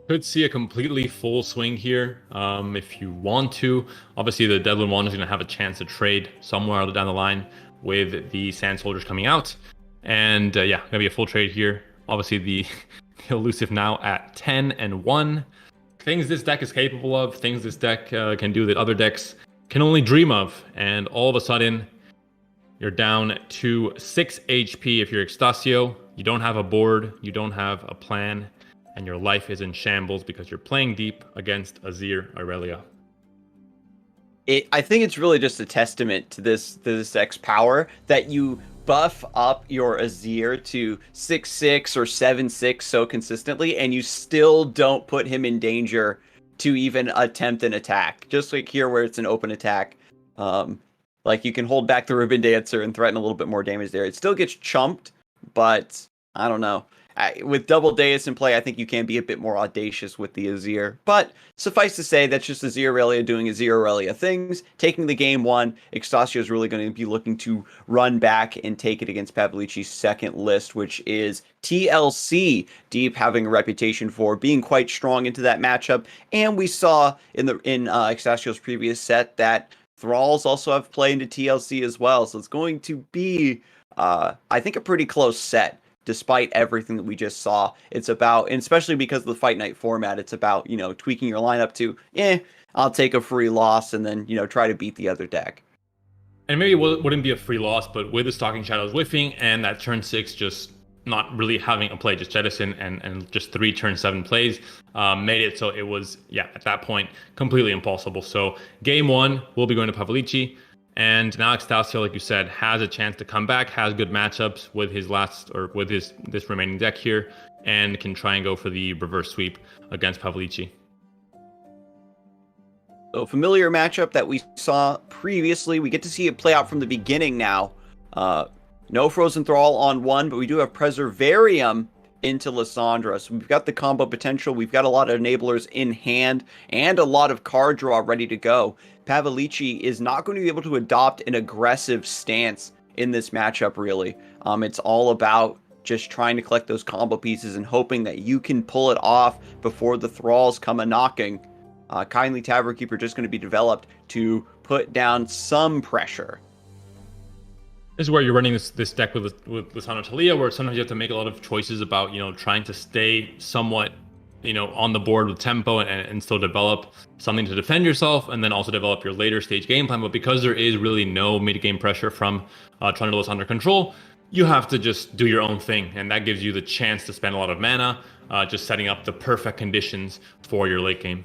S2: Could see a completely full swing here if you want to. Obviously, the Dead Bloom Wanderer is going to have a chance to trade somewhere down the line with the Sand Soldiers coming out. And going to be a full trade here. Obviously, the elusive now at 10-1. Things this deck is capable of, things this deck can do that other decks can only dream of. And all of a sudden, you're down to 6 HP if you're Extasio. You don't have a board, you don't have a plan, and your life is in shambles because you're playing deep against Azir Irelia.
S1: I think it's really just a testament to this deck's power that you buff up your Azir to 6-6 or 7-6 so consistently, and you still don't put him in danger to even attempt an attack. Just like here where it's an open attack. Like you can hold back the Ribbon Dancer and threaten a little bit more damage there. It still gets chumped, but I don't know. With double Deus in play, I think you can be a bit more audacious with the Azir. But suffice to say, that's just Azir Irelia doing Azir Irelia things. Taking the game one, Extasio is really going to be looking to run back and take it against Pavalici's second list, which is TLC. Deep having a reputation for being quite strong into that matchup. And we saw in Extasio's previous set that Thralls also have play into TLC as well. So it's going to be, I think, a pretty close set. Despite everything that we just saw, it's about, and especially because of the Fight Night format, it's about, tweaking your lineup to, I'll take a free loss and then, try to beat the other deck.
S2: And maybe it wouldn't be a free loss, but with the Stalking Shadows whiffing and that turn 6 just not really having a play, just jettison and just 3 turn 7 plays, made it so it was, at that point, completely impossible. So game 1 will be going to Pavalici. And now Extasio, like you said, has a chance to come back, has good matchups with his this remaining deck here, and can try and go for the reverse sweep against Pavalici.
S1: So familiar matchup that we saw previously. We get to see it play out from the beginning now. No Frozen Thrall on 1, but we do have Preservarium into Lissandra. So we've got the combo potential. We've got a lot of enablers in hand and a lot of card draw ready to go. Pavalici is not going to be able to adopt an aggressive stance in this matchup, really. It's all about just trying to collect those combo pieces and hoping that you can pull it off before the Thralls come a-knocking. Kindly Tavern Keeper just going to be developed to put down some pressure.
S2: This is where you're running this deck with Lissandra Talia, where sometimes you have to make a lot of choices about, trying to stay somewhat, on the board with tempo and still develop something to defend yourself, and then also develop your later stage game plan. But because there is really no mid-game pressure from Trundle under control, you have to just do your own thing, and that gives you the chance to spend a lot of mana, just setting up the perfect conditions for your late game.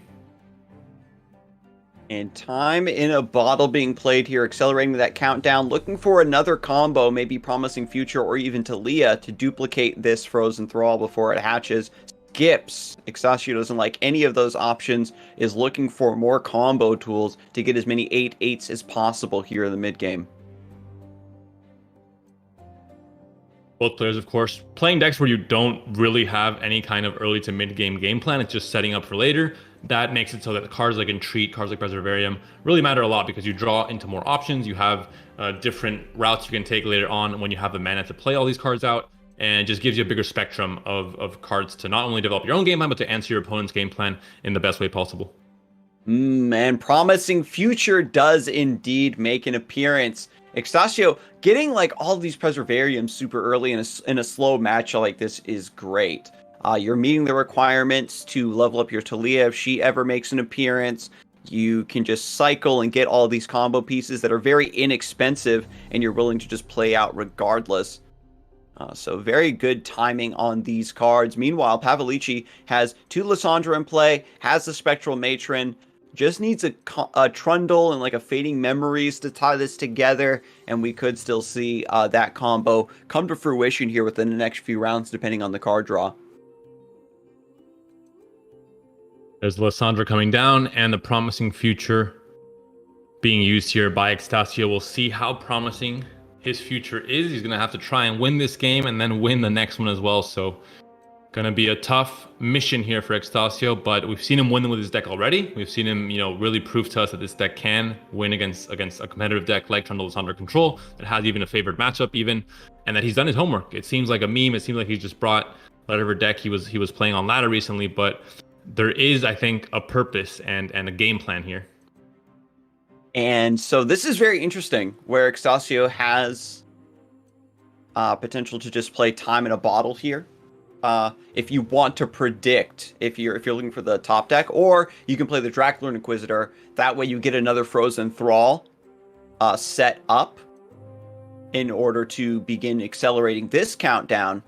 S1: And time in a bottle being played here, accelerating that countdown, looking for another combo, maybe Promising Future or even Talia to duplicate this Frozen Thrall before it hatches. Skips. Extasio doesn't like any of those options, is looking for more combo tools to get as many 8/8s as possible here in the mid-game.
S2: Both players, of course, playing decks where you don't really have any kind of early to mid-game game plan. It's just setting up for later. That makes it so that the cards like Entreat, cards like Preservarium really matter a lot because you draw into more options. You have different routes you can take later on when you have the mana to play all these cards out, and it just gives you a bigger spectrum of cards to not only develop your own game plan, but to answer your opponent's game plan in the best way possible.
S1: And Promising Future does indeed make an appearance. Extasio getting like all these Preservariums super early in a slow match like this is great. You're meeting the requirements to level up your Talia if she ever makes an appearance. You can just cycle and get all these combo pieces that are very inexpensive, and you're willing to just play out regardless. So very good timing on these cards. Meanwhile, Pavalici has 2 Lissandra in play, has the Spectral Matron, just needs a Trundle and like a Fading Memories to tie this together, and we could still see that combo come to fruition here within the next few rounds, depending on the card draw.
S2: There's Lissandra coming down, and the Promising Future being used here by Extasio. We'll see how promising his future is. He's going to have to try and win this game and then win the next one as well. So going to be a tough mission here for Extasio, but we've seen him win with his deck already. We've seen him, really prove to us that this deck can win against a competitive deck like Trundle Lissandra Control that has even a favored matchup even, and that he's done his homework. It seems like a meme. It seems like he's just brought whatever deck he was playing on ladder recently, but there is, I think, a purpose and a game plan here.
S1: And so this is very interesting, where Extasio has potential to just play Time in a Bottle here. If you want to predict, if you're looking for the top deck, or you can play the Dracula Inquisitor. That way you get another Frozen Thrall set up in order to begin accelerating this countdown,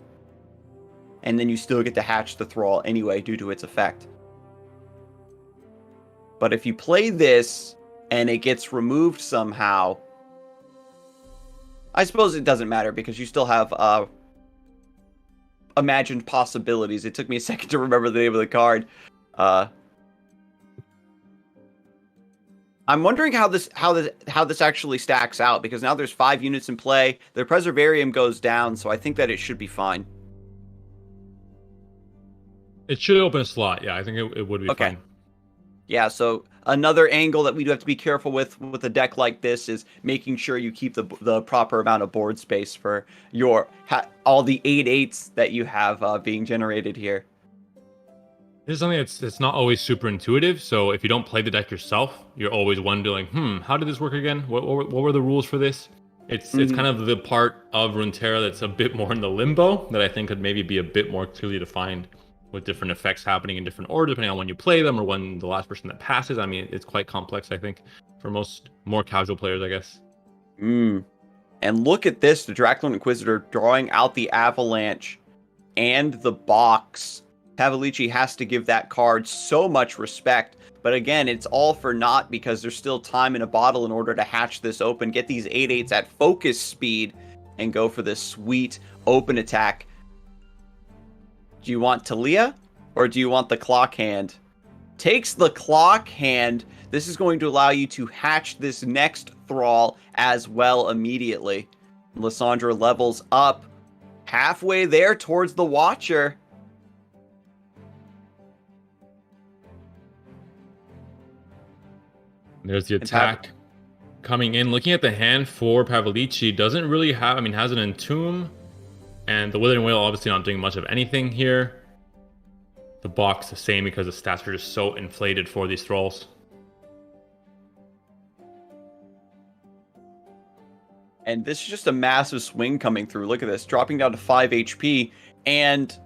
S1: and then you still get to hatch the Thrall anyway due to its effect. But if you play this and it gets removed somehow, I suppose it doesn't matter because you still have imagined possibilities. It took me a second to remember the name of the card. I'm wondering how this actually stacks out, because now there's 5 units in play. The Preservarium goes down, so I think that it should be fine.
S2: It should open a slot. Yeah, I think it would be fine.
S1: Yeah, so another angle that we do have to be careful with a deck like this is making sure you keep the proper amount of board space for your all the 8/8s that you have being generated here.
S2: This is something that's not always super intuitive. So if you don't play the deck yourself, you're always wondering, how did this work again? What were the rules for this? It's kind of the part of Runeterra that's a bit more in the limbo that I think could maybe be a bit more clearly defined, with different effects happening in different order depending on when you play them or when the last person that passes. I mean, it's quite complex, I think, for most more casual players, I guess.
S1: And look at this, the Dracula Inquisitor drawing out the Avalanche and the box. Pavalici has to give that card so much respect. But again, it's all for naught because there's still time in a bottle in order to hatch this open, get these 8/8s at focus speed, and go for this sweet open attack. Do you want Talia, or do you want the Clock Hand? Takes the Clock Hand. This is going to allow you to hatch this next Thrall as well immediately. Lissandra levels up halfway there towards the Watcher.
S2: There's the attack coming in. Looking at the hand for Pavalici, doesn't really have, has an Entomb. And the Withering Whale obviously not doing much of anything here. The box the same because the stats are just so inflated for these Thralls.
S1: And this is just a massive swing coming through. Look at this, dropping down to 5 HP. And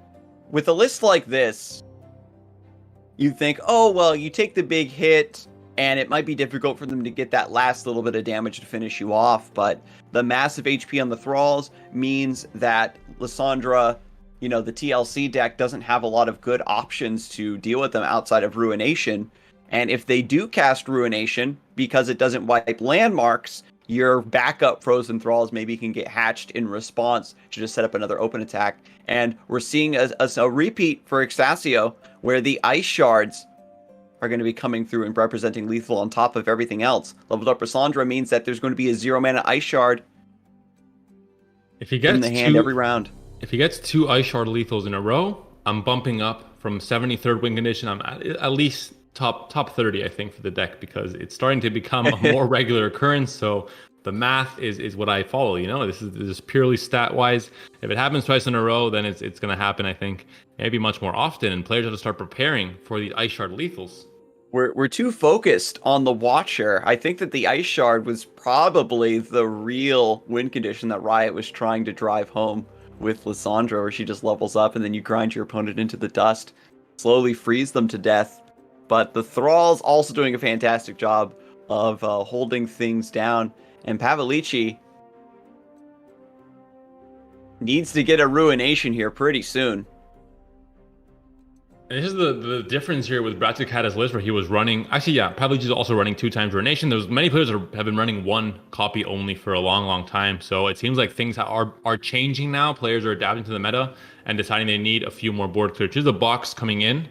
S1: with a list like this, you think, oh, well, you take the big hit, and it might be difficult for them to get that last little bit of damage to finish you off. But the massive HP on the Thralls means that Lissandra, the TLC deck doesn't have a lot of good options to deal with them outside of Ruination. And if they do cast Ruination, because it doesn't wipe landmarks, your backup Frozen Thralls maybe can get hatched in response to just set up another open attack. And we're seeing a repeat for Extasio, where the Ice Shards are going to be coming through and representing lethal on top of everything else. Leveled up Lissandra means that there's going to be a 0-mana Ice Shard in the hand every round.
S2: If he gets 2 Ice Shard lethals in a row, I'm bumping up from 73rd win condition. I'm at least top 30, I think, for the deck, because it's starting to become a more regular occurrence. So the math is what I follow. This is purely stat wise. If it happens twice in a row, then it's going to happen, I think, maybe much more often. And players have to start preparing for the Ice Shard lethals.
S1: We're too focused on the Watcher. I think that the Ice Shard was probably the real win condition that Riot was trying to drive home with Lissandra, where she just levels up and then you grind your opponent into the dust, slowly freeze them to death. But the Thrall's also doing a fantastic job of holding things down. And Pavalici Needs to get a Ruination here pretty soon.
S2: And this is the difference here with Brat list, where he was running. Actually, yeah, Pavalici is also running 2 times Ruination. There's many players that have been running 1 copy only for a long time. So it seems like things are changing now. Players are adapting to the meta and deciding they need a few more board clears. Here's the box coming in.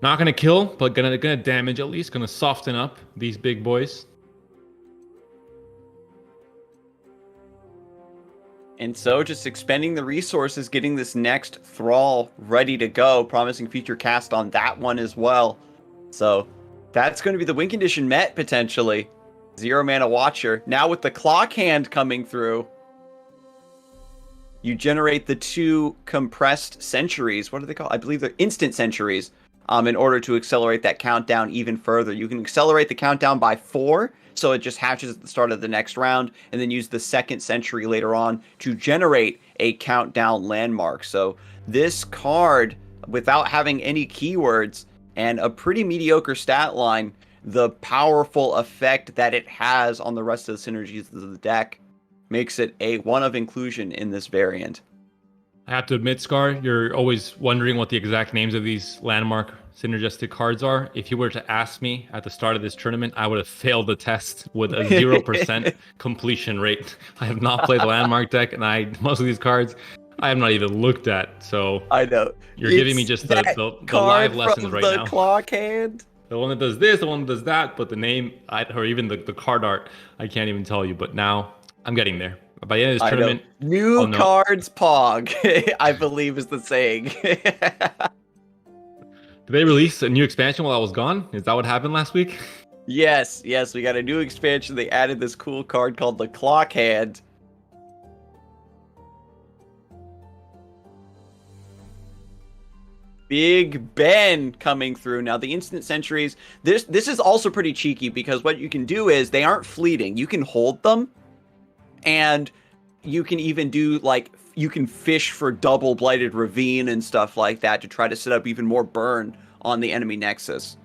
S2: Not gonna kill, but gonna damage at least. Gonna soften up these big boys.
S1: And so just expending the resources, getting this next Thrall ready to go, promising future cast on that one as well. So that's going to be the win condition met, potentially. 0 mana Watcher. Now with the Clock Hand coming through, you generate the 2 compressed centuries. What are they called? I believe they're instant centuries. In order to accelerate that countdown even further. You can accelerate the countdown by 4, so it just hatches at the start of the next round, and then use the 2nd century later on to generate a countdown landmark. So this card, without having any keywords and a pretty mediocre stat line, the powerful effect that it has on the rest of the synergies of the deck makes it a one of inclusion in this variant.
S2: I have to admit, Scar, you're always wondering what the exact names of these landmark synergistic cards are. If you were to ask me at the start of this tournament, I would have failed the test with a 0% completion rate. I have not played the landmark deck, and most of these cards I have not even looked at. So
S1: I know
S2: you're giving me just the live lessons right now.
S1: The Clock Hand.
S2: The one that does this, the one that does that, but the name, or even the card art, I can't even tell you. But now I'm getting there. By the end of this tournament,
S1: new cards Pog, I believe is the saying.
S2: Did they release a new expansion while I was gone? Is that what happened last week?
S1: Yes, we got a new expansion. They added this cool card called the Clock Hand. Big Ben coming through. Now, the instant centuries, this is also pretty cheeky, because what you can do is they aren't fleeting. You can hold them, and you can even do, like, you can fish for double Blighted Ravine and stuff like that to try to set up even more burn on the enemy nexus.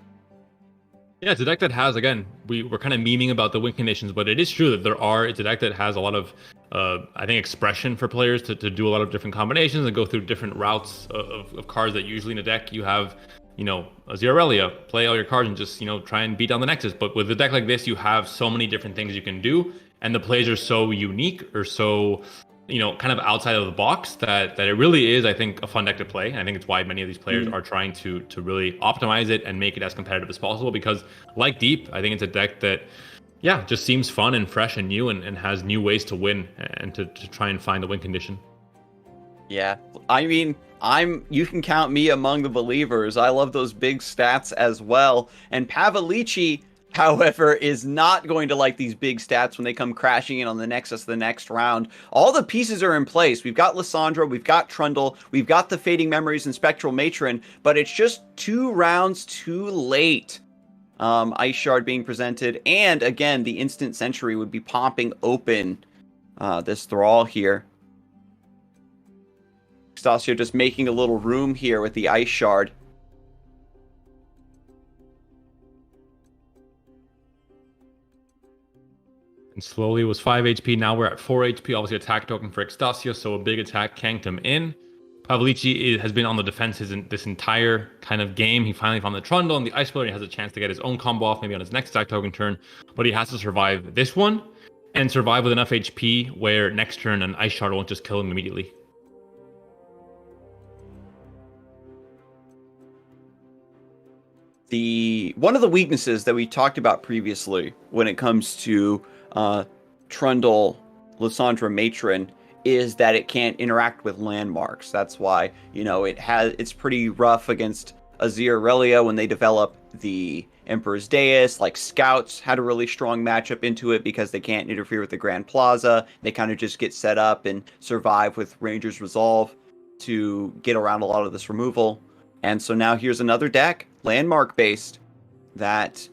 S2: Yeah, it's a deck that has, again, we're kind of memeing about the win conditions, but it is true that it's a deck that has a lot of, I think, expression for players to do a lot of different combinations and go through different routes of cards that usually in a deck you have, a Zilean, play all your cards and just, try and beat down the nexus. But with a deck like this, you have so many different things you can do, and the plays are so unique or so, kind of outside of the box that it really is, I think, a fun deck to play. And I think it's why many of these players are trying to really optimize it and make it as competitive as possible, because like Deep, I think it's a deck that, just seems fun and fresh and new and has new ways to win and to try and find the win condition.
S1: Yeah, I mean, you can count me among the believers. I love those big stats as well. And Pavalici, however, is not going to like these big stats when they come crashing in on the Nexus the next round. All the pieces are in place. We've got Lissandra, we've got Trundle, we've got the Fading Memories and Spectral Matron, but it's just 2 rounds too late. Ice Shard being presented, and again, the Instant Century would be popping open this Thrall here. Stasio just making a little room here with the Ice Shard.
S2: And slowly was 5 HP. Now we're at 4 HP. Obviously, attack token for Extasio, so a big attack canked him in. Pavalici has been on the defenses in this entire kind of game. He finally found the Trundle and the Ice Pillar. He has a chance to get his own combo off, maybe on his next attack token turn. But he has to survive this one and survive with enough HP where next turn an Ice Shard won't just kill him immediately.
S1: One of the weaknesses that we talked about previously when it comes to Trundle, Lissandra, Matron is that it can't interact with landmarks. That's why, it's pretty rough against Zilean when they develop the Emperor's Dais. Like, Scouts had a really strong matchup into it because they can't interfere with the Grand Plaza. They kind of just get set up and survive with Ranger's Resolve to get around a lot of this removal. And so now here's another deck, landmark-based, that,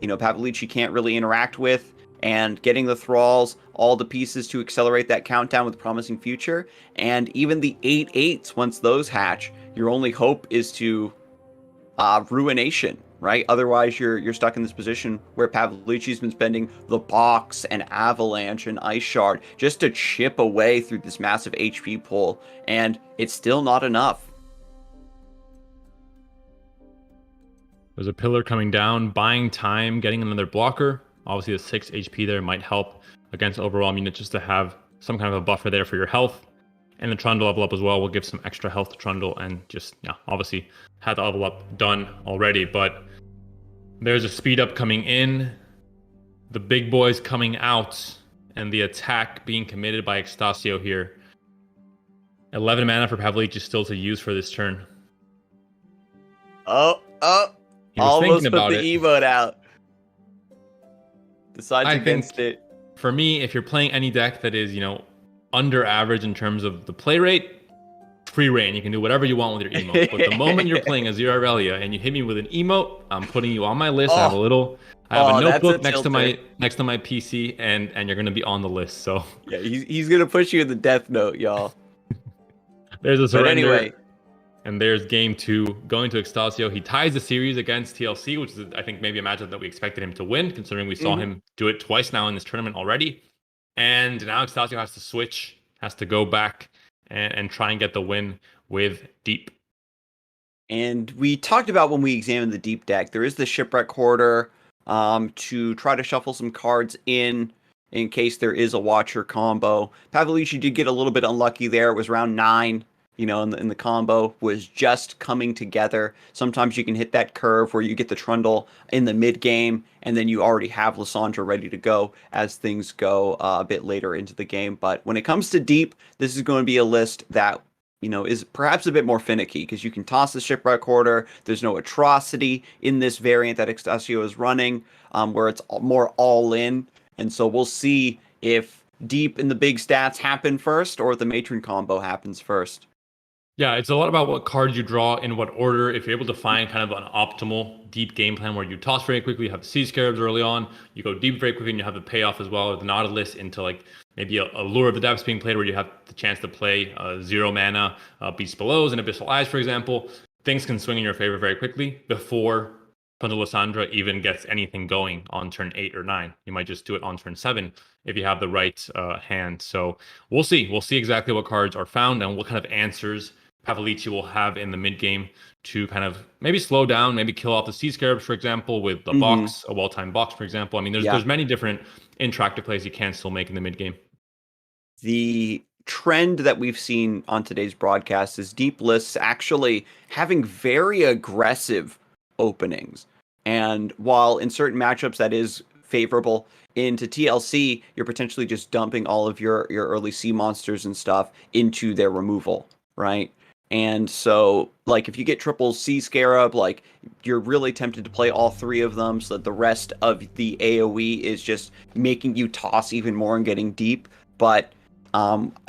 S1: Pavalici can't really interact with, and getting the Thralls, all the pieces to accelerate that countdown with Promising Future, and even the 8/8s, once those hatch, your only hope is to Ruination right? Otherwise, you're stuck in this position where Pavalici's been spending the box and avalanche and ice shard just to chip away through this massive HP pool, and it's still not enough.
S2: There's a pillar coming down, buying time, getting another blocker. Obviously, the 6 HP there might help against overall units just to have some kind of a buffer there for your health. And the Trundle level up as well will give some extra health to Trundle, and just, yeah, obviously had the level up done already. But there's a speed up coming in, the big boys coming out, and the attack being committed by Extasio here. 11 mana for Pavalici still to use for this turn.
S1: Oh,
S2: He was
S1: almost
S2: thinking
S1: put
S2: about
S1: the
S2: it.
S1: emote out. Decides
S2: I
S1: against
S2: think
S1: it.
S2: For me, if you're playing any deck that is, under average in terms of the play rate, free reign. You can do whatever you want with your emote. But the moment you're playing a Zero Aurelia and you hit me with an emote, I'm putting you on my list. I have a notebook next to my PC, and you're gonna be on the list. So
S1: yeah, he's gonna push you in the death note, y'all.
S2: There's a surrender.
S1: But anyway.
S2: And there's game 2 going to Extasio. He ties the series against TLC, which is, I think, maybe a matchup that we expected him to win, considering we saw him do it twice now in this tournament already. And now Extasio has to switch, has to go back and try and get the win with Deep.
S1: And we talked about when we examined the Deep deck, there is the Shipwreck Hoarder to try to shuffle some cards in case there is a Watcher combo. Pavalici did get a little bit unlucky there. It was round 9. In the combo was just coming together. Sometimes you can hit that curve where you get the Trundle in the mid game, and then you already have Lysandra ready to go as things go a bit later into the game. But when it comes to Deep, this is going to be a list that is perhaps a bit more finicky because you can toss the Shipwreck Hoarder. There's no Atrocity in this variant that Extasio is running, where it's more all in. And so we'll see if Deep in the big stats happen first or if the Matron combo happens first.
S2: Yeah, it's a lot about what cards you draw in what order. If you're able to find kind of an optimal deep game plan where you toss very quickly, you have the Sea Scarabs early on, you go deep very quickly, and you have the payoff as well, or the Nautilus into like maybe a Lure of the Depths being played where you have the chance to play 0 mana Beast Belows and Abyssal Eyes, for example. Things can swing in your favor very quickly before Lysandra even gets anything going on turn 8 or 9. You might just do it on turn 7 if you have the right hand. So we'll see. We'll see exactly what cards are found and what kind of answers Pavalici will have in the mid game to kind of maybe slow down, maybe kill off the Sea Scarabs, for example, with the box, a well-timed box, for example. I mean, there's many different interactive plays you can still make in the mid game.
S1: The trend that we've seen on today's broadcast is Deep lists actually having very aggressive openings. And while in certain matchups that is favorable, into TLC, you're potentially just dumping all of your early sea monsters and stuff into their removal, right? And so, like, if you get triple Sea Scarab, like, you're really tempted to play all 3 of them so that the rest of the AoE is just making you toss even more and getting deep. But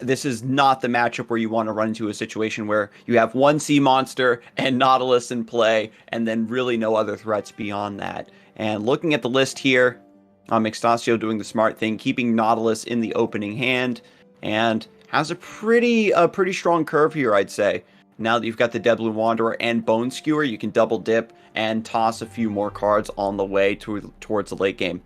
S1: this is not the matchup where you want to run into a situation where you have 1 sea monster and Nautilus in play, and then really no other threats beyond that. And looking at the list here, Extasio doing the smart thing, keeping Nautilus in the opening hand, and has a pretty strong curve here, I'd say. Now that you've got the Deadblue Wanderer and Bone Skewer, you can double dip and toss a few more cards on the way towards the late game.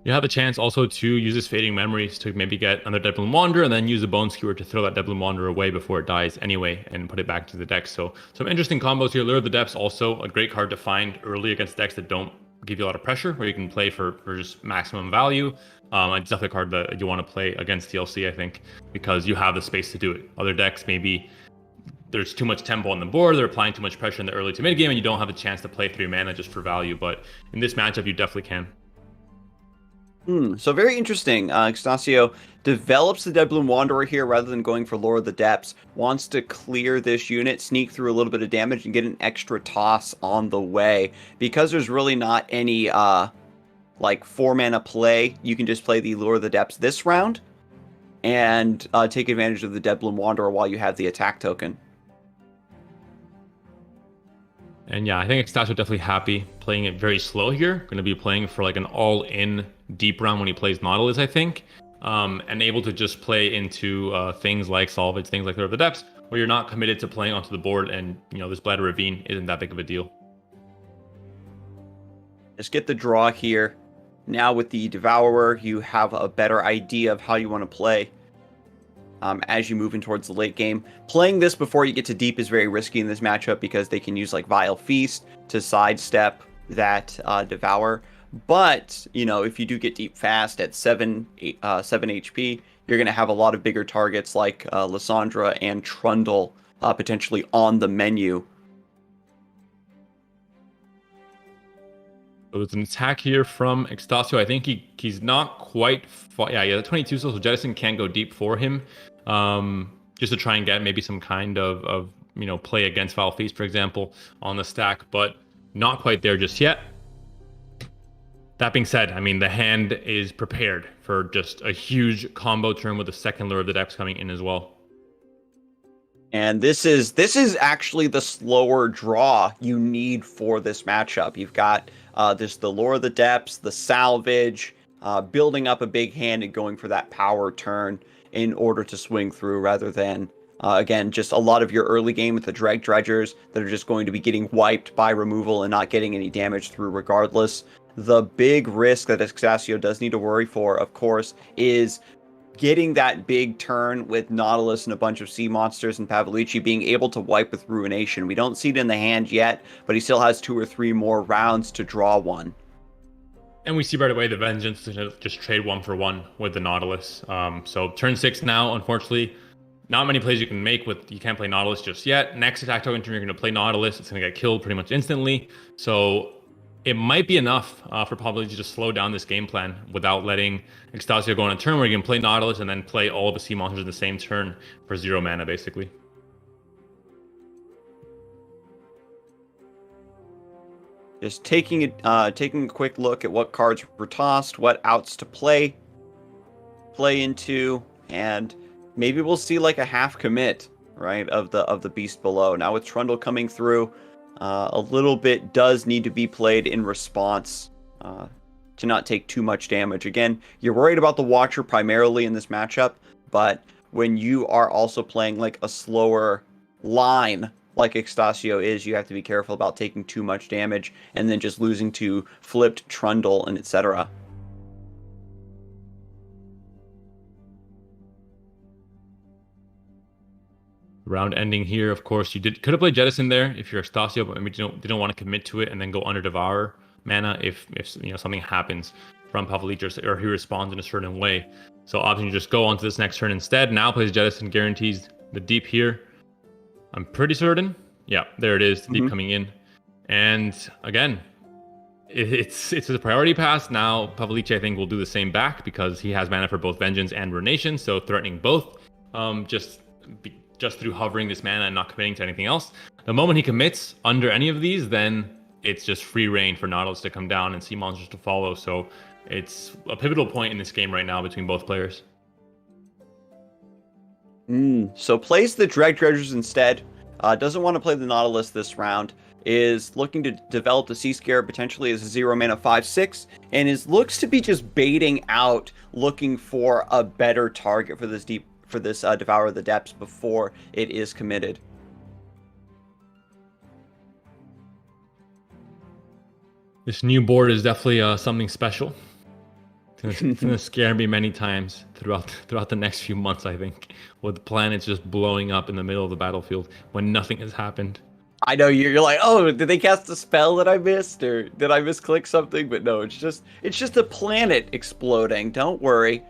S2: You have a chance also to use this Fading Memories to maybe get another Deadblue Wanderer and then use the Bone Skewer to throw that Deadblue Wanderer away before it dies anyway and put it back to the deck. So some interesting combos here. Lure of the Depths, also a great card to find early against decks that don't give you a lot of pressure, where you can play for just maximum value. It's definitely a card that you want to play against TLC, I think, because you have the space to do it. Other decks, maybe there's too much tempo on the board, they're applying too much pressure in the early to mid game, and you don't have a chance to play 3 mana just for value. But in this matchup, you definitely can.
S1: So very interesting. Extasio develops the Deadblue Wanderer here rather than going for Lure of the Depths. Wants to clear this unit, sneak through a little bit of damage, and get an extra toss on the way. Because there's really not any 4 mana play, you can just play the Lure of the Depths this round and take advantage of the Deadblue Wanderer while you have the attack token.
S2: And yeah, I think Extasio definitely happy playing it very slow here. Going to be playing for like an all-in deep round when he plays Nautilus, I think. And able to just play into things like Salvage, things like Lure of the Depths, where you're not committed to playing onto the board, and this Bladder Ravine isn't that big of a deal.
S1: Just get the draw here. Now with the Devourer, you have a better idea of how you want to play as you move in towards the late game. Playing this before you get to deep is very risky in this matchup because they can use like Vile Feast to sidestep that Devour. But, you know, if you do get deep fast at 7 HP, you're going to have a lot of bigger targets like Lysandra and Trundle potentially on the menu.
S2: So it's an attack here from Extasio. I think he's not quite... Yeah, 22, so Jettison can't go deep for him. Just to try and get maybe some kind of you know, play against Vile Feast, for example, on the stack, but not quite there just yet. That being said, I mean, the hand is prepared for just a huge combo turn with the second Lure of the Depths coming in as well.
S1: And this is actually the slower draw you need for this matchup. You've got the Lure of the Depths, the Salvage, building up a big hand and going for that power turn in order to swing through, rather than, again, just a lot of your early game with the Dreg Dredgers that are just going to be getting wiped by removal and not getting any damage through regardless. The big risk that Extasio does need to worry for, of course, is getting that big turn with Nautilus and a bunch of sea monsters and Pavalici being able to wipe with Ruination. We don't see it in the hand yet, but he still has 2 or 3 more rounds to draw one.
S2: And we see right away the Vengeance to just trade 1 for 1 with the Nautilus. So turn 6 now, unfortunately, not many plays you can make with, you can't play Nautilus just yet. Next attack token turn, you're going to play Nautilus. It's going to get killed pretty much instantly. So it might be enough for Pavalici to slow down this game plan without letting Extasio go on a turn where you can play Nautilus and then play all of the sea monsters in the same turn for 0 mana, basically.
S1: Just taking a quick look at what cards were tossed, what outs to play into, and maybe we'll see like a half commit, right, of the beast below. Now with Trundle coming through, a little bit does need to be played in response to not take too much damage. Again, you're worried about the Watcher primarily in this matchup, but when you are also playing like a slower line like Extasio is, you have to be careful about taking too much damage and then just losing to flipped Trundle and etc.
S2: Round ending here, of course, you could have played Jettison there if you're Extasio, but maybe you didn't want to commit to it and then go under Devour mana if you know something happens from Pavalici or he responds in a certain way. So option you just go on to this next turn instead. Now plays Jettison, guarantees the deep here. I'm pretty certain. Yeah, there it is, the deep coming in. And again, it's a priority pass. Now Pavalici, I think, will do the same back because he has mana for both Vengeance and Ruination, so threatening both. Just through hovering this mana and not committing to anything else. The moment he commits under any of these, then it's just free reign for Nautilus to come down and sea monsters to follow. So it's a pivotal point in this game right now between both players.
S1: So plays the Dreg Dredgers instead. Doesn't want to play the Nautilus this round. Is looking to develop the Sea Scare potentially as a 0 mana 5/6, and looks to be just baiting out, looking for a better target for this Devour of the Depths before it is committed.
S2: This new board is definitely something special. It's gonna scare me many times throughout the next few months, I think, with planets just blowing up in the middle of the battlefield when nothing has happened.
S1: I know you're like, oh, did they cast a spell that I missed, or did I misclick something? But no, it's just a planet exploding. Don't worry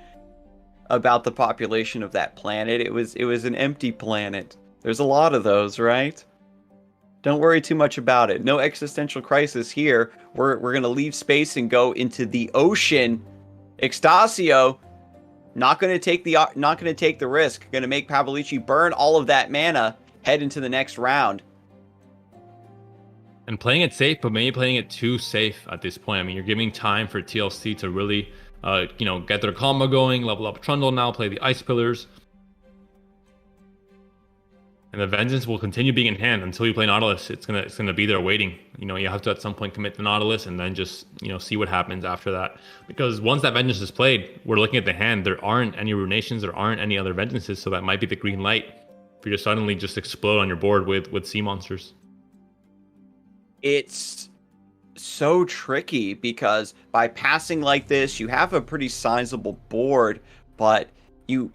S1: about the population of that planet. It was an empty planet. There's a lot of those, right? Don't worry too much about it. No existential crisis here. We're gonna leave space and go into the ocean. Extasio not gonna take the risk. Gonna make Pavalici burn all of that mana. Head into the next round.
S2: And playing it safe, but maybe playing it too safe at this point. I mean, you're giving time for TLC to really get their combo going, level up Trundle now, play the Ice Pillars. And the Vengeance will continue being in hand until you play Nautilus. It's gonna be there waiting. You have to at some point commit the Nautilus and then just see what happens after that. Because once that Vengeance is played, we're looking at the hand. There aren't any Ruinations, there aren't any other Vengeances, so that might be the green light for you to suddenly just explode on your board with sea monsters.
S1: It's so tricky because by passing like this, you have a pretty sizable board, but you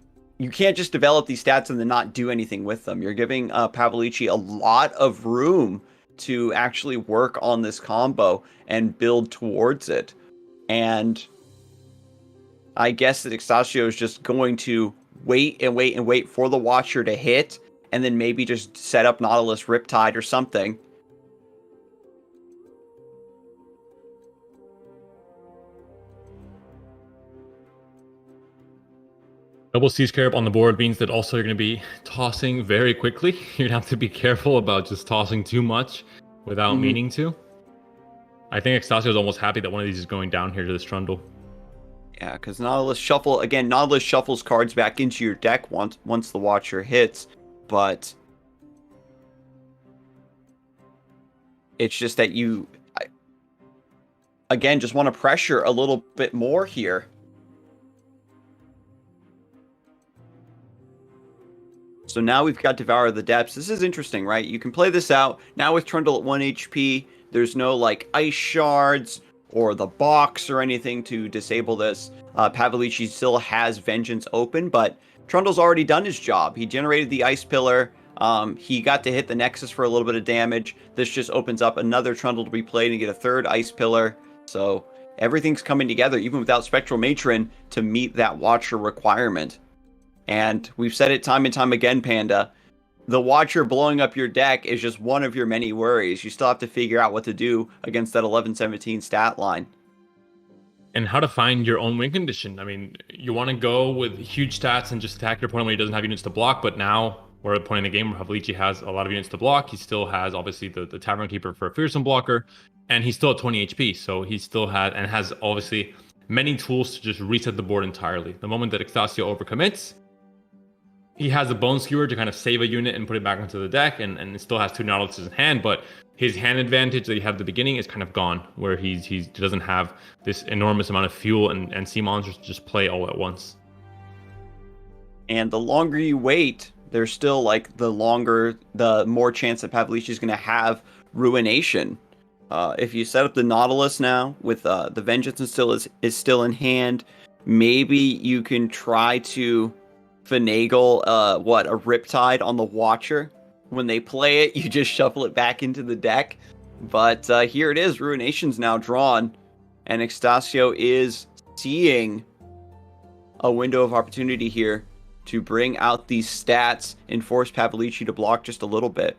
S1: can't just develop these stats and then not do anything with them. You're giving Pavalici a lot of room to actually work on this combo and build towards it. And I guess that Extasio is just going to wait and wait and wait for the Watcher to hit, and then maybe just set up Nautilus Riptide or something.
S2: Double Sea Scarab on the board means that also you're going to be tossing very quickly. You're going to have to be careful about just tossing too much without meaning to. I think Extasio is almost happy that one of these is going down here to this Trundle.
S1: Yeah, because Nautilus shuffles cards back into your deck once the Watcher hits, but it's just that again, just want to pressure a little bit more here. So now we've got Devour the Depths. This is interesting, right? You can play this out. Now with Trundle at 1 HP, there's no like ice shards or the box or anything to disable this. Pavalici still has Vengeance open, but Trundle's already done his job. He generated the Ice Pillar. He got to hit the Nexus for a little bit of damage. This just opens up another Trundle to be played and get a third Ice Pillar. So everything's coming together, even without Spectral Matron, to meet that Watcher requirement. And we've said it time and time again, Panda. The Watcher blowing up your deck is just one of your many worries. You still have to figure out what to do against that 11-17 stat line.
S2: And how to find your own win condition. I mean, you want to go with huge stats and just attack your opponent when he doesn't have units to block, but now we're at a point in the game where Pavalici has a lot of units to block. He still has, obviously, the Tavern Keeper for a fearsome blocker, and he's still at 20 HP, so he still has, obviously, many tools to just reset the board entirely. The moment that Extasio overcommits, he has a Bone Skewer to kind of save a unit and put it back into the deck, and it still has two Nautiluses in hand, but his hand advantage that he had at the beginning is kind of gone, where he doesn't have this enormous amount of fuel and sea monsters to just play all at once.
S1: And the longer you wait, there's still like the more chance that Pavalici is going to have Ruination. If you set up the Nautilus now with the Vengeance is still in hand, maybe you can try to finagle a Riptide on the Watcher. When they play it, you just shuffle it back into the deck. But here it is, Ruination's now drawn, and Extasio is seeing a window of opportunity here to bring out these stats and force Pavalici to block just a little bit.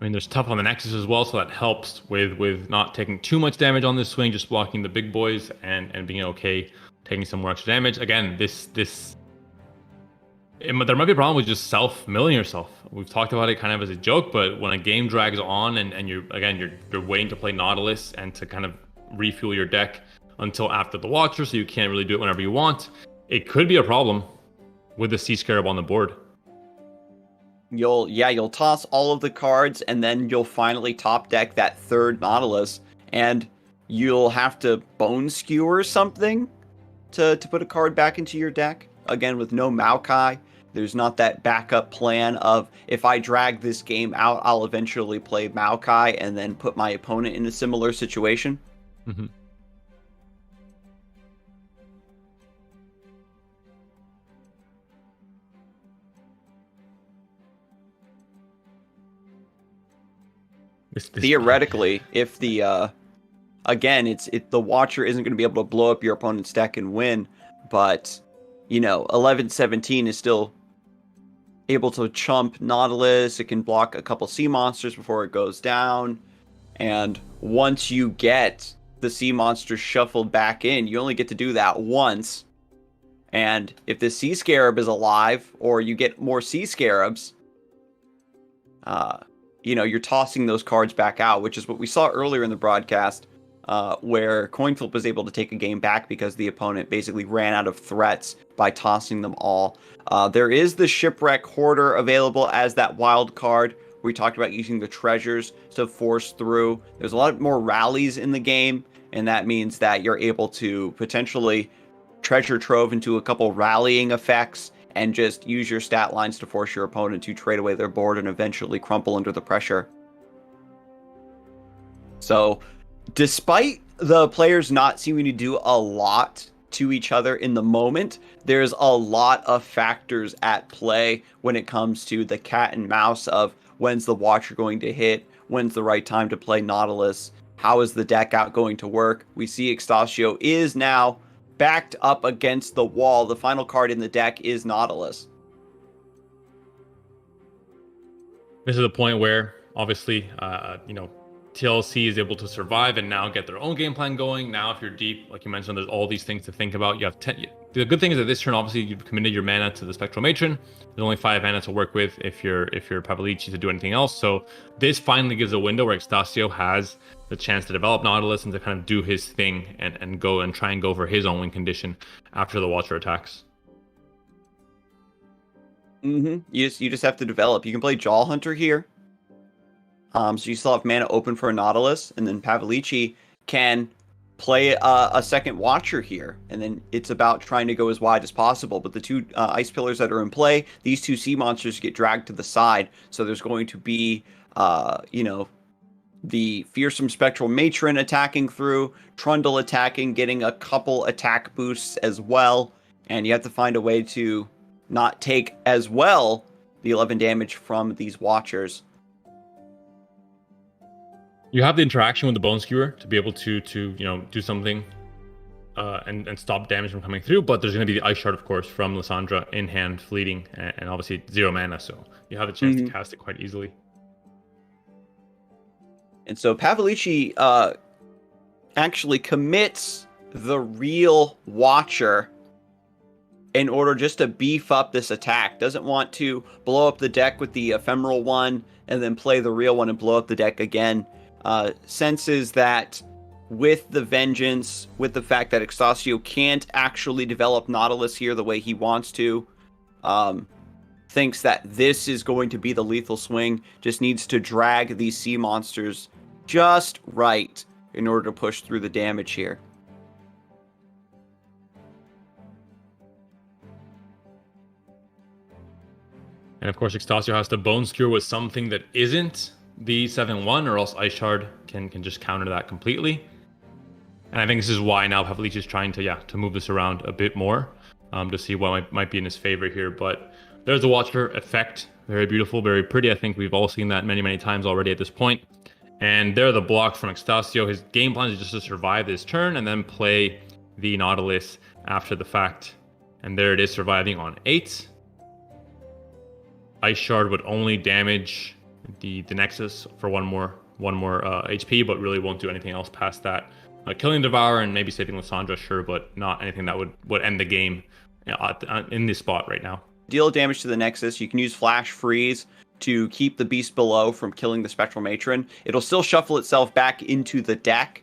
S2: I mean, there's tough on the Nexus as well, so that helps with not taking too much damage on this swing, just blocking the big boys and being okay taking some more extra damage. Again, there might be a problem with just self-milling yourself. We've talked about it kind of as a joke, but when a game drags on and you're waiting to play Nautilus and to kind of refuel your deck until after the Watcher, so you can't really do it whenever you want, it could be a problem with the Sea Scarab on the board.
S1: You'll toss all of the cards, and then you'll finally top deck that third Nautilus, and you'll have to Bone Skewer something to put a card back into your deck. Again, with no Maokai, there's not that backup plan of, if I drag this game out, I'll eventually play Maokai and then put my opponent in a similar situation.
S2: Mm-hmm.
S1: Theoretically, if the the Watcher isn't going to be able to blow up your opponent's deck and win, but 11-17 is still able to chump Nautilus. It can block a couple sea monsters before it goes down, and once you get the sea monsters shuffled back in, you only get to do that once. And if the Sea Scarab is alive, or you get more Sea Scarabs, you're tossing those cards back out, which is what we saw earlier in the broadcast, where Coinflip was able to take a game back because the opponent basically ran out of threats by tossing them all. There is the Shipwreck Hoarder available as that wild card. We talked about using the treasures to force through. There's a lot more rallies in the game, and that means that you're able to potentially treasure trove into a couple rallying effects and just use your stat lines to force your opponent to trade away their board and eventually crumple under the pressure. So, despite the players not seeming to do a lot to each other in the moment, there's a lot of factors at play when it comes to the cat and mouse of when's the Watcher going to hit, when's the right time to play Nautilus, how is the deck out going to work. We see Extasio is now backed up against the wall. The final card in the deck is Nautilus.
S2: This is the point where, obviously, TLC is able to survive and now get their own game plan going. Now, if you're deep, like you mentioned, there's all these things to think about. You have 10. The good thing is that this turn, obviously, you've committed your mana to the Spectral Matron. There's only 5 mana to work with if you're Pavalici to do anything else. So this finally gives a window where Extasio has the chance to develop Nautilus and to kind of do his thing and go and try and go for his own win condition after the Watcher attacks.
S1: You just have to develop. You can play Jaw Hunter here. So you still have mana open for a Nautilus, and then Pavalici can play a second Watcher here, and then it's about trying to go as wide as possible. But the two Ice Pillars that are in play, these two Sea Monsters get dragged to the side, so there's going to be, the Fearsome Spectral Matron attacking through, Trundle attacking, getting a couple attack boosts as well, and you have to find a way to not take as well the 11 damage from these Watchers.
S2: You have the interaction with the Bone Skewer to be able to do something and stop damage from coming through, but there's going to be the Ice Shard, of course, from Lissandra in hand, fleeting, and obviously 0 mana, so you have a chance to cast it quite easily.
S1: And so Pavalici actually commits the real Watcher in order just to beef up this attack. Doesn't want to blow up the deck with the ephemeral one and then play the real one and blow up the deck again. Senses that with the Vengeance, with the fact that Extasio can't actually develop Nautilus here the way he wants to, thinks that this is going to be the lethal swing, just needs to drag these sea monsters just right in order to push through the damage here.
S2: And of course, Extasio has to Bone Skewer with something that isn't the 7-1, or else Ice Shard can just counter that completely. And I think this is why now Pavalici is trying to move this around a bit more, to see what might be in his favor here. But there's the Watcher effect. Very beautiful, very pretty. I think we've all seen that many, many times already at this point. And there are the blocks from Extasio. His game plan is just to survive this turn and then play the Nautilus after the fact. And there it is, surviving on 8. Ice Shard would only damage the Nexus for one more HP, but really won't do anything else past that. Killing Devourer and maybe saving Lissandra, sure, but not anything that would end the game in this spot right now.
S1: Deal damage to the Nexus. You can use Flash Freeze to keep the Beast below from killing the Spectral Matron. It'll still shuffle itself back into the deck.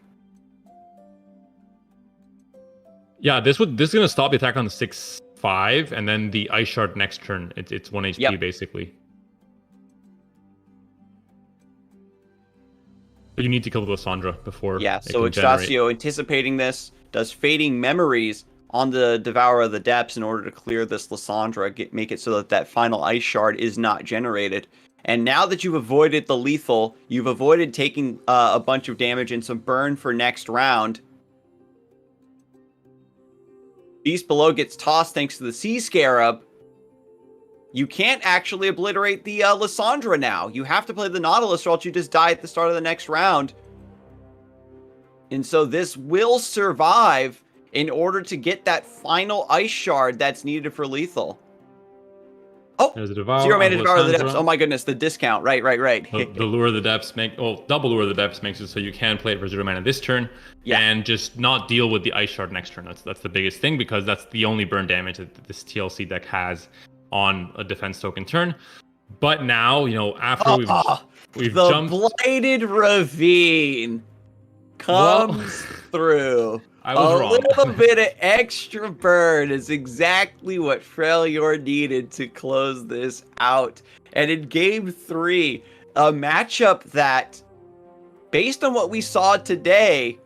S2: Yeah, this is going to stop the attack on the 6/5, and then the Ice Shard next turn. It's 1 HP basically. But you need to kill the Lissandra before.
S1: Yeah, so Extasio, anticipating this, does Fading Memories on the Devourer of the Depths in order to clear this Lissandra, make it so that final Ice Shard is not generated. And now that you've avoided the lethal, you've avoided taking a bunch of damage and some burn for next round. Beast Below gets tossed thanks to the Sea Scarab. You can't actually obliterate the Lissandra now. You have to play the Nautilus or else you just die at the start of the next round. And so this will survive in order to get that final Ice Shard that's needed for lethal. Oh, 0 mana Devour of the Depths. Oh my goodness, the discount. Right.
S2: The Lure of the Depths double Lure of the Depths makes it so you can play it for 0 mana this turn, and just not deal with the Ice Shard next turn. That's the biggest thing, because that's the only burn damage that this TLC deck has on a defense token turn. But now, after we've jumped,
S1: the Blighted Ravine comes through.
S2: I was wrong.
S1: A little bit of extra burn is exactly what Freljord needed to close this out. And in game 3, a matchup that, based on what we saw today,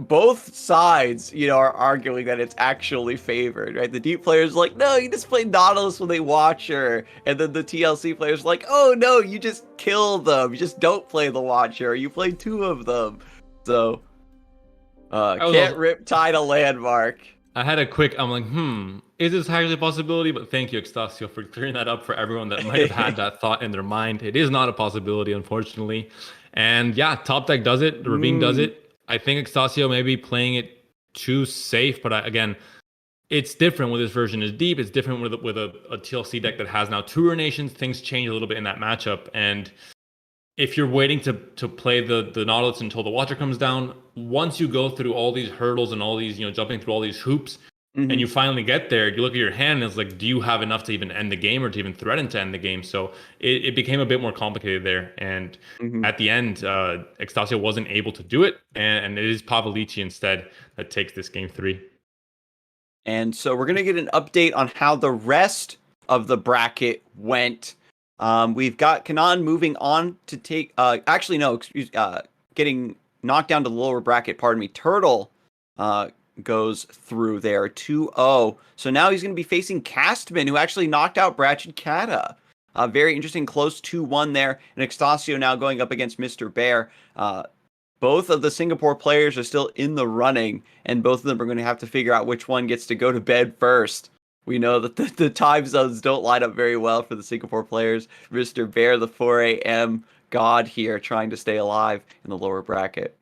S1: both sides, are arguing that it's actually favored, right? The Deep players like, no, you just play Nautilus with a Watcher, and then the TLC players like, oh no, you just kill them, you just don't play the Watcher, you play 2 of them. So, can't rip tide a landmark.
S2: I had a quick, I'm like, is this actually a possibility? But thank you, Extasio, for clearing that up for everyone that might have had that thought in their mind. It is not a possibility, unfortunately. And yeah, top deck does it. The Ravine does it. I think Extasio may be playing it too safe, but again, it's different with this version is deep. It's different with a TLC deck that has now 2 Ruinations. Things change a little bit in that matchup. And if you're waiting to play the Nautilus until the Watcher comes down, once you go through all these hurdles and all these, jumping through all these hoops, and you finally get there, you look at your hand and it's like, do you have enough to even end the game or to even threaten to end the game? So it became a bit more complicated there. And at the end, Extasio wasn't able to do it. And it is Pavalici instead that takes this game 3.
S1: And so we're going to get an update on how the rest of the bracket went. We've got Kanan moving on to take, getting knocked down to the lower bracket, pardon me. Turtle goes through there 2-0. So now he's going to be facing Casman, who actually knocked out Brat and Kata. Very interesting, close 2-1 there. And Extasio now going up against Mr. Bear. Both of the Singapore players are still in the running, and both of them are going to have to figure out which one gets to go to bed first. We know that the time zones don't line up very well for the Singapore players. Mr. Bear, the 4 a.m. god here, trying to stay alive in the lower bracket.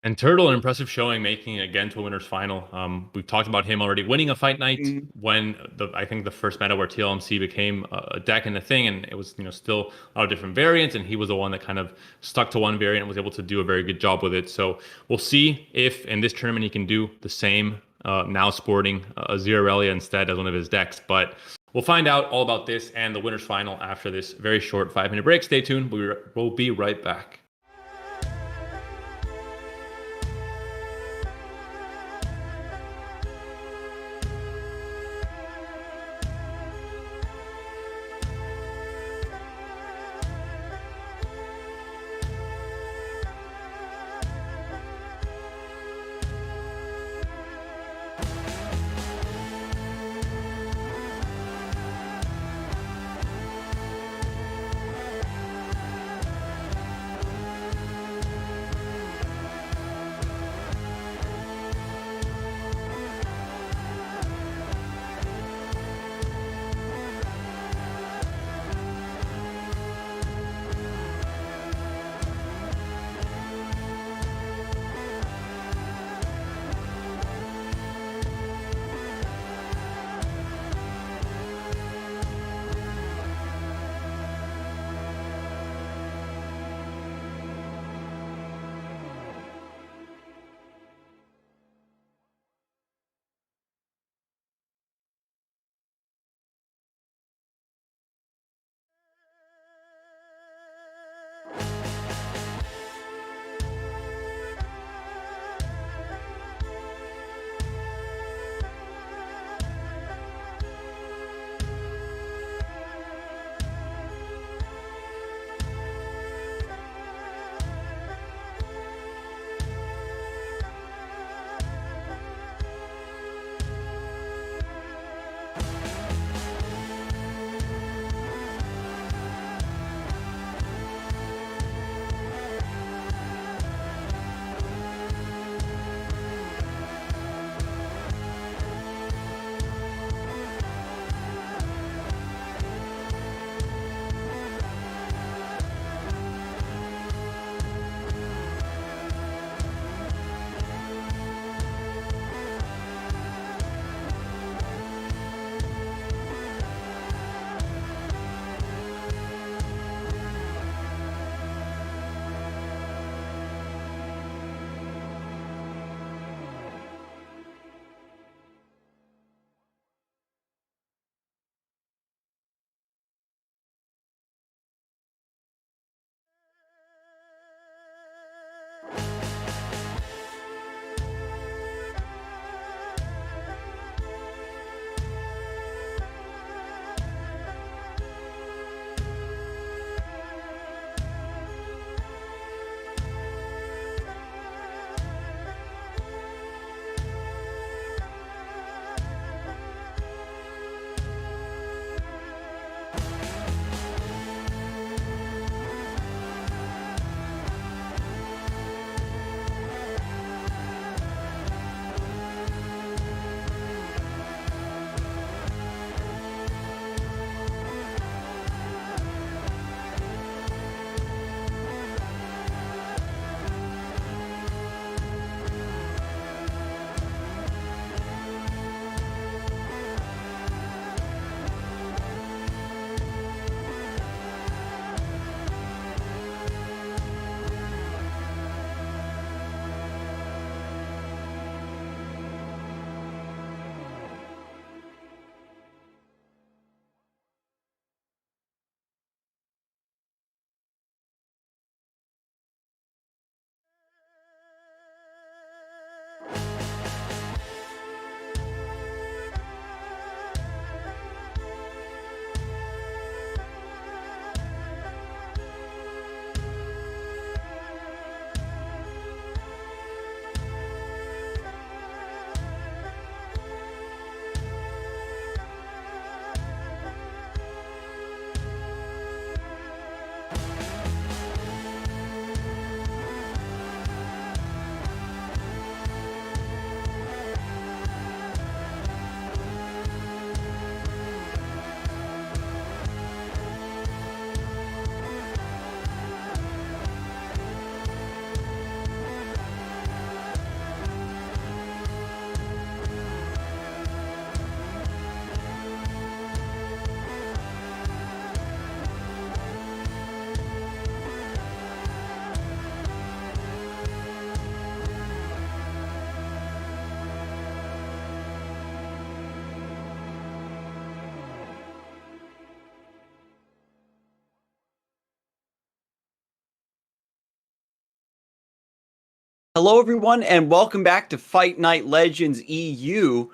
S2: And Turtle, an impressive showing, making it again to a winner's final. We've talked about him already winning a fight night when I think the first meta where TLMC became a deck and a thing, and it was still a lot of different variants, and he was the one that kind of stuck to one variant and was able to do a very good job with it. So we'll see if in this tournament he can do the same. Now sporting a Zilean instead as one of his decks, but we'll find out all about this and the winner's final after this very short 5-minute break. Stay tuned. We'll be right back.
S1: Hello, everyone, and welcome back to Fight Night Legends EU.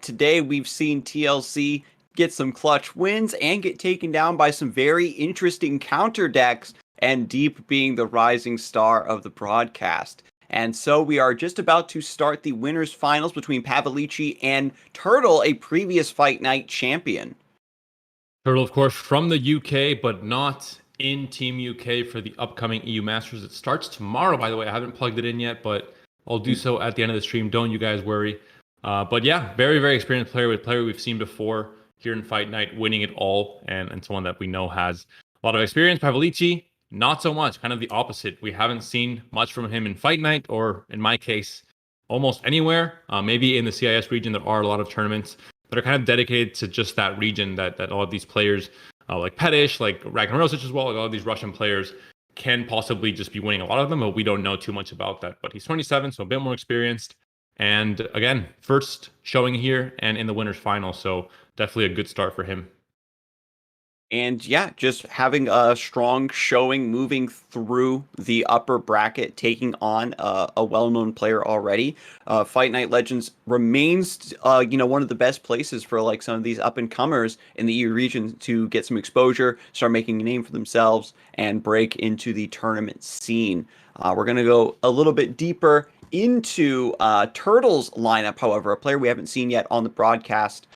S1: Today, we've seen TLC get some clutch wins and get taken down by some very interesting counter decks, and Deep being the rising star of the broadcast. And so we are just about to start the winners' finals between Pavalici and Turtle, a previous Fight Night champion.
S2: Turtle, of course, from the UK, but not in Team UK for the upcoming EU Masters. It starts tomorrow, by the way. I haven't plugged it in yet, but I'll do so at the end of the stream. Don't you guys worry. But yeah, very, very experienced player, with player we've seen before here in Fight Night, winning it all, and someone that we know has a lot of experience. Pavalici, not so much, kind of the opposite. We haven't seen much from him in Fight Night, or in my case, almost anywhere. Maybe in the CIS region, there are a lot of tournaments that are kind of dedicated to just that region, that all of these players, like Petish, like Ragnarovic as well, like all of these Russian players can possibly just be winning a lot of them, but we don't know too much about that. But he's 27, so a bit more experienced. And again, first showing here and in the winners final, so definitely a good start for him.
S1: And yeah, just having a strong showing moving through the upper bracket, taking on a well-known player already. Fight Night Legends remains, one of the best places for like some of these up-and-comers in the EU region to get some exposure, start making a name for themselves, and break into the tournament scene. We're going to go a little bit deeper into Turtle's lineup, however, a player we haven't seen yet on the broadcast.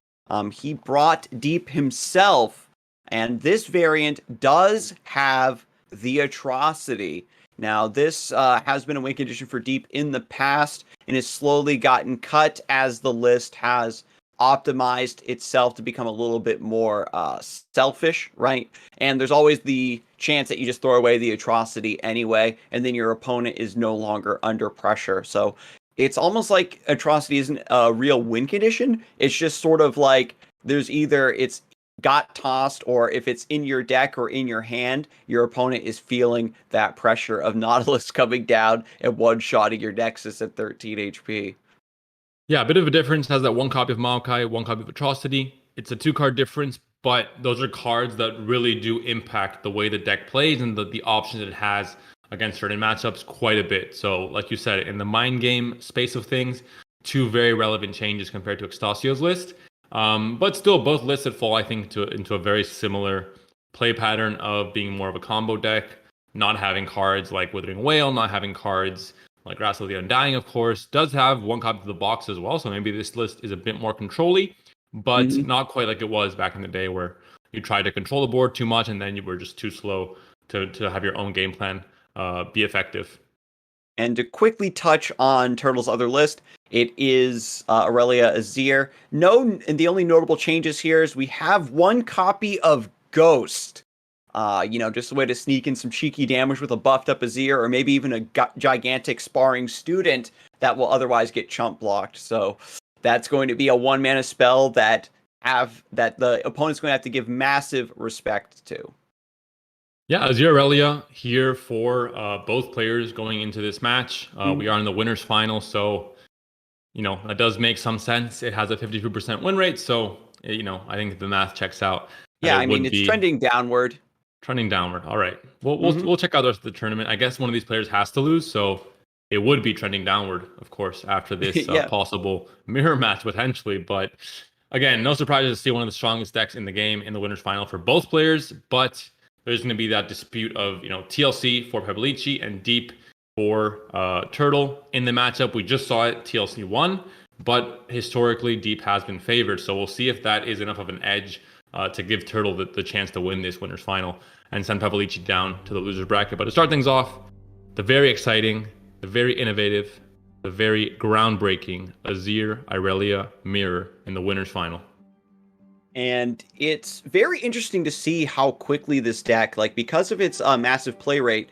S1: He brought Deep himself. And this variant does have the Atrocity. Now, this has been a win condition for Deep in the past and has slowly gotten cut as the list has optimized itself to become a little bit more selfish, right? And there's always the chance that you just throw away the Atrocity anyway, and then your opponent is no longer under pressure. So it's almost like Atrocity isn't a real win condition. It's just sort of like there's either it's got tossed, or if it's in your deck or in your hand, your opponent is feeling that pressure of Nautilus coming down and one-shotting your Nexus at 13 HP.
S2: Yeah, a bit of a difference. Has that one copy of Maokai, one copy of Atrocity. It's a 2-card difference, but those are cards that really do impact the way the deck plays and the options it has against certain matchups quite a bit. So, like you said, in the mind game space of things, two very relevant changes compared to Extasio's list. But still, both lists that fall, I think, into a very similar play pattern of being more of a combo deck, not having cards like Withering Whale, not having cards like Wrath of the Undying, of course. Does have one copy of the box as well, so maybe this list is a bit more control-y, but not quite like it was back in the day where you tried to control the board too much and then you were just too slow to have your own game plan be effective.
S1: And to quickly touch on Turtle's other list, it is Aurelia Azir. And the only notable changes here is we have one copy of Ghost. Just a way to sneak in some cheeky damage with a buffed up Azir, or maybe even a gigantic sparring student that will otherwise get chump blocked. So that's going to be a 1-mana spell that the opponent's going to have to give massive respect to.
S2: Yeah, Azir Aurelia here for both players going into this match. We are in the winners final, so that does make some sense. It has a 52% win rate, so I think the math checks out.
S1: Yeah, I mean it's trending downward.
S2: Trending downward. All right. We'll check out the rest of the tournament. I guess one of these players has to lose, so it would be trending downward, of course, after this possible mirror match potentially. But again, no surprises to see one of the strongest decks in the game in the winners final for both players. But there's going to be that dispute of TLC for Pavalici and Deep for Turtle in the matchup. We just saw it. TLC won, but historically Deep has been favored. So we'll see if that is enough of an edge to give Turtle the chance to win this winners final and send Pavalici down to the losers bracket. But to start things off, the very exciting, the very innovative, the very groundbreaking Azir Aurelia mirror in the winners final.
S1: And it's very interesting to see how quickly this deck, because of its massive play rate,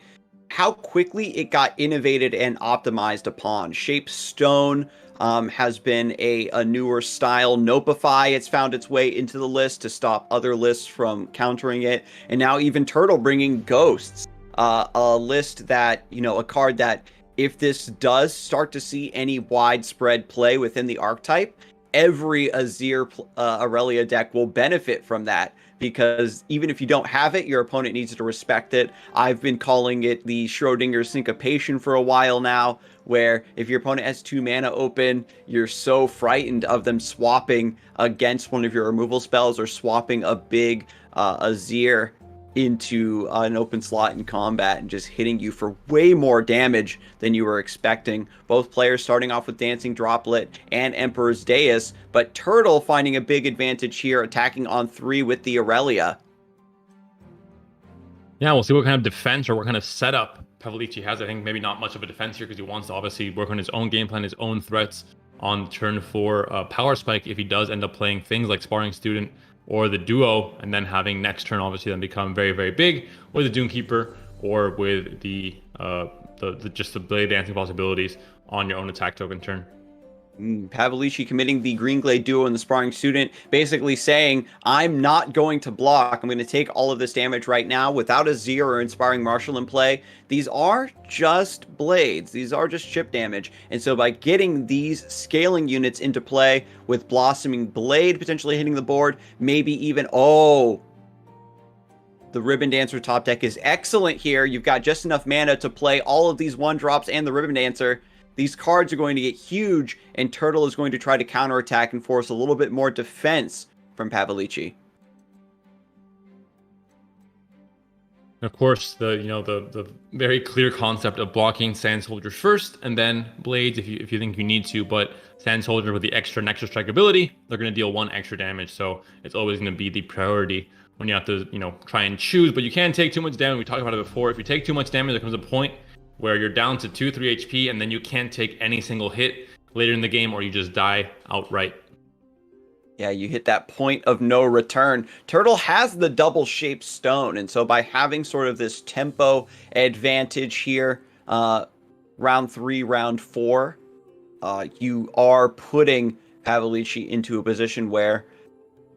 S1: how quickly it got innovated and optimized upon. Shape Stone has been a newer style. Nopify, it's found its way into the list to stop other lists from countering it. And now even Turtle bringing Ghosts, a list that, a card that if this does start to see any widespread play within the archetype, every Azir Aurelia deck will benefit from that, because even if you don't have it, your opponent needs to respect it. I've been calling it the Schrodinger syncopation for a while now, where if your opponent has 2 mana open, you're so frightened of them swapping against one of your removal spells or swapping a big Azir into an open slot in combat and just hitting you for way more damage than you were expecting. Both players starting off with Dancing Droplet and Emperor's Deus, but Turtle finding a big advantage here, attacking on 3 with the Aurelia.
S2: Yeah, we'll see what kind of defense or what kind of setup Pavalici has. I think maybe not much of a defense here because he wants to obviously work on his own game plan, his own threats on turn 4 Power Spike if he does end up playing things like Sparring Student or the Duo, and then having next turn obviously then become very, very big with the Doomkeeper or with the just the Blade Dancing possibilities on your own attack token turn.
S1: Pavalici committing the Green Glade Duo and the Sparring Student, basically saying, I'm not going to block. I'm going to take all of this damage right now without a Azir or Inspiring Marshal in play. These are just blades. These are just chip damage. And so by getting these scaling units into play with Blossoming Blade potentially hitting the board, maybe even, the Ribbon Dancer top deck is excellent here. You've got just enough mana to play all of these 1-drops and the Ribbon Dancer. These cards are going to get huge, and Turtle is going to try to counterattack and force a little bit more defense from Pavalici.
S2: Of course, the very clear concept of blocking Sand Soldier first, and then Blades if you think you need to. But Sand Soldier with the extra strike ability, they're going to deal 1 extra damage, so it's always going to be the priority when you have to try and choose. But you can't take too much damage. We talked about it before. If you take too much damage, there comes a point where you're down to 2-3 HP, and then you can't take any single hit later in the game, or you just die outright.
S1: Yeah, you hit that point of no return. Turtle has the double shaped stone, and so by having sort of this tempo advantage here, round 3, round 4, you are putting Pavalici into a position where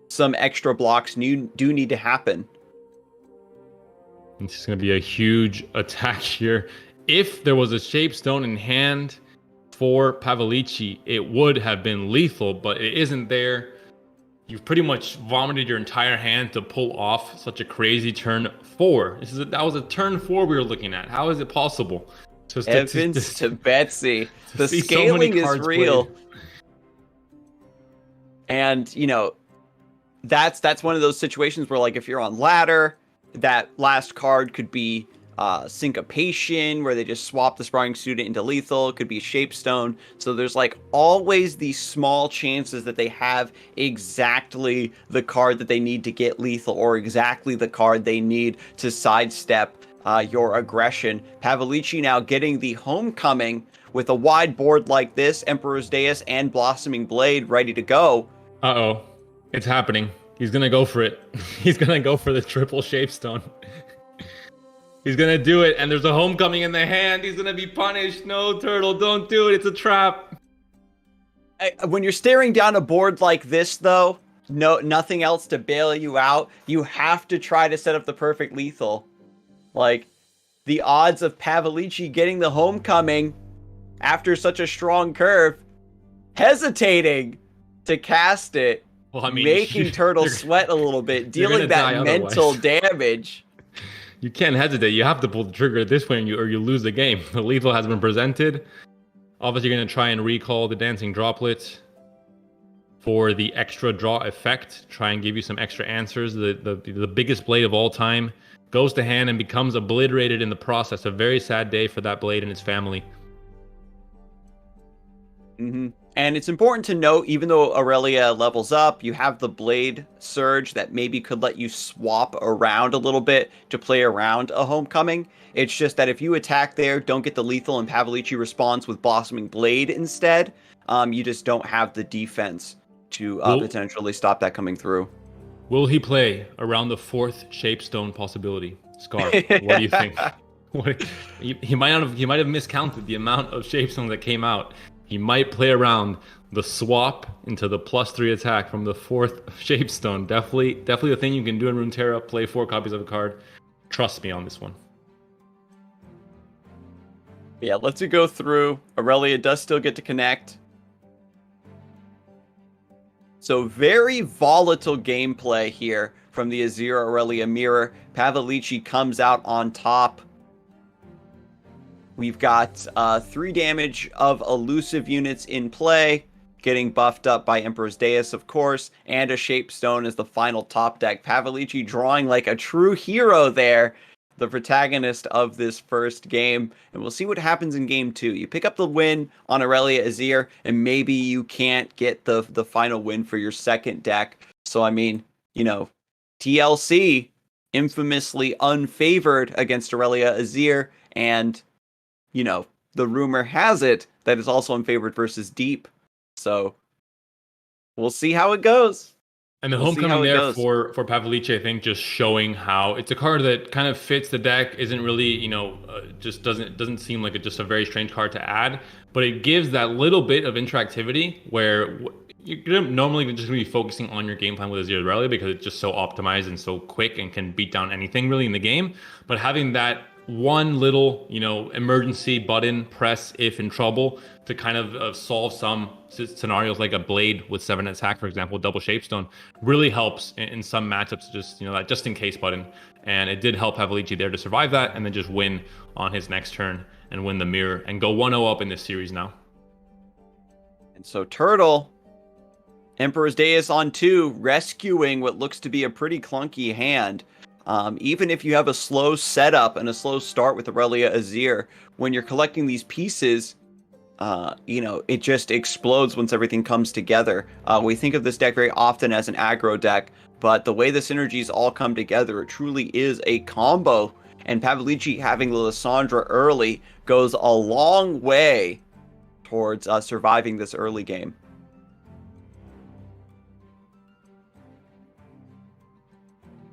S1: some extra blocks do need to happen.
S2: It's going to be a huge attack here. If there was a Shape Stone in hand for Pavalici, it would have been lethal, but it isn't there. You've pretty much vomited your entire hand to pull off such a crazy turn 4. That was a turn 4 we were looking at. How is it possible?
S1: Evans to Betsy. The scaling is real. Played. And, that's one of those situations where, like, if you're on ladder, that last card could be Syncopation, where they just swap the Sparring Student into lethal. It could be Shapestone. So there's like always these small chances that they have exactly the card that they need to get lethal, or exactly the card they need to sidestep your aggression. Pavalici now getting the homecoming with a wide board like this, Emperor's Deus and Blossoming Blade ready to go.
S2: Uh-oh. It's happening. He's going to go for it. He's going to go for the triple Shapestone. He's going to do it, and there's a homecoming in the hand. He's going to be punished. No, Turtle, don't do it. It's a trap.
S1: When you're staring down a board like this, though, nothing else to bail you out. You have to try to set up the perfect lethal. Like, the odds of Pavalici getting the homecoming after such a strong curve, hesitating to cast it, well, I mean, making Turtle sweat a little bit, dealing that mental damage.
S2: You can't hesitate. You have to pull the trigger at this point, or you lose the game. The lethal has been presented. Obviously, you're going to try and recall the Dancing Droplet for the extra draw effect. Try and give you some extra answers. The biggest blade of all time goes to hand and becomes obliterated in the process. A very sad day for that blade and its family.
S1: Mm-hmm. And it's important to note, even though Aurelia levels up, you have the Blade Surge that maybe could let you swap around a little bit to play around a homecoming. It's just that if you attack there, don't get the lethal, and Pavalici responds with Blossoming Blade instead, you just don't have the defense to potentially stop that coming through.
S2: Will he play around the 4th Shapestone possibility? Scar, what do you think? He might have miscounted the amount of Shapestones that came out. He might play around the swap into the +3 attack from the 4th Shapestone. Definitely a thing you can do in Runeterra. Play 4 copies of a card. Trust me on this one.
S1: Yeah, let's go through. Aurelia does still get to connect. So very volatile gameplay here from the Azir Aurelia mirror. Pavalici comes out on top. We've got 3 damage of elusive units in play, getting buffed up by Emperor's Deus, of course, and a Shapestone as the final top deck. Pavalici drawing like a true hero there, the protagonist of this first game, and we'll see what happens in game 2. You pick up the win on Aurelia Azir, and maybe you can't get the final win for your second deck. So, I mean, you know, TLC infamously unfavored against Aurelia Azir, and, you know, the rumor has it that it's also unfavored versus Deep. So, we'll see how it goes.
S2: And the homecoming there for Pavalici, I think, just showing how it's a card that kind of fits the deck. Isn't really, just doesn't seem like just a very strange card to add, but it gives that little bit of interactivity where you're normally just going to be focusing on your game plan with Azir Aurelia because it's just so optimized and so quick and can beat down anything really in the game. But having that one little, emergency button press if in trouble to kind of solve some scenarios like a blade with 7 attack, for example, double Shapestone, really helps in some matchups, just, that just in case button. And it did help Pavalici there to survive that and then just win on his next turn and win the mirror and go 1-0 up in this series now.
S1: And so Turtle, Emperor's Deus on 2, rescuing what looks to be a pretty clunky hand. Even if you have a slow setup and a slow start with Aurelia Azir, when you're collecting these pieces, it just explodes once everything comes together. We think of this deck very often as an aggro deck, but the way the synergies all come together, it truly is a combo. And Pavalici having the Lissandra early goes a long way towards surviving this early game.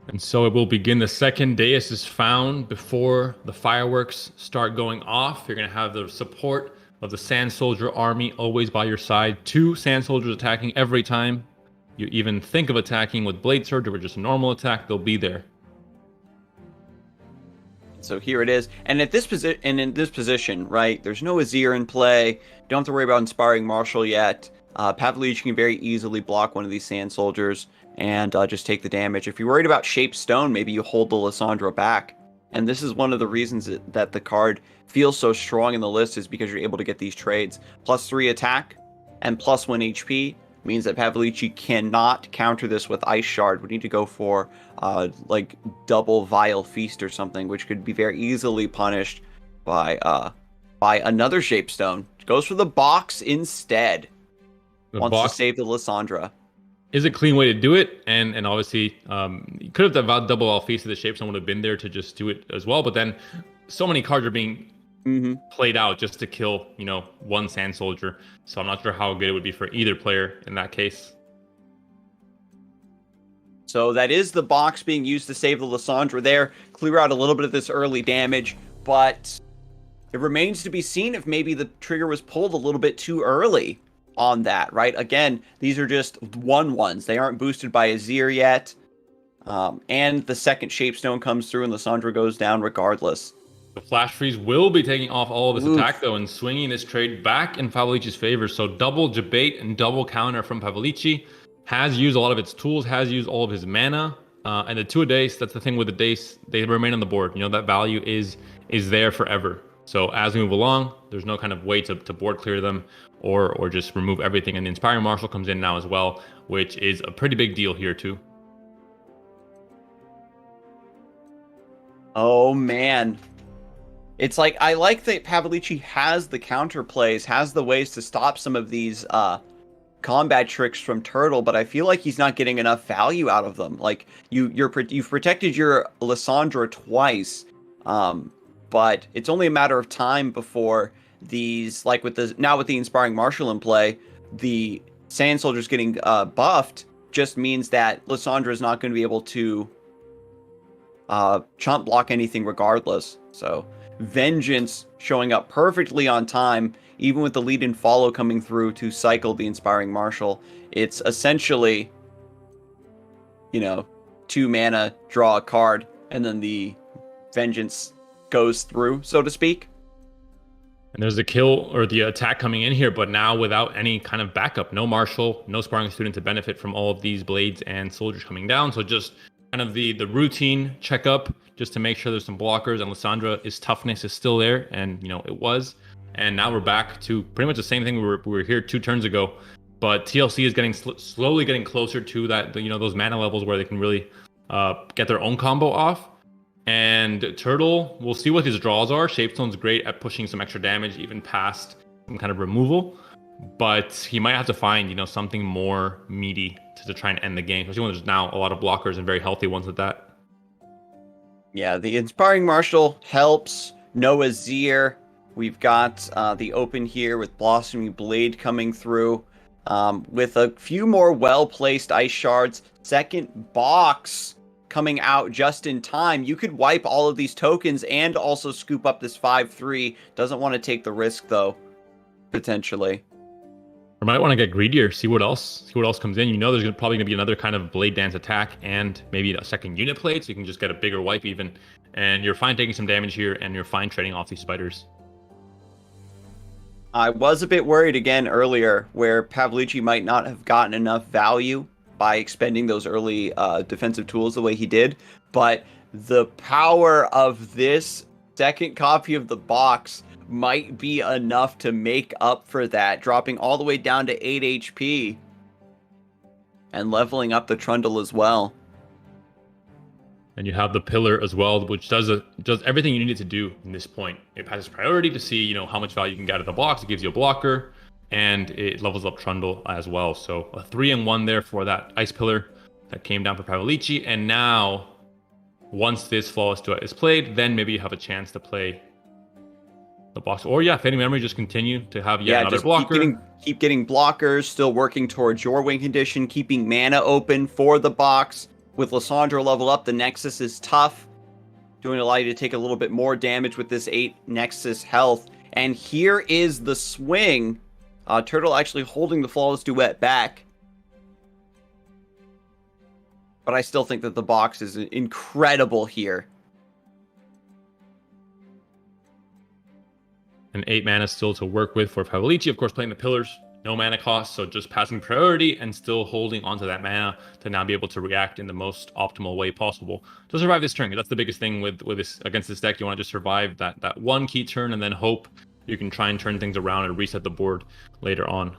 S2: And so it will begin. The second Deus is found before the fireworks start going off. You're going to have the support of the Sand Soldier army always by your side. 2 Sand Soldiers attacking every time you even think of attacking with Blade Surge or just a normal attack. They'll be there.
S1: So here it is. And at this in this position, right, there's no Azir in play. Don't have to worry about Inspiring Marshal yet. Pavalici can very easily block one of these Sand Soldiers and just take the damage. If you're worried about Shapestone, maybe you hold the Lissandra back. And this is one of the reasons that the card feels so strong in the list, is because you're able to get these trades. +3 attack and +1 HP means that Pavalici cannot counter this with Ice Shard. We need to go for like double Vile Feast or something, which could be very easily punished by another Shapestone. Goes for the box instead. Wants to save the Lissandra.
S2: Is a clean way to do it, and obviously you could have done double Vile Feast, so the Shapestone would have been there to just do it as well. But then so many cards are being played out just to kill, one Sand Soldier. So I'm not sure how good it would be for either player in that case.
S1: So that is the box being used to save the Lissandra there, clear out a little bit of this early damage, but it remains to be seen if maybe the trigger was pulled a little bit too early on that, right? Again, these are just 1/1s. They aren't boosted by Azir yet. And the second Shapestone comes through and Lissandra goes down regardless.
S2: The Flash Freeze will be taking off all of his attack, though, and swinging this trade back in Pavalici's favor. So double debate and double counter from Pavalici. Has used a lot of its tools, has used all of his mana. And the 2 Dace, that's the thing with the Dace, they remain on the board. That value is there forever. So as we move along, there's no kind of way to board clear them or just remove everything. And the Inspiring Marshal comes in now as well, which is a pretty big deal here too.
S1: Oh, man. It's like, I like that Pavalici has the counter plays, has the ways to stop some of these combat tricks from Turtle, but I feel like he's not getting enough value out of them. Like, you've protected your Lissandra twice, but it's only a matter of time before these, like with the Inspiring Marshal in play, the Sand Soldiers getting buffed just means that Lissandra is not going to be able to chomp block anything regardless. So Vengeance showing up perfectly on time, even with the lead and follow coming through to cycle the Inspiring Marshal. It's essentially, 2 mana, draw a card, and then the Vengeance goes through, so to speak.
S2: And there's the kill or the attack coming in here, but now without any kind of backup. No Marshal, no sparring student to benefit from all of these blades and soldiers coming down. So just kind of the routine checkup just to make sure there's some blockers. And Lysandra, toughness is still there. And, it was. And now we're back to pretty much the same thing we were here 2 turns ago. But TLC is getting slowly getting closer to that, those mana levels where they can really get their own combo off. And Turtle, we'll see what his draws are. Shapestone's great at pushing some extra damage, even past some kind of removal. But he might have to find, something more meaty to try and end the game, especially when there's now a lot of blockers and very healthy ones at that.
S1: Yeah, the Inspiring Marshal helps. No Azir. We've got the open here with Blossoming Blade coming through. With a few more well-placed Ice Shards. Second box coming out just in time. You could wipe all of these tokens and also scoop up this 5-3. Doesn't want to take the risk, though, potentially.
S2: Or might want to get greedier, see what else comes in. There's probably going to be another kind of Blade Dance attack and maybe a second unit plate, so you can just get a bigger wipe even. And you're fine taking some damage here, and you're fine trading off these spiders.
S1: I was a bit worried again earlier where Pavalici might not have gotten enough value by expending those early defensive tools the way he did, but the power of this second copy of the box might be enough to make up for that, dropping all the way down to 8 HP and leveling up the Trundle as well.
S2: And you have the pillar as well, which does everything you need it to do in this point. It passes priority to see, how much value you can get out of the box. It gives you a blocker, and it levels up Trundle as well. So a 3-in-1 there for that Ice Pillar that came down for Pavalici. And now, once this Flawless Duet is played, then maybe you have a chance to play the box. Or Fading Memory, just continue to have another blocker.
S1: Keep getting blockers, still working towards your win condition, keeping mana open for the box. With Lysandra level up, the Nexus is tough. Doing allow you to take a little bit more damage with this 8 Nexus health. And here is the swing. Turtle actually holding the Flawless Duet back. But I still think that the box is incredible here.
S2: And 8 mana still to work with for Pavalici. Of course, playing the pillars, no mana cost, so just passing priority and still holding onto that mana to now be able to react in the most optimal way possible to survive this turn. That's the biggest thing with this against this deck. You want to just survive that one key turn and then hope you can try and turn things around and reset the board later on.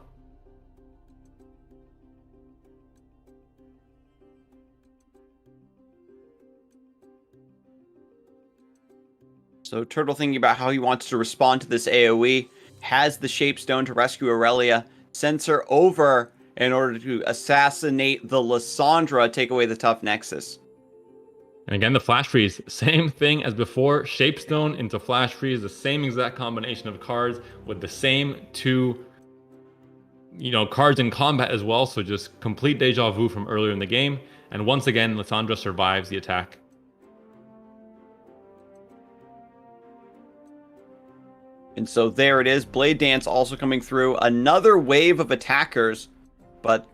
S1: So Turtle thinking about how he wants to respond to this AoE, has the Shapestone to rescue Aurelia, sends her over in order to assassinate the Lysandra, take away the tough Nexus.
S2: And again, the Flash Freeze, same thing as before. Shapestone into Flash Freeze, the same exact combination of cards with the same 2 cards in combat as well. So just complete deja vu from earlier in the game. And once again, Lysandra survives the attack.
S1: And so there it is. Blade Dance also coming through. Another wave of attackers. But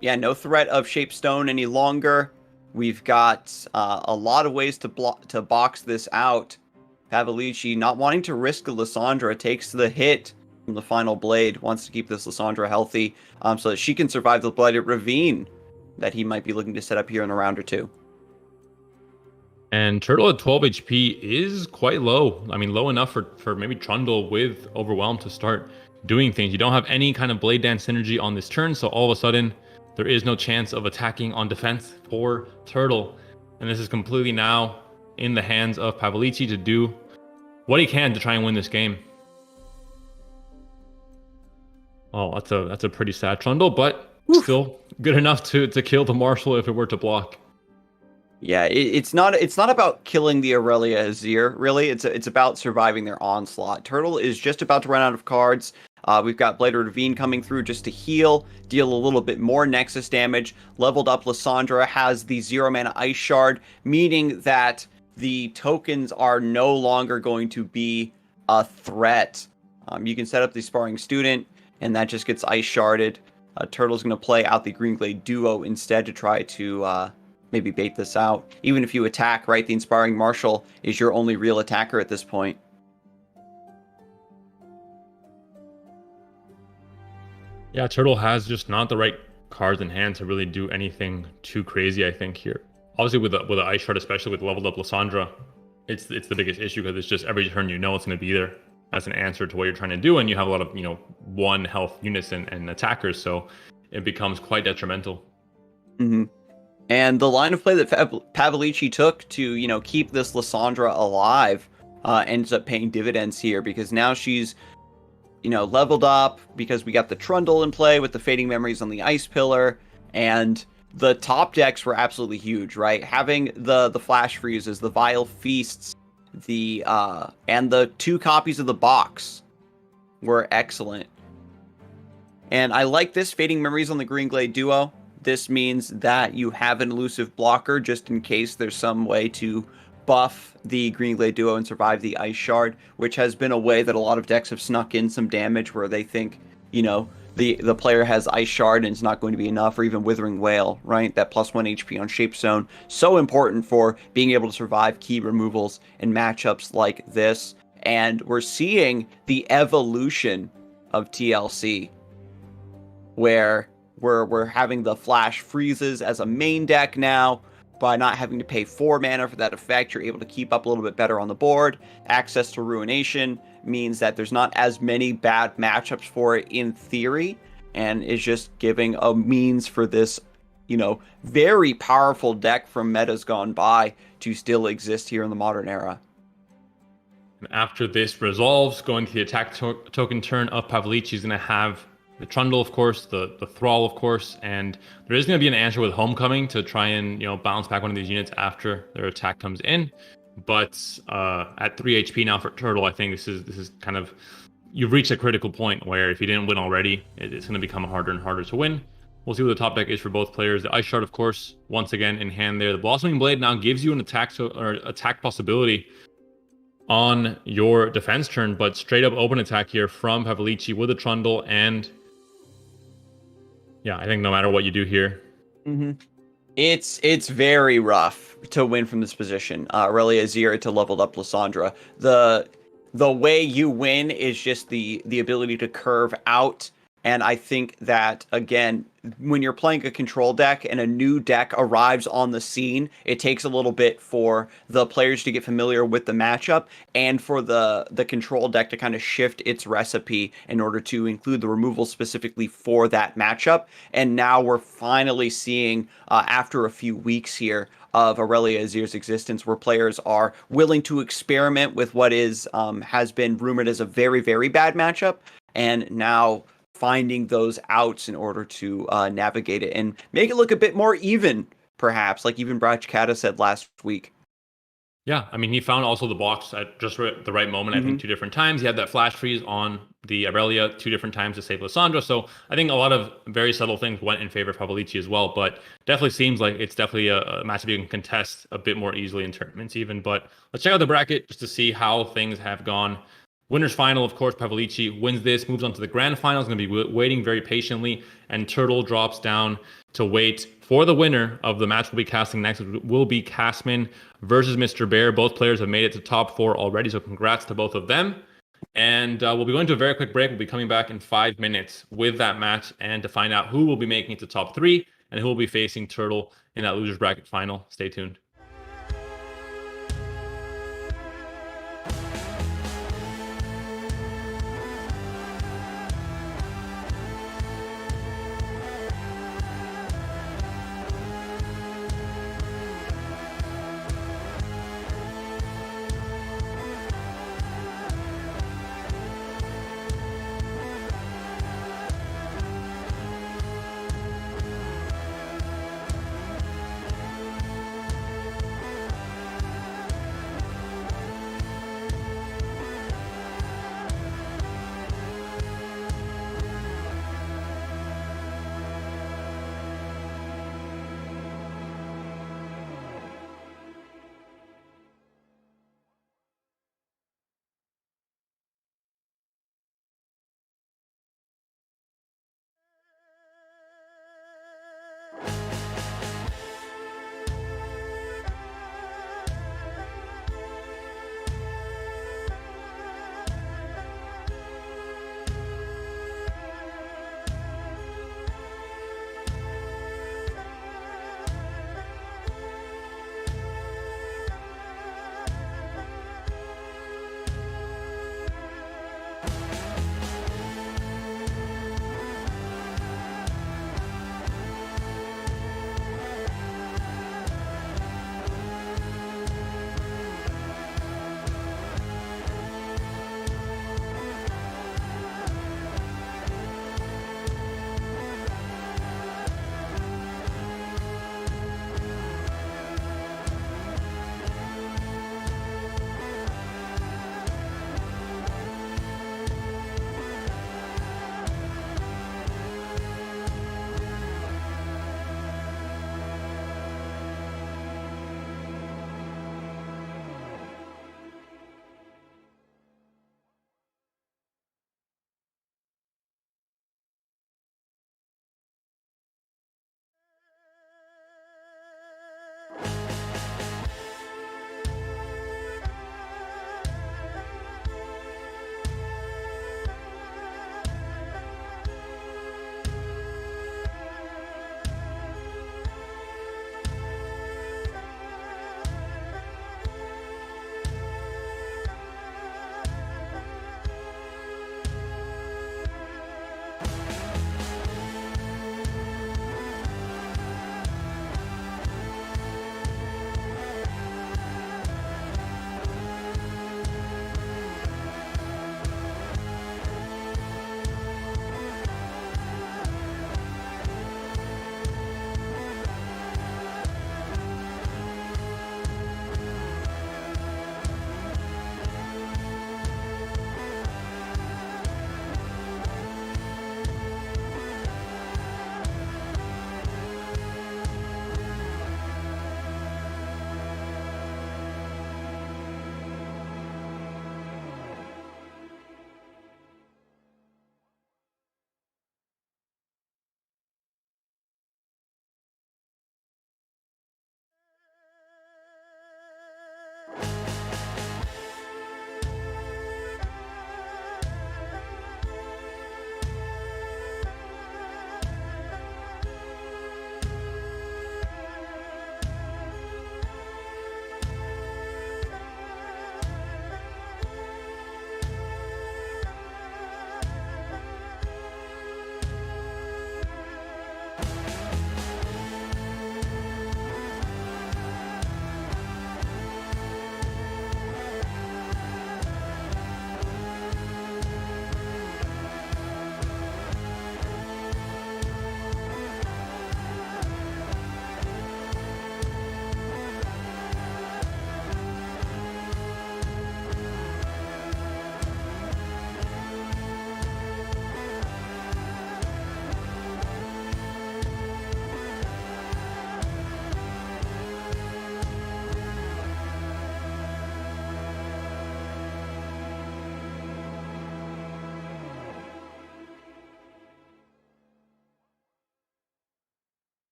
S1: yeah, no threat of Shapestone any longer. We've got a lot of ways to box this out. Pavalici not wanting to risk the Lysandra, takes the hit from the final blade. Wants to keep this Lysandra healthy so that she can survive the Blighted Ravine that he might be looking to set up here in a round or two.
S2: And Turtle at 12 HP is quite low. I mean, low enough for maybe Trundle with Overwhelm to start doing things. You don't have any kind of Blade Dance synergy on this turn, so all of a sudden, there is no chance of attacking on defense for Turtle. And this is completely now in the hands of Pavalici to do what he can to try and win this game. Oh, that's a pretty sad Trundle, but still good enough to kill the Marshal if it were to block.
S1: Yeah, it's not about killing the Aurelia Azir, really. It's about surviving their onslaught. Turtle is just about to run out of cards. We've got Blighted Ravine coming through just to heal, deal a little bit more Nexus damage. Leveled up Lysandra has the 0 mana Ice Shard, meaning that the tokens are no longer going to be a threat. You can set up the Sparring Student, and that just gets Ice Sharded. Turtle's going to play out the Green Glade Duo instead to try to maybe bait this out. Even if you attack, right, the Inspiring Marshal is your only real attacker at this point.
S2: Yeah, Turtle has just not the right cards in hand to really do anything too crazy, I think, here. Obviously, with the Ice Shard, especially with leveled up Lysandra, it's the biggest issue because it's just every turn it's going to be there as an answer to what you're trying to do, and you have a lot of, one health units and attackers, so it becomes quite detrimental.
S1: Mm-hmm. And the line of play that Pavalici took to, keep this Lysandra alive ends up paying dividends here, because now she's, leveled up, because we got the Trundle in play with the Fading Memories on the Ice Pillar, and the top decks were absolutely huge, right? Having the Flash Freezes, the Vile Feasts, and the 2 copies of the box were excellent. And I like this Fading Memories on the Green Glade duo. This means that you have an elusive blocker just in case there's some way to buff the Green Glade duo and survive the Ice Shard, which has been a way that a lot of decks have snuck in some damage where they think, the player has Ice Shard and it's not going to be enough, or even Withering Wail, right? That +1 HP on Shape Zone. So important for being able to survive key removals in matchups like this. And we're seeing the evolution of TLC, where we're having the Flash Freezes as a main deck now. By not having to pay 4 mana for that effect, you're able to keep up a little bit better on the board. Access to Ruination means that there's not as many bad matchups for it in theory, and is just giving a means for this, very powerful deck from metas gone by to still exist here in the modern era.
S2: After this resolves, going to the attack token turn of Pavalici, is going to have the Trundle, of course, the Thrall, of course, and there is going to be an answer with Homecoming to try and bounce back one of these units after their attack comes in. But at 3 HP now for Turtle, I think this is kind of, you've reached a critical point where if you didn't win already, it's going to become harder and harder to win. We'll see what the top deck is for both players. The Ice Shard, of course, once again in hand there. The Blossoming Blade now gives you an attack possibility on your defense turn, but straight up open attack here from Pavalici with a Trundle, and yeah, I think no matter what you do here,
S1: it's very rough to win from this position. Aurelia Azir to leveled up Lysandra. The way you win is just the ability to curve out. And I think that, again, when you're playing a control deck and a new deck arrives on the scene, it takes a little bit for the players to get familiar with the matchup, and for the control deck to kind of shift its recipe in order to include the removal specifically for that matchup. And now we're finally seeing, after a few weeks here of Aurelia Azir's existence, where players are willing to experiment with what has been rumored as a very, very bad matchup, and now finding those outs in order to navigate it and make it look a bit more even, perhaps, like even Brat said last week.
S2: Yeah, I mean, he found also the box at just the right moment, I think 2 different times. He had that Flash Freeze on the Aurelia 2 different times to save Lysandra, so I think a lot of very subtle things went in favor of Pavalici as well, but definitely seems like it's definitely a matchup you can contest a bit more easily in tournaments even. But let's check out the bracket just to see how things have gone. Winners final, of course, Pavalici wins this, moves on to the grand final. Is going to be waiting very patiently, and Turtle drops down to wait for the winner of the match we'll be casting next, which will be Casman versus Mr. Bear. Both players have made it to top 4 already, so congrats to both of them. And we'll be going to a very quick break. We'll be coming back in 5 minutes with that match, and to find out who will be making it to top 3 and who will be facing Turtle in that losers bracket final. Stay tuned.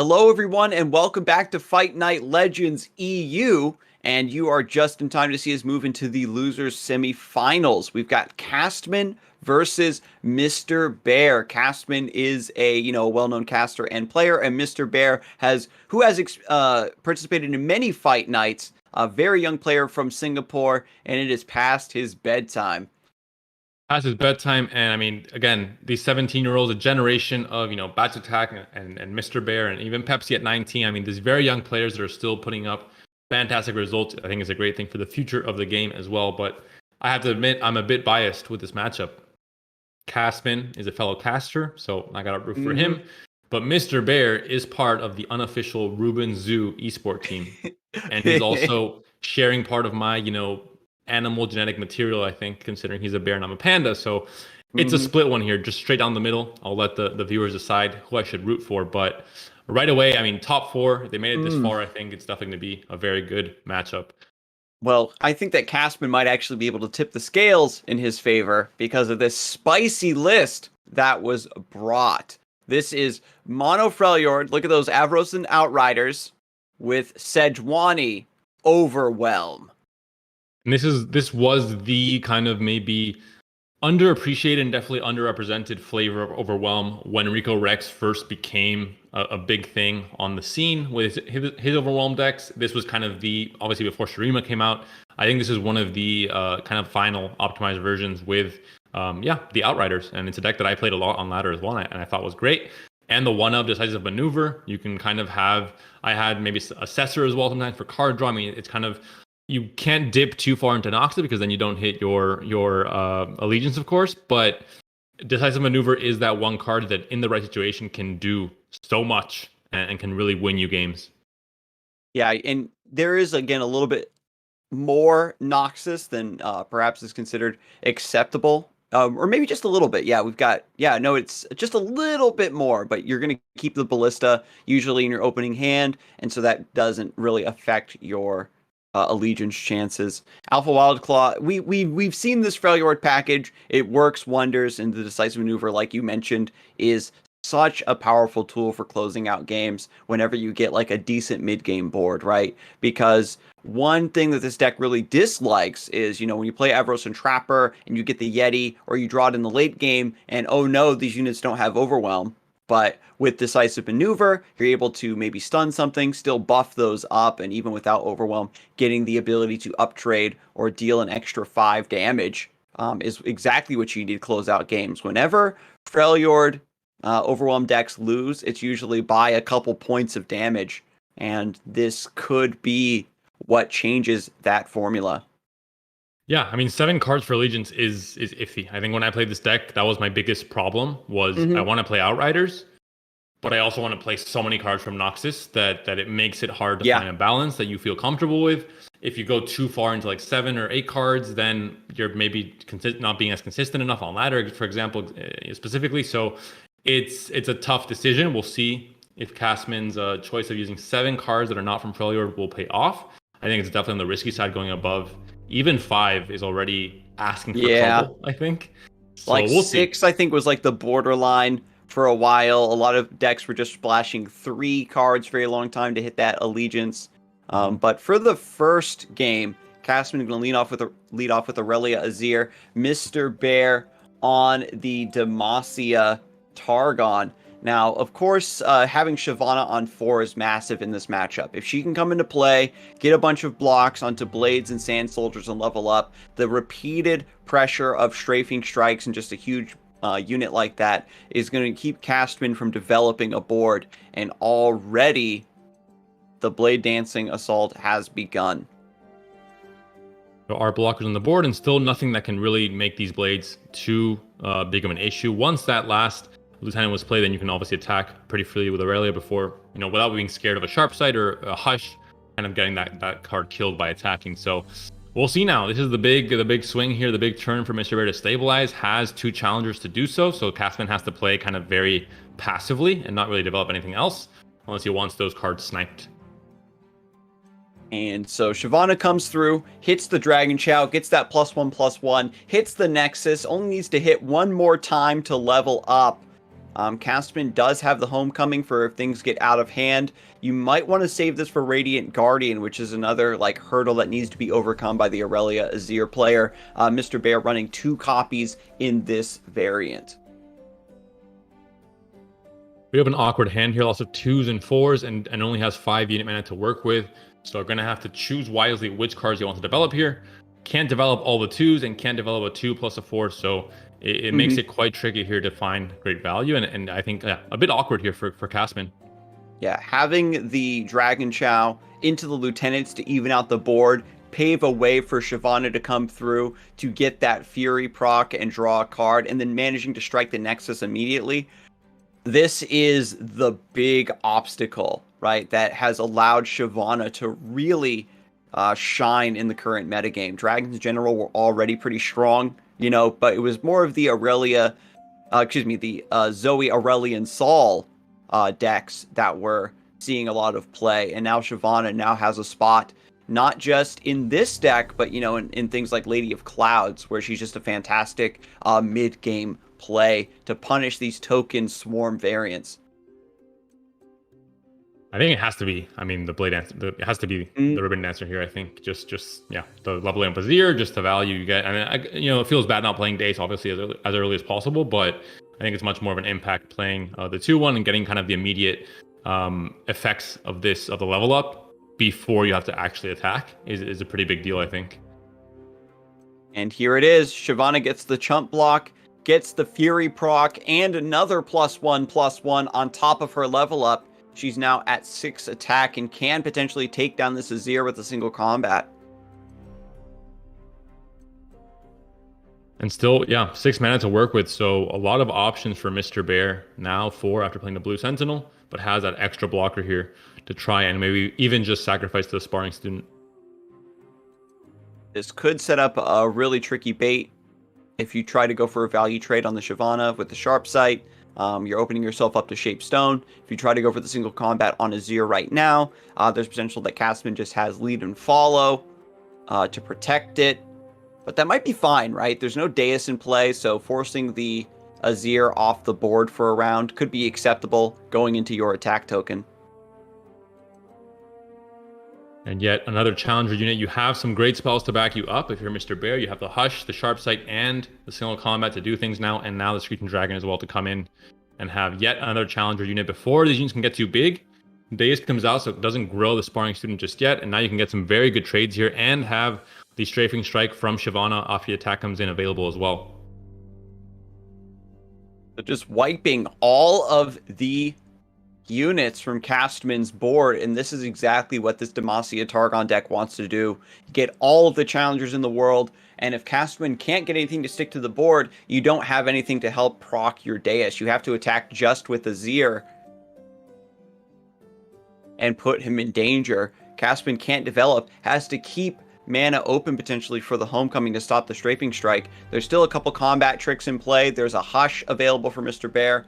S1: Hello, everyone, and welcome back to Fight Night Legends EU. And you are just in time to see us move into the losers semifinals. We've got Casman versus Mr. Bear. Casman is a well-known caster and player, and Mr. Bear has participated in many fight nights. A very young player from Singapore, and it is past his bedtime.
S2: Past his bedtime, and I mean, again, these 17-year-olds, a generation of Batch Attack and Mr. Bear, and even Pepsi at 19. I mean, these very young players that are still putting up fantastic results. I think it's a great thing for the future of the game as well. But I have to admit, I'm a bit biased with this matchup. Casman is a fellow caster, so I got to root for him. But Mr. Bear is part of the unofficial Ruben Zoo esport team, and he's also sharing part of my animal genetic material, I think, considering he's a bear and I'm a panda. So it's a split one here, just straight down the middle. I'll let the viewers decide who I should root for. But right away, I mean, top four, they made it this far. I think it's definitely going to be a very good matchup.
S1: Well, I think that Casman might actually be able to tip the scales in his favor because of this spicy list that was brought. This is Mono Freljord. Look at those Avros and Outriders with Sejuani Overwhelm.
S2: And this was the kind of maybe underappreciated and definitely underrepresented flavor of Overwhelm when Rico Rex first became a big thing on the scene with his Overwhelm decks. This was kind of obviously before Shurima came out. I think this is one of the kind of final optimized versions with the Outriders, and it's a deck that I played a lot on ladder as well, and I thought was great. And the one-up Decisive Maneuver, you can kind of have. I had maybe Assessor as well sometimes for card draw. I mean, it's kind of. You can't dip too far into Noxa because then you don't hit your allegiance, of course. But Decisive Maneuver is that one card that, in the right situation, can do so much and can really win you games.
S1: Yeah, and there is again a little bit more Noxus than perhaps is considered acceptable, or maybe just a little bit. Yeah, it's just a little bit more, but you're going to keep the Ballista usually in your opening hand, and so that doesn't really affect your allegiance chances. Alpha Wildclaw, we've seen this Freljord package. It works wonders, and the Decisive Maneuver, like you mentioned, is such a powerful tool for closing out games whenever you get like a decent mid-game board, right? Because one thing that this deck really dislikes is, when you play Avros and Trapper and you get the Yeti, or you draw it in the late game, and oh no, these units don't have Overwhelm. But with Decisive Maneuver, you're able to maybe stun something, still buff those up, and even without Overwhelm, getting the ability to uptrade or deal an extra 5 damage is exactly what you need to close out games. Whenever Freljord Overwhelm decks lose, it's usually by a couple points of damage, and this could be what changes that formula.
S2: Yeah, I mean, 7 cards for Allegiance is iffy. I think when I played this deck, that was my biggest problem, was I want to play Outriders, but I also want to play so many cards from Noxus that it makes it hard to find a balance that you feel comfortable with. If you go too far into like 7 or 8 cards, then you're maybe not being as consistent enough on ladder, for example, specifically. So it's a tough decision. We'll see if Casman's choice of using 7 cards that are not from Freljord will pay off. I think it's definitely on the risky side going above. Even 5 is already asking for trouble, I think. So
S1: like
S2: we'll
S1: 6,
S2: see.
S1: I think, was like the borderline for a while. A lot of decks were just splashing 3 cards for a long time to hit that allegiance. But for the first game, Casman going to lead off with Aurelia Azir, Mr. Bear on the Demacia Targon. Now, of course, having Shyvana on 4 is massive in this matchup. If she can come into play, get a bunch of blocks onto Blades and Sand Soldiers and level up, the repeated pressure of strafing strikes and just a huge unit like that is going to keep Casman from developing a board. And already, the Blade Dancing Assault has begun.
S2: There are blockers on the board, and still nothing that can really make these Blades too big of an issue. Once that last Lieutenant was played, then you can obviously attack pretty freely with Aurelia before, without being scared of a Sharp Sight or a Hush, kind of getting that card killed by attacking. So we'll see now. This is the big swing here, the big turn for Mr. Bear to stabilize. Has 2 challengers to do so, so Casman has to play kind of very passively and not really develop anything else unless he wants those cards sniped.
S1: And so Shyvana comes through, hits the Dragon Chow, gets that +1/+1, hits the Nexus, only needs to hit one more time to level up. Casman does have the homecoming for if things get out of hand. You might want to save this for Radiant Guardian, which is another like hurdle that needs to be overcome by the Aurelia Azir player. Mr. Bear running 2 copies in this variant.
S2: We have an awkward hand here, lots of 2s and 4s, and only has 5 unit mana to work with. So we're going to have to choose wisely which cards you want to develop here. Can't develop all the 2s and can't develop a 2 plus a 4, so it makes it quite tricky here to find great value, and I think a bit awkward here for Casman.
S1: Yeah, having the Dragon Chow into the Lieutenants to even out the board, pave a way for Shyvana to come through to get that Fury proc and draw a card, and then managing to strike the Nexus immediately. This is the big obstacle, right, that has allowed Shyvana to really shine in the current metagame. Dragons in general were already pretty strong, you know, but it was more of the Aurelia, the Zoe, Aurelian, Sol decks that were seeing a lot of play. And now Shyvana now has a spot, not just in this deck, but, you know, in things like Lady of Clouds, where she's just a fantastic mid-game play to punish these token swarm variants.
S2: I think it has to be, I mean, the Blade Dancer, it has to be the Ribbon Dancer here, I think. Just yeah, the leveling up Azir, just the value you get. I mean, you know, it feels bad not playing Dace, obviously, as early as possible, but I think it's much more of an impact playing the 2-1 and getting kind of the immediate effects of the level up before you have to actually attack is a pretty big deal, I think.
S1: And here it is. Shyvana gets the chump block, gets the Fury proc, and another +1/+1 on top of her level up. She's now at 6 attack and can potentially take down this Azir with a single combat.
S2: And still, yeah, 6 mana to work with, so a lot of options for Mr. Bear. Now 4 after playing the Blue Sentinel, but has that extra blocker here to try and maybe even just sacrifice the Sparring Student.
S1: This could set up a really tricky bait if you try to go for a value trade on the Shyvana with the Sharp Sight. You're opening yourself up to Shape Stone. If you try to go for the single combat on Azir right now, there's potential that Casman just has lead and follow to protect it. But that might be fine, right? There's no Deus in play, so forcing the Azir off the board for a round could be acceptable going into your attack token.
S2: And yet another challenger unit. You have some great spells to back you up. If you're Mr. Bear, you have the Hush, the Sharp Sight, and the single combat to do things now, and now the Screeching Dragon as well to come in and have yet another challenger unit before these units can get too big. Deus comes out, so it doesn't grow the Sparring Student just yet, and now you can get some very good trades here and have the Strafing Strike from Shyvana after the attack comes in available as well.
S1: So just wiping all of the units from Casman's board, and this is exactly what this Demacia Targon deck wants to do. Get all of the challengers in the world, and if Casman can't get anything to stick to the board, you don't have anything to help proc your Deus. You have to attack just with Azir and put him in danger. Casman can't develop, has to keep mana open potentially for the homecoming to stop the Strafing Strike. There's still a couple combat tricks in play. There's a Hush available for Mr. Bear.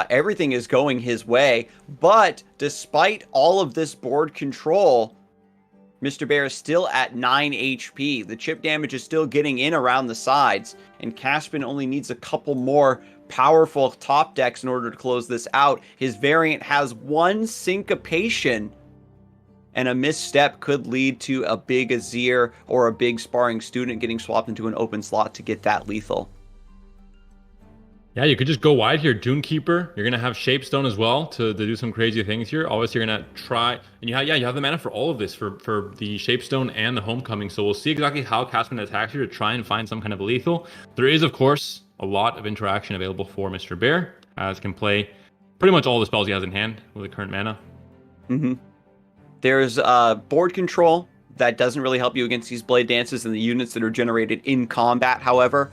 S1: Everything is going his way, but despite all of this board control, Mr. Bear is still at 9 HP. The chip damage is still getting in around the sides, and Casman only needs a couple more powerful top decks in order to close this out. His variant has 1 syncopation, and a misstep could lead to a big Azir or a big Sparring Student getting swapped into an open slot to get that lethal.
S2: Yeah, you could just go wide here. Dune Keeper. You're gonna have Shapestone as well to do some crazy things here. Obviously, you're gonna try, and you have the mana for all of this for the Shapestone and the Homecoming. So we'll see exactly how Casman attacks here to try and find some kind of lethal. There is, of course, a lot of interaction available for Mr. Bear, as can play pretty much all the spells he has in hand with the current mana.
S1: There's board control that doesn't really help you against these Blade Dances and the units that are generated in combat. However,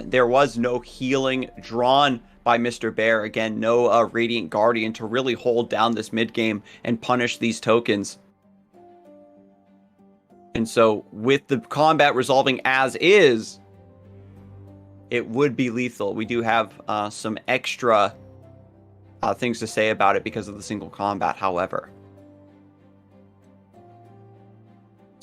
S1: there was no healing drawn by Mr. Bear. Again, no Radiant Guardian to really hold down this mid game and punish these tokens. And so with the combat resolving as is, it would be lethal. We do have some extra things to say about it because of the single combat, however.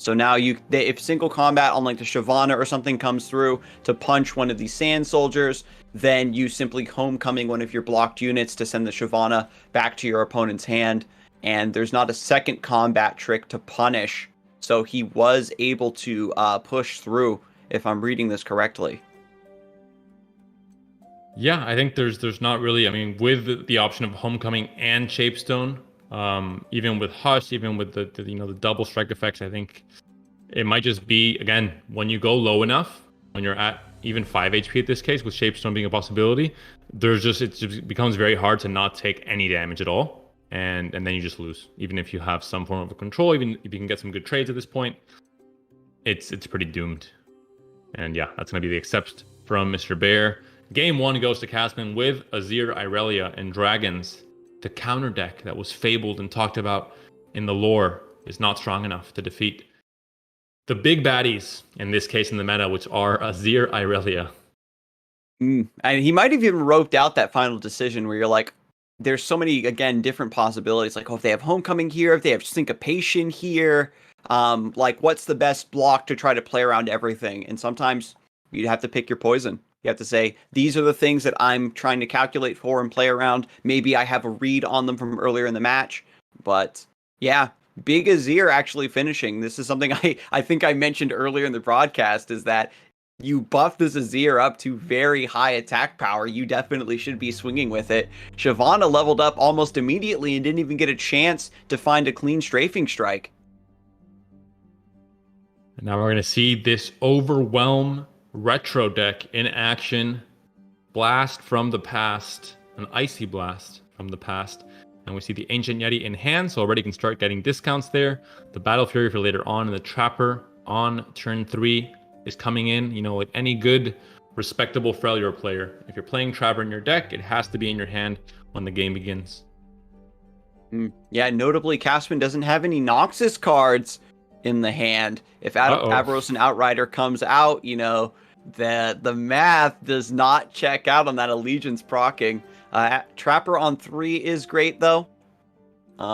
S1: So now if single combat on like the Shyvana or something comes through to punch one of these Sand Soldiers, then you simply homecoming one of your blocked units to send the Shyvana back to your opponent's hand. And there's not a second combat trick to punish. So he was able to push through, if I'm reading this correctly.
S2: Yeah, I think there's not really. I mean, with the option of homecoming and Shapestone, even with Hush, even with the the double strike effects, I think it might just be, again, when you go low enough, when you're at even 5 HP at this case, with Shapestone being a possibility, it just becomes very hard to not take any damage at all, and then you just lose. Even if you have some form of control, even if you can get some good trades at this point, it's pretty doomed. And yeah, that's gonna be the accept from Mr. Bear. Game 1 goes to Casman with Azir, Irelia, and Dragons. The counter deck that was fabled and talked about in the lore is not strong enough to defeat the big baddies, in this case in the meta, which are Azir, Irelia.
S1: And he might have even roped out that final decision where you're like, there's so many, again, different possibilities. Like, oh, if they have homecoming here, if they have syncopation here, like, what's the best block to try to play around everything? And sometimes you have to pick your poison. You have to say, these are the things that I'm trying to calculate for and play around. Maybe I have a read on them from earlier in the match. But yeah, Big Azir actually finishing. This is something I think I mentioned earlier in the broadcast, is that you buff this Azir up to very high attack power. You definitely should be swinging with it. Shyvana leveled up almost immediately and didn't even get a chance to find a clean strafing strike.
S2: And now we're going to see this Overwhelm retro deck in action. Blast from the past, an Icy Blast from the past. And we see the Ancient Yeti in hand, so already can start getting discounts there. The Battle Fury for later on, and the Trapper on turn 3 is coming in. You know, like any good, respectable Freljord player, if you're playing Trapper in your deck, it has to be in your hand when the game begins.
S1: Yeah, notably, Casman doesn't have any Noxus cards in the hand. If Avaros and Outrider comes out, you know, the math does not check out on that Allegiance proccing. Trapper on 3 is great, though.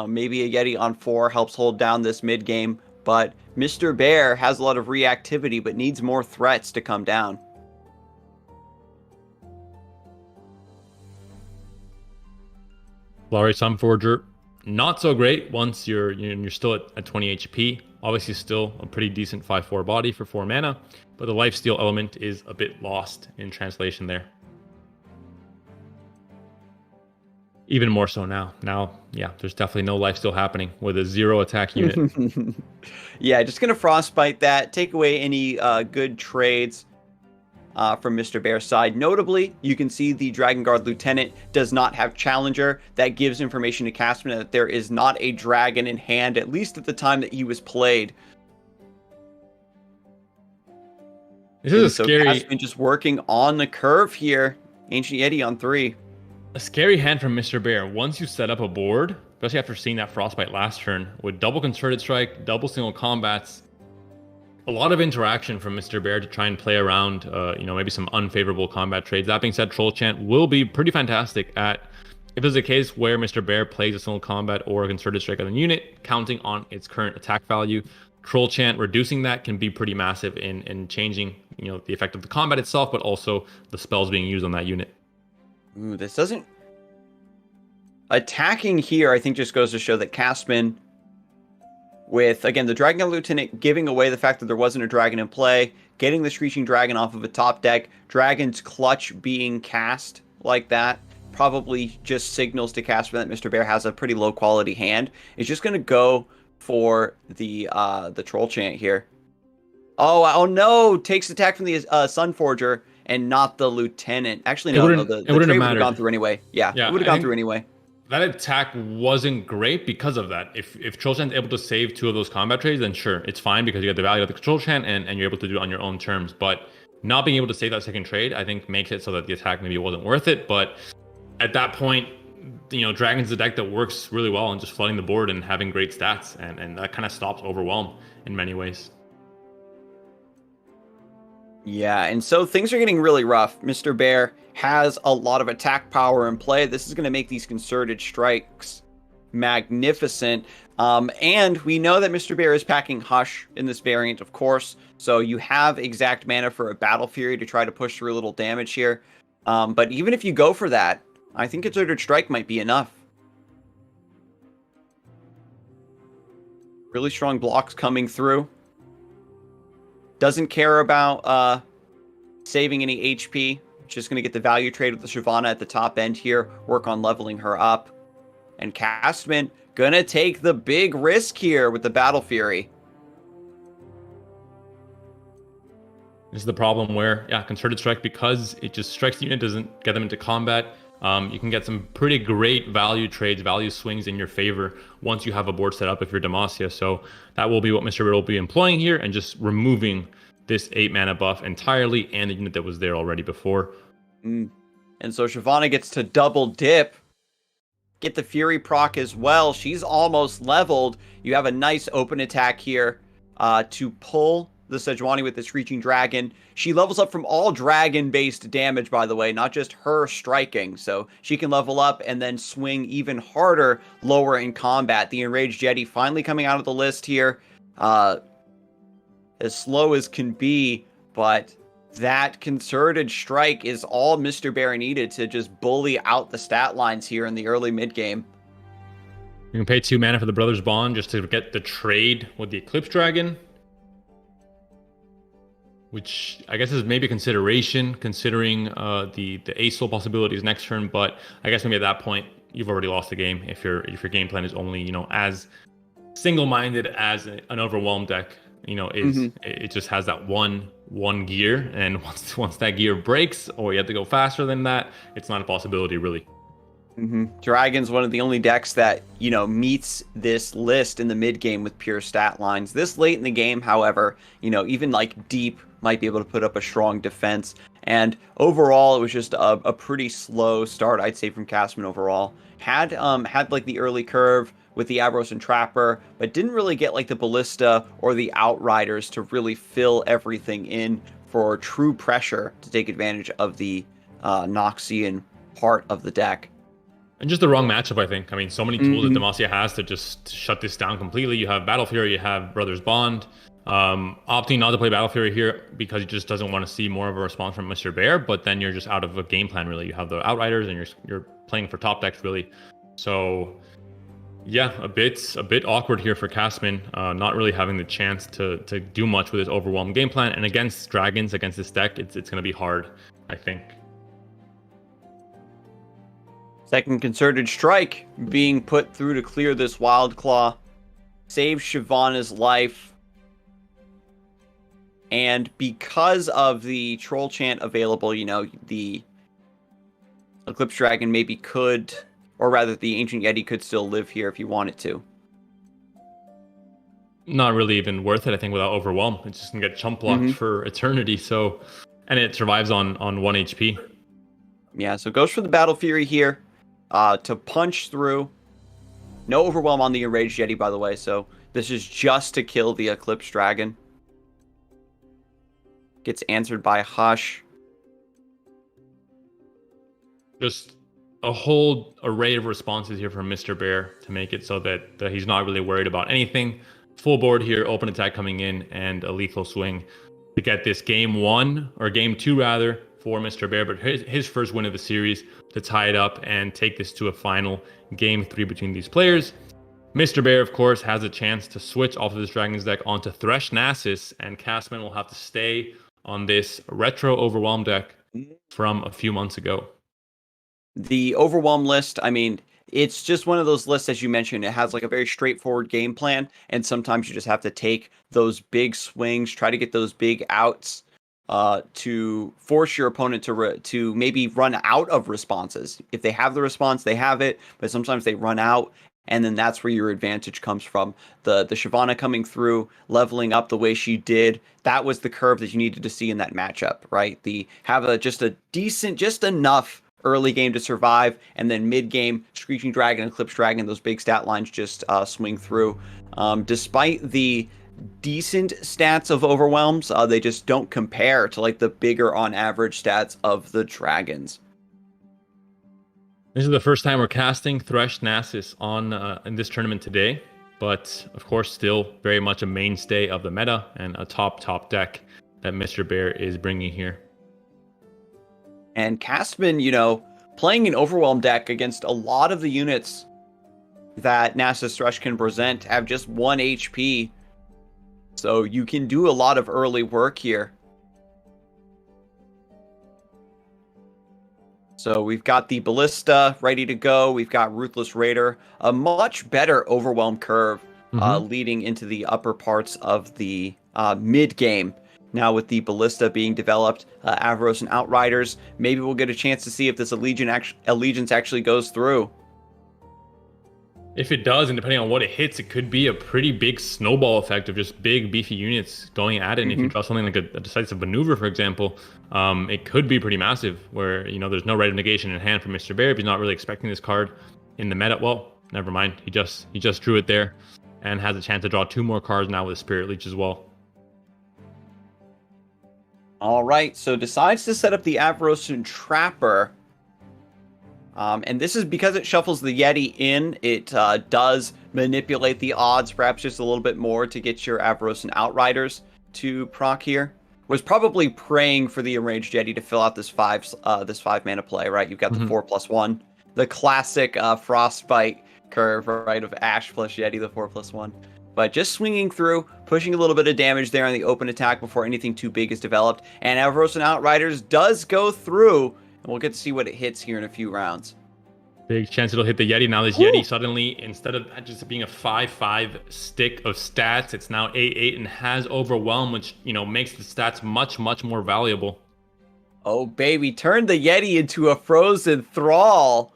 S1: Maybe a Yeti on 4 helps hold down this mid game. But Mr. Bear has a lot of reactivity, but needs more threats to come down.
S2: Lowry Sunforger, not so great once you're still at 20 HP. Obviously still a pretty decent 5/4 body for 4 mana, but the lifesteal element is a bit lost in translation there. Even more so now. Now, yeah, there's definitely no lifesteal happening with a 0 attack unit.
S1: Yeah, just going to Frostbite that, take away any good trades from Mr. Bear's side. Notably, you can see the Dragon Guard Lieutenant does not have Challenger. That gives information to Casman that there is not a dragon in hand, at least at the time that he was played.
S2: This is a scary...
S1: Casman just working on the curve here. Ancient Yeti on 3.
S2: A scary hand from Mr. Bear. Once you set up a board, especially after seeing that Frostbite last turn, with double Concerted Strike, double single combats, a lot of interaction from Mr. Bear to try and play around, maybe some unfavorable combat trades. That being said, Troll Chant will be pretty fantastic at, if there's a case where Mr. Bear plays a single combat or a Concerted Strike on a unit, counting on its current attack value. Troll Chant reducing that can be pretty massive in changing, the effect of the combat itself, but also the spells being used on that unit.
S1: Ooh, this doesn't... Attacking here, I think, just goes to show that Casman, with, again, the Dragon Lieutenant giving away the fact that there wasn't a dragon in play, getting the Screeching Dragon off of a top deck, Dragon's Clutch being cast like that, probably just signals to Casman that Mr. Bear has a pretty low-quality hand. It's just going to go for the Troll Chant here. Oh no! Takes attack from the Sunforger and not the Lieutenant. Actually, no, the trade would have gone through anyway. Yeah, it would have gone through anyway.
S2: That attack wasn't great because of that. If Troll Chant's able to save 2 of those combat trades, then sure, it's fine because you get the value of the Troll Chant and you're able to do it on your own terms. But not being able to save that second trade, I think, makes it so that the attack maybe wasn't worth it. But at that point, Dragon's a deck that works really well and just flooding the board and having great stats, and that kind of stops Overwhelm in many ways.
S1: Yeah, and so things are getting really rough. Mr. Bear has a lot of attack power in play. This is going to make these Concerted Strikes magnificent. And we know that Mr. Bear is packing Hush in this variant, of course. So you have exact mana for a Battle Fury to try to push through a little damage here. But even if you go for that, I think Concerted Strike might be enough. Really strong blocks coming through. Doesn't care about saving any HP. Just going to get the value trade with the Shyvana at the top end here. Work on leveling her up. And Casman going to take the big risk here with the Battle Fury.
S2: This is the problem where, yeah, Concerted Strike, because it just strikes the unit, doesn't get them into combat. You can get some pretty great value trades, value swings in your favor once you have a board set up if you're Demacia. So that will be what Mr. Bear will be employing here, and just removing this 8 mana buff entirely and the unit that was there already before.
S1: And so Shyvana gets to double dip. Get the Fury proc as well. She's almost leveled. You have a nice open attack here to pull the Sejuani with the Screeching Dragon. She levels up from all dragon-based damage, by the way, not just her striking. So she can level up and then swing even harder lower in combat. The Enraged Yeti finally coming out of the list here. As slow as can be, but that Concerted Strike is all Mr. Bear needed to just bully out the stat lines here in the early mid-game.
S2: You can pay 2 mana for the Brothers Bond just to get the trade with the Eclipse Dragon, which I guess is maybe a consideration, considering the Easo possibilities next turn. But I guess maybe at that point you've already lost the game if your game plan is only, you know, as single-minded as an Overwhelmed deck. You know, is it just has that one gear, and once that gear breaks, or you have to go faster than that, it's not a possibility really.
S1: Dragon's one of the only decks that, you know, meets this list in the mid game with pure stat lines. This late in the game, however, you know, even like deep might be able to put up a strong defense. And overall, it was just a pretty slow start, I'd say, from Casman overall. Had like the early curve with the Abros and Trapper, but didn't really get like the Ballista or the Outriders to really fill everything in for true pressure to take advantage of the Noxian part of the deck.
S2: And just the wrong matchup, I think. I mean, so many tools that Demacia has to just shut this down completely. You have Battle Fury, you have Brothers Bond. Opting not to play Battle Fury here because he just doesn't want to see more of a response from Mr. Bear, but then you're just out of a game plan, really. You have the Outriders, and you're playing for top decks, really. So yeah, a bit awkward here for Casman, not really having the chance to do much with his overwhelmed game plan. And against dragons, against this deck, it's going to be hard, I think.
S1: Second Concerted Strike being put through to clear this Wild Claw. Save Shyvana's life. And because of the Troll Chant available, you know, the Eclipse Dragon maybe could, or rather the Ancient Yeti could still live here if you wanted to.
S2: Not really even worth it, I think, without Overwhelm. It's just going to get chump blocked for eternity. So, and it survives on 1 HP.
S1: Yeah, so goes for the Battle Fury here to punch through. No Overwhelm on the Enraged Yeti, by the way, so this is just to kill the Eclipse Dragon. Gets answered by Hush.
S2: Just a whole array of responses here from Mr. Bear to make it so that he's not really worried about anything. Full board here, open attack coming in, and a lethal swing to get this game 1, or game 2 rather, for Mr. Bear, but his first win of the series to tie it up and take this to a final game 3 between these players. Mr. Bear, of course, has a chance to switch off of this Dragon's deck onto Thresh Nasus, and Casman will have to stay on this retro Overwhelm deck from a few months ago.
S1: The Overwhelm list, I mean, it's just one of those lists, as you mentioned. It has like a very straightforward game plan, and sometimes you just have to take those big swings, try to get those big outs to force your opponent to maybe run out of responses. If they have the response, they have it, but sometimes they run out, and then that's where your advantage comes from. The Shyvana coming through, leveling up the way she did, that was the curve that you needed to see in that matchup, right? Just a decent, just enough early game to survive, and then mid game, Screeching Dragon, Eclipse Dragon, those big stat lines just swing through. Despite the decent stats of Overwhelms, they just don't compare to like the bigger on average stats of the Dragons.
S2: This is the first time we're casting Thresh Nasus on in this tournament today, but of course still very much a mainstay of the meta and a top deck that Mr. Bear is bringing here.
S1: And Casman, you know, playing an Overwhelm deck against a lot of the units that Nasus Thresh can present have just 1 HP. So you can do a lot of early work here. So we've got the Ballista ready to go. We've got Ruthless Raider, a much better Overwhelm curve leading into the upper parts of the mid game. Now with the Ballista being developed, Avaros and Outriders, maybe we'll get a chance to see if this Allegiance actually goes through.
S2: If it does, and depending on what it hits, it could be a pretty big snowball effect of just big, beefy units going at it. And if you draw something like a decisive maneuver, for example, it could be pretty massive, where, you know, there's no right of negation in hand for Mr. Bear, but he's not really expecting this card in the meta. Well, never mind. He just drew it there and has a chance to draw 2 more cards now with Spirit Leech as well.
S1: All right, so decides to set up the Avarosan Trapper. And this is because it shuffles the Yeti in. It does manipulate the odds perhaps just a little bit more to get your Avarosan Outriders to proc here. Was probably praying for the Enraged Yeti to fill out this 5 mana play, right? You've got the 4+1. The classic Frostbite curve, right, of Ash plus Yeti, the 4+1. But just swinging through, pushing a little bit of damage there on the open attack before anything too big is developed. And Avarosan Outriders does go through, and we'll get to see what it hits here in a few rounds.
S2: Big chance it'll hit the Yeti. Now this Yeti suddenly, instead of just being a 5/5 stick of stats, it's now 8/8 and has Overwhelm, which, you know, makes the stats much more valuable.
S1: Oh, baby, turn the Yeti into a frozen thrall.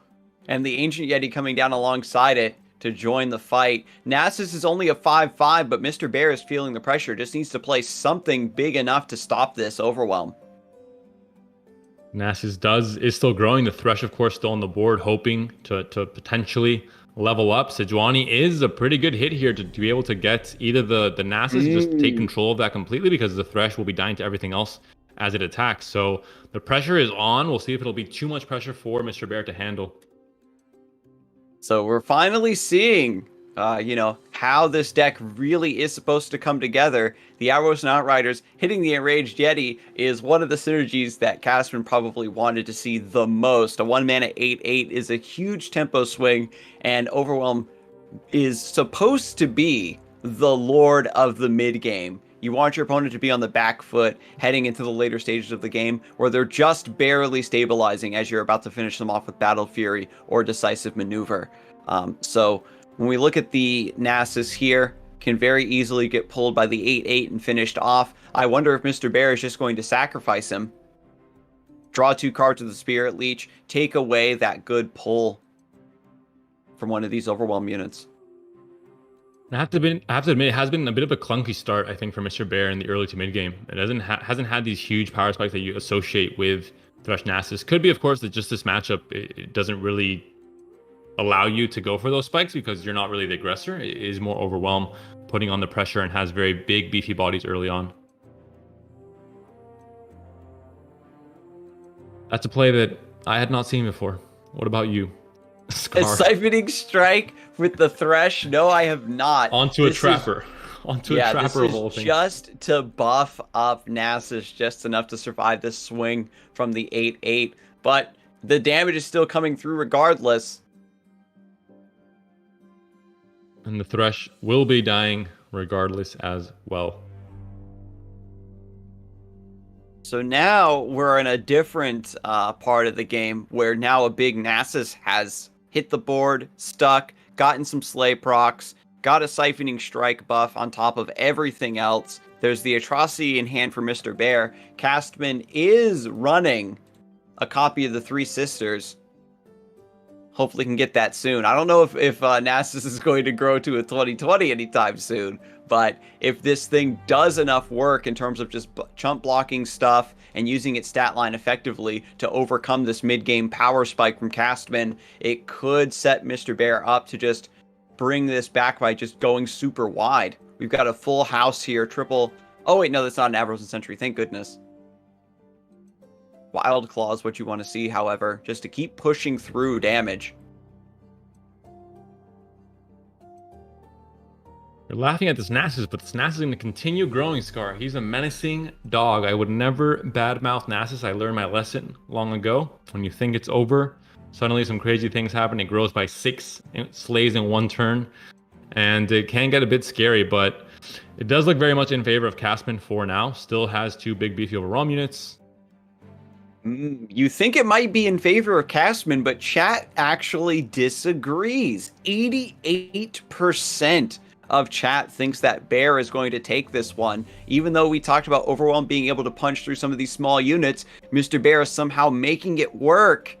S1: And the Ancient Yeti coming down alongside it to join the fight. Nasus is only a 5/5, but Mr. Bear is feeling the pressure. Just needs to play something big enough to stop this Overwhelm.
S2: Nasus is still growing. The Thresh, of course, still on the board, hoping to potentially level up. Sejuani is a pretty good hit here to be able to get either the Nasus, just take control of that completely, because the Thresh will be dying to everything else as it attacks. So the pressure is on. We'll see if it'll be too much pressure for Mr. Bear to handle.
S1: So we're finally seeing, you know, how this deck really is supposed to come together. The Avarosan Outriders hitting the Enraged Yeti is one of the synergies that Casman probably wanted to see the most. A 1-mana 8/8 is a huge tempo swing, and Overwhelm is supposed to be the lord of the mid game. You want your opponent to be on the back foot heading into the later stages of the game, where they're just barely stabilizing as you're about to finish them off with Battle Fury or Decisive Maneuver. So when we look at the Nasus here, can very easily get pulled by the 8/8 and finished off. I wonder if Mr. Bear is just going to sacrifice him. Draw 2 cards with the Spirit Leech, take away that good pull from one of these Overwhelm units.
S2: I have to admit, it has been a bit of a clunky start, I think, for Mr. Bear in the early to mid game. It hasn't had these huge power spikes that you associate with Thresh Nasus. Could be, of course, that just this matchup, it doesn't really allow you to go for those spikes because you're not really the aggressor. It is more Overwhelm, putting on the pressure, and has very big, beefy bodies early on. That's a play that I had not seen before. What about you?
S1: A Siphoning Strike with the Thresh? No, I have not.
S2: Onto a Trapper. Onto a Trapper of all things.
S1: Just to buff up Nasus just enough to survive this swing from the 8/8. But the damage is still coming through regardless.
S2: And the Thresh will be dying regardless as well.
S1: So now we're in a different part of the game where now a big Nasus has hit the board, stuck, gotten some Slay procs, got a Siphoning Strike buff on top of everything else. There's the Atrocity in hand for Mr. Bear. Casman is running a copy of the Three Sisters. Hopefully can get that soon. I don't know if Nasus is going to grow to a 2020 anytime soon, but if this thing does enough work in terms of just chump blocking stuff and using its stat line effectively to overcome this mid-game power spike from Casman, it could set Mr. Bear up to just bring this back by just going super wide. We've got a full house here, triple... Oh wait, no, that's not an Avarosan Sentry, thank goodness. Wild Claw is what you want to see, however, just to keep pushing through damage.
S2: You're laughing at this Nasus, but this Nasus is going to continue growing, Scar. He's a menacing dog. I would never badmouth Nasus. I learned my lesson long ago. When you think it's over, suddenly some crazy things happen. It grows by 6, it slays in 1 turn, and it can get a bit scary, but it does look very much in favor of Casman for now. Still has 2 big beefy overwhelm units.
S1: You think it might be in favor of Casman, but chat actually disagrees. 88% of chat thinks that Bear is going to take this one. Even though we talked about Overwhelm being able to punch through some of these small units, Mr. Bear is somehow making it work.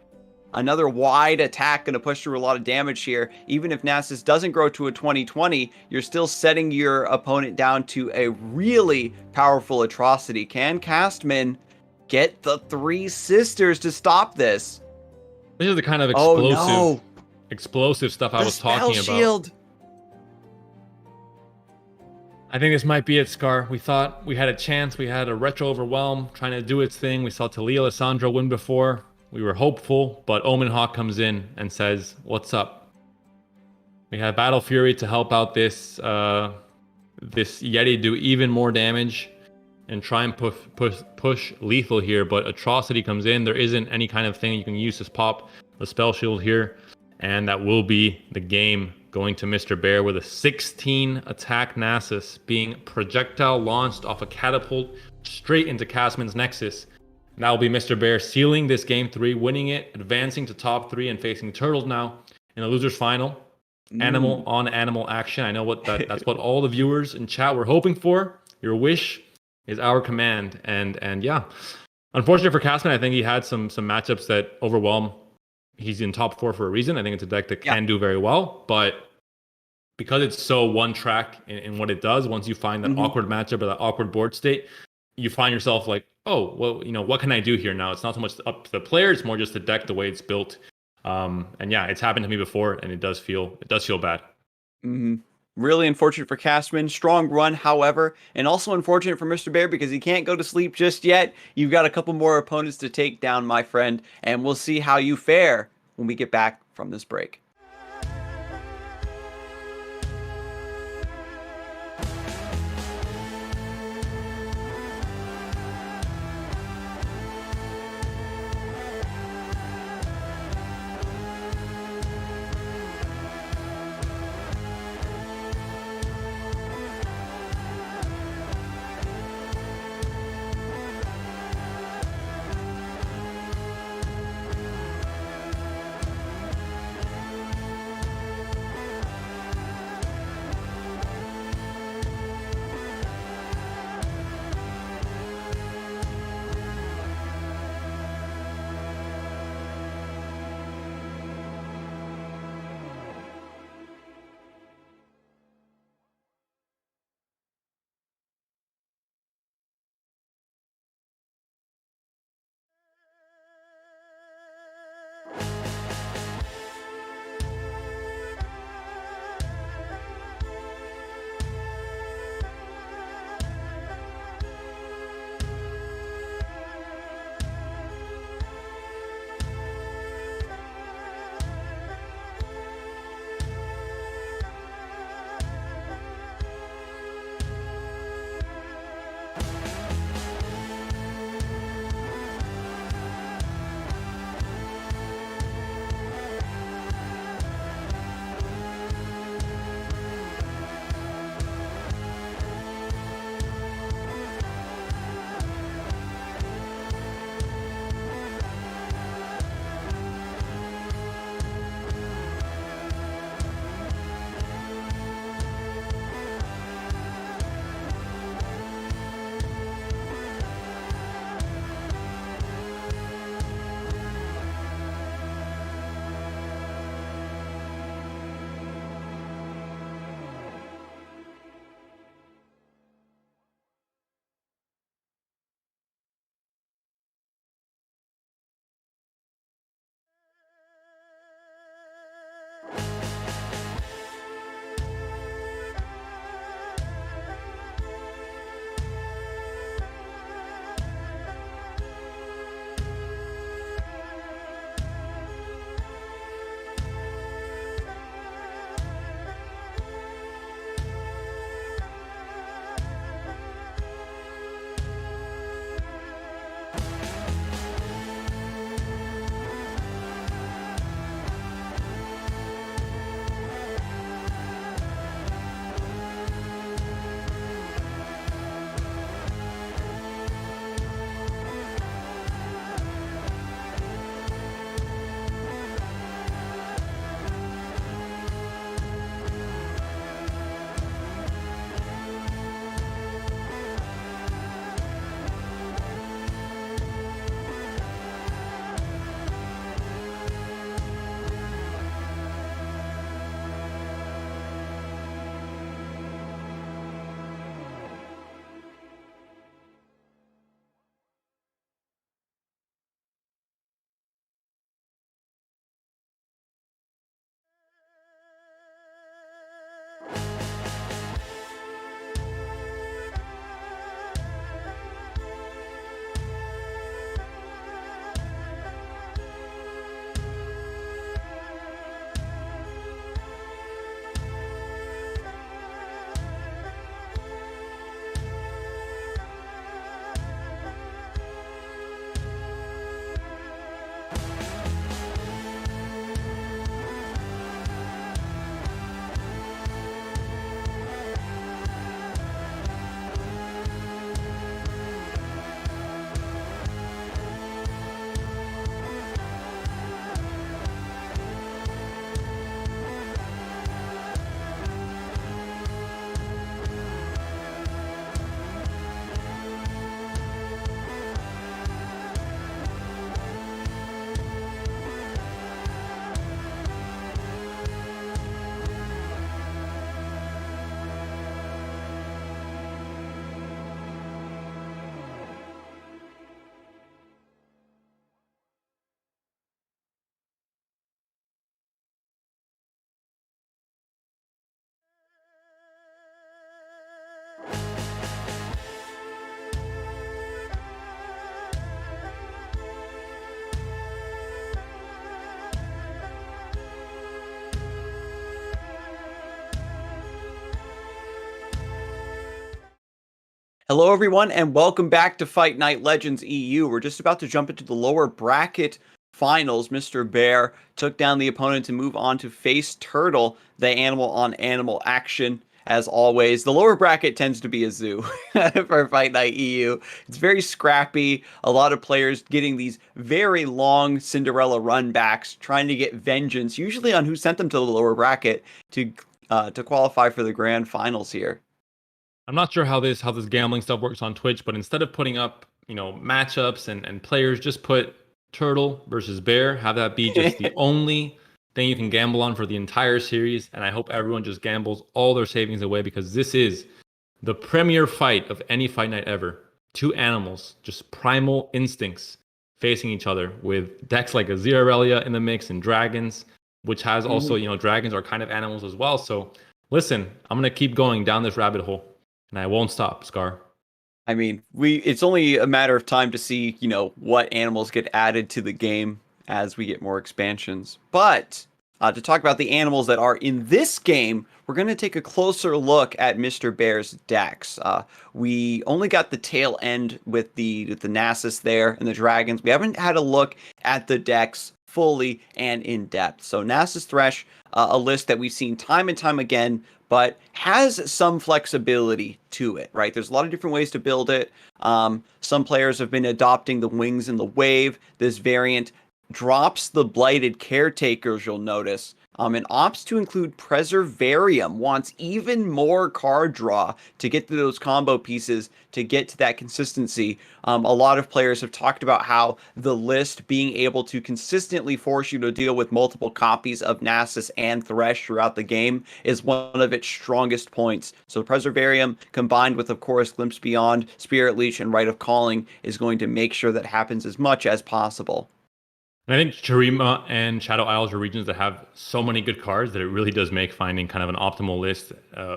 S1: Another wide attack going to push through a lot of damage here. Even if Nasus doesn't grow to a 20/20, you're still setting your opponent down to a really powerful atrocity. Can Casman get the 3 sisters to stop this?
S2: This is the kind of explosive stuff I was talking about.
S1: Shield.
S2: I think this might be it, Scar. We thought we had a chance. We had a retro overwhelm trying to do its thing. We saw Talia Alessandro win before. We were hopeful, but Omen Hawk comes in and says, "What's up?" We have Battle Fury to help out this Yeti do even more damage and try and push lethal here. But Atrocity comes in. There isn't any kind of thing you can use to pop the spell shield here, and that will be the game. Going to Mr. Bear with a 16 attack Nasus being projectile launched off a catapult straight into Casman's Nexus. That will be Mr. Bear sealing this game 3, winning it, advancing to top 3, and facing Turtles now in the losers final. Animal on animal action. I know that's what all the viewers in chat were hoping for. Your wish is our command, and yeah. Unfortunately for Casman, I think he had some matchups that overwhelm. He's in top 4 for a reason. I think it's a deck that can do very well, but because it's so one track in what it does, once you find that awkward matchup or that awkward board state, you find yourself like, oh, well, what can I do here now? It's not so much up to the player, it's more just the deck, the way it's built. And yeah, it's happened to me before, and it does feel bad.
S1: Really unfortunate for Casman. Strong run, however, and also unfortunate for Mr. Bear because he can't go to sleep just yet. You've got a couple more opponents to take down, my friend, and we'll see how you fare when we get back from this break. Hello, everyone, and welcome back to Fight Night Legends EU. We're just about to jump into the lower bracket finals. Mr. Bear took down the opponent to move on to face Turtle, the animal on animal action. As always, the lower bracket tends to be a zoo for Fight Night EU. It's very scrappy. A lot of players getting these very long Cinderella run backs, trying to get vengeance, usually on who sent them to the lower bracket to qualify for the grand finals here.
S2: I'm not sure how this gambling stuff works on Twitch, but instead of putting up, matchups and players, just put Turtle versus Bear. Have that be just the only thing you can gamble on for the entire series. And I hope everyone just gambles all their savings away because this is the premier fight of any fight night ever. Two animals, just primal instincts facing each other with decks like a Zilean in the mix and dragons, which has also, dragons are kind of animals as well. So listen, I'm going to keep going down this rabbit hole. And I won't stop, Scar.
S1: I mean, it's only a matter of time to see, what animals get added to the game as we get more expansions. But to talk about the animals that are in this game, we're going to take a closer look at Mr. Bear's decks. We only got the tail end with the Nasus there and the dragons. We haven't had a look at the decks fully and in depth. So Nasus Thresh, a list that we've seen time and time again, but has some flexibility to it, right? There's a lot of different ways to build it. Some players have been adopting the wings and the wave. This variant drops the blighted caretakers, you'll notice, and opts to include Preservarium, wants even more card draw to get to those combo pieces, to get to that consistency. A lot of players have talked about how the list being able to consistently force you to deal with multiple copies of Nasus and Thresh throughout the game is one of its strongest points. So Preservarium, combined with, of course, Glimpse Beyond, Spirit Leech, and Rite of Calling, is going to make sure that happens as much as possible.
S2: And I think Shurima and Shadow Isles are regions that have so many good cards that it really does make finding kind of an optimal list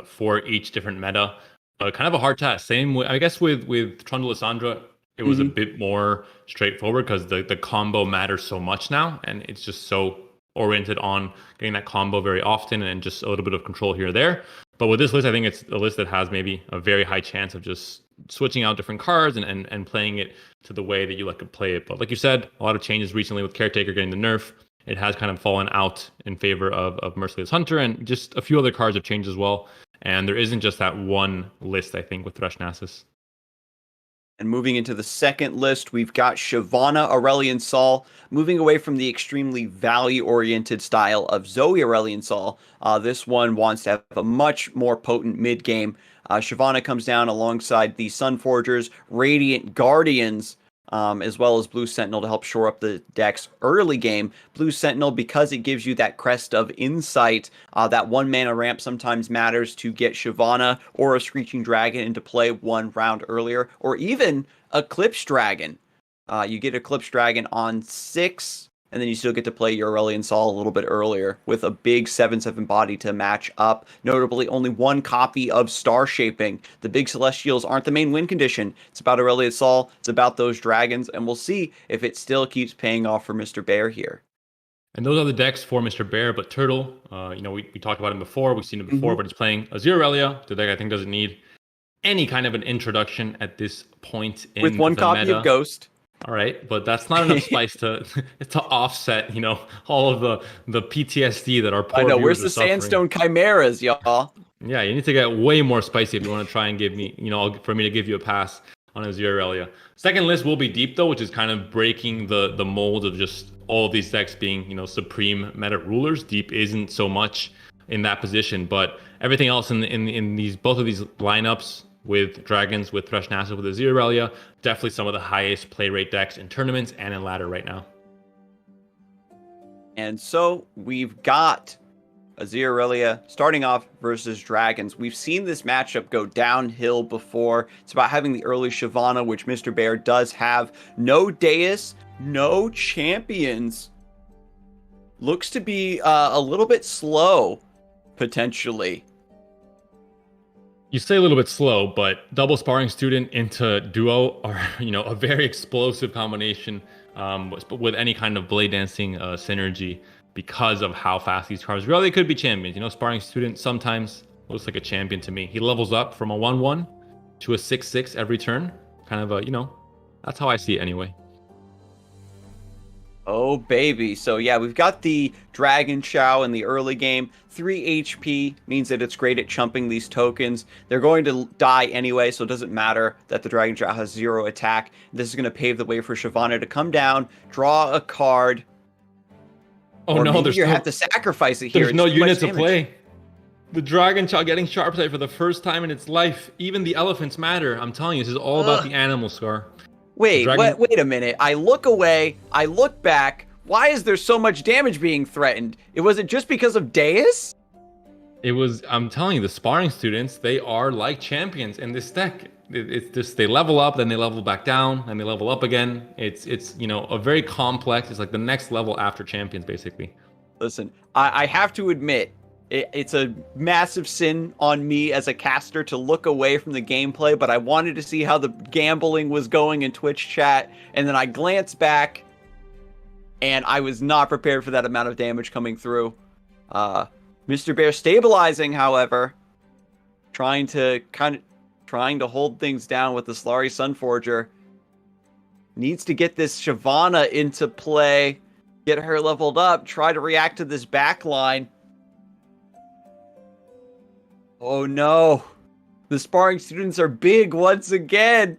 S2: for each different meta kind of a hard task. Same, I guess, with Trundle Lissandra, it was a bit more straightforward because the combo matters so much now, and it's just so oriented on getting that combo very often and just a little bit of control here or there. But with this list, I think it's a list that has maybe a very high chance of just switching out different cards and playing it to the way that you like to play it. But like you said, a lot of changes recently with Caretaker getting the nerf. It has kind of fallen out in favor of Merciless Hunter, and just a few other cards have changed as well. And there isn't just that one list, I think, with Thresh Nasus.
S1: And moving into the second list, we've got Shyvana, Aurelion Sol, moving away from the extremely value-oriented style of Zoe Aurelion Sol. This one wants to have a much more potent mid-game. Shyvana comes down alongside the Sunforgers, Radiant Guardians, as well as Blue Sentinel to help shore up the deck's early game. Blue Sentinel, because it gives you that crest of insight, that 1 mana ramp sometimes matters to get Shyvana or a Screeching Dragon into play 1 round earlier, or even Eclipse Dragon. You get Eclipse Dragon on 6, and then you still get to play your Aurelion Sol a little bit earlier with a big 7/7 body to match up. Notably, only 1 copy of Star Shaping. The big Celestials aren't the main win condition. It's about Aurelion Sol, it's about those dragons, and we'll see if it still keeps paying off for Mr. Bear here.
S2: And those are the decks for Mr. Bear, but Turtle, we talked about him before, we've seen it before, but he's playing Azirelia. The deck I think doesn't need any kind of an introduction at this point in
S1: with 1 copy
S2: meta.
S1: of Ghost.
S2: All right, but that's not enough spice to offset, all of the PTSD that our poor viewers
S1: where's the
S2: suffering.
S1: Sandstone Chimeras, y'all?
S2: Yeah, you need to get way more spicy if you want to try and give me, for me to give you a pass on Azirelia. Second list will be Deep, though, which is kind of breaking the mold of just all of these decks being, supreme meta rulers. Deep isn't so much in that position, but everything else in these both of these lineups, with Dragons, with Thresh Nasus, with Azirelia, definitely some of the highest play rate decks in tournaments and in ladder right now.
S1: And so we've got Azirelia starting off versus Dragons. We've seen this matchup go downhill before. It's about having the early Shyvana, which Mr. Bear does have. No Deus, no champions. Looks to be a little bit slow, potentially.
S2: You say a little bit slow, but double Sparring Student into Duo are, a very explosive combination with any kind of Blade Dancing synergy because of how fast these cards really could be champions. Sparring Student sometimes looks like a champion to me. He levels up from a 1/1 to a 6-6 every turn. Kind of a, that's how I see it anyway.
S1: Oh, baby. So, yeah, we've got the Dragon Chow in the early game. 3 HP means that it's great at chumping these tokens. They're going to die anyway, so it doesn't matter that the Dragon Chow has 0 attack. This is going to pave the way for Shyvana to come down, draw a card.
S2: Oh,
S1: or
S2: no,
S1: maybe
S2: there's
S1: you
S2: no,
S1: have to sacrifice it here.
S2: there's no
S1: It's too much
S2: unit to
S1: damage.
S2: play. The Dragon Chow getting Sharp Sight for the first time in its life. Even the elephants matter. I'm telling you, this is all about the animal, Scar.
S1: Wait a minute. I look away. I look back. Why is there so much damage being threatened? Was it just because of Deus?
S2: It was, I'm telling you, the sparring students, they are like champions in this deck. It's just, they level up, then they level back down, and they level up again. It's a very complex, it's like the next level after champions, basically.
S1: Listen, I have to admit, it's a massive sin on me as a caster to look away from the gameplay, but I wanted to see how the gambling was going in Twitch chat, and then I glanced back, and I was not prepared for that amount of damage coming through. Mr. Bear stabilizing, however, trying to hold things down with the Solari Sunforger. Needs to get this Shyvana into play, get her leveled up, try to react to this backline. Oh no. The sparring students are big once again.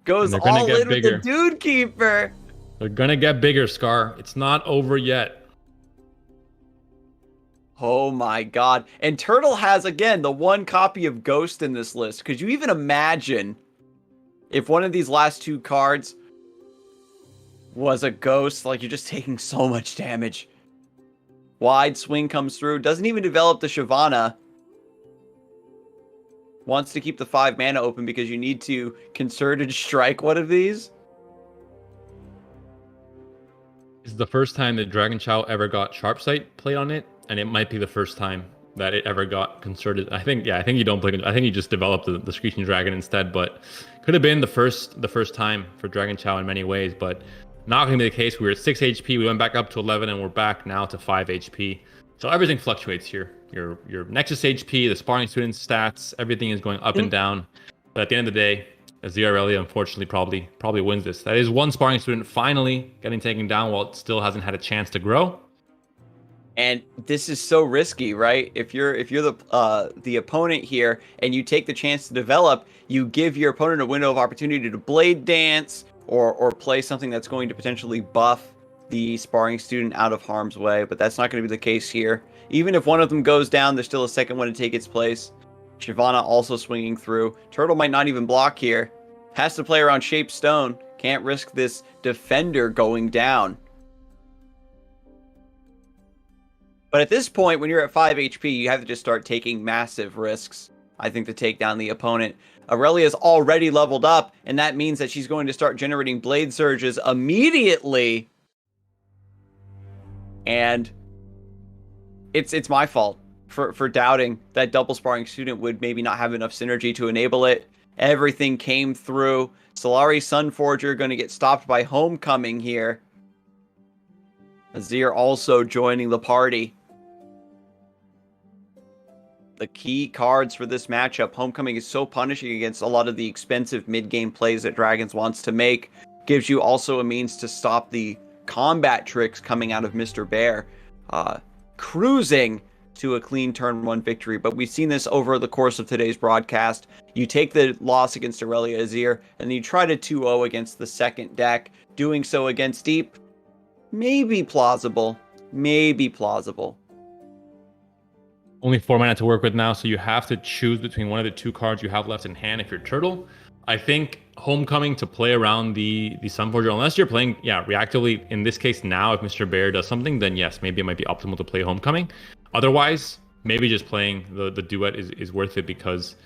S1: Goes all in with the Dude Keeper.
S2: They're gonna get bigger, Scar. It's not over yet.
S1: Oh my god. And Turtle has, again, the 1 copy of Ghost in this list. Could you even imagine if one of these last 2 cards was a Ghost? Like, you're just taking so much damage. Wide swing comes through. Doesn't even develop the Shyvana. Wants to keep the 5 mana open because you need to concerted strike one of these.
S2: This is the first time that Dragon Chow ever got Sharp Sight played on it, and it might be the first time that it ever got concerted. I think you don't play. I think you just developed the Screeching Dragon instead, but could have been the first time for Dragon Chow in many ways, but not going to be the case. We were at 6 HP, we went back up to 11, and we're back now to 5 HP. So everything fluctuates here. Your Nexus HP, the sparring students' stats, everything is going up and down. But at the end of the day, Zilean unfortunately probably wins this. That is one sparring student finally getting taken down while it still hasn't had a chance to grow.
S1: And this is so risky, right? If you're the opponent here and you take the chance to develop, you give your opponent a window of opportunity to blade dance or play something that's going to potentially buff the sparring student out of harm's way. But that's not going to be the case here. Even if one of them goes down, there's still a second one to take its place. Shyvana also swinging through. Turtle might not even block here. Has to play around Shaped Stone. Can't risk this defender going down. But at this point, when you're at 5 HP, you have to just start taking massive risks, I think, to take down the opponent. Aurelia's already leveled up, and that means that she's going to start generating Blade Surges immediately. And it's my fault for doubting that double sparring student would maybe not have enough synergy to enable it. Everything came through. Solari Sunforger going to get stopped by Homecoming here. Azir also joining the party. The key cards for this matchup. Homecoming is so punishing against a lot of the expensive mid-game plays that Dragons wants to make. Gives you also a means to stop the combat tricks coming out of Mr. Bear. Cruising to a clean turn 1 victory. But we've seen this over the course of today's broadcast. You take the loss against Aurelia Azir, and then you try to 2-0 against the second deck. Doing so against Deep, maybe plausible. Maybe plausible.
S2: Only 4 mana to work with now, so you have to choose between one of the 2 cards you have left in hand if you're Turtle. I think Homecoming to play around the Sunforger, unless you're playing, reactively, in this case now, if Mr. Bear does something, then yes, maybe it might be optimal to play Homecoming. Otherwise, maybe just playing the duet is worth it because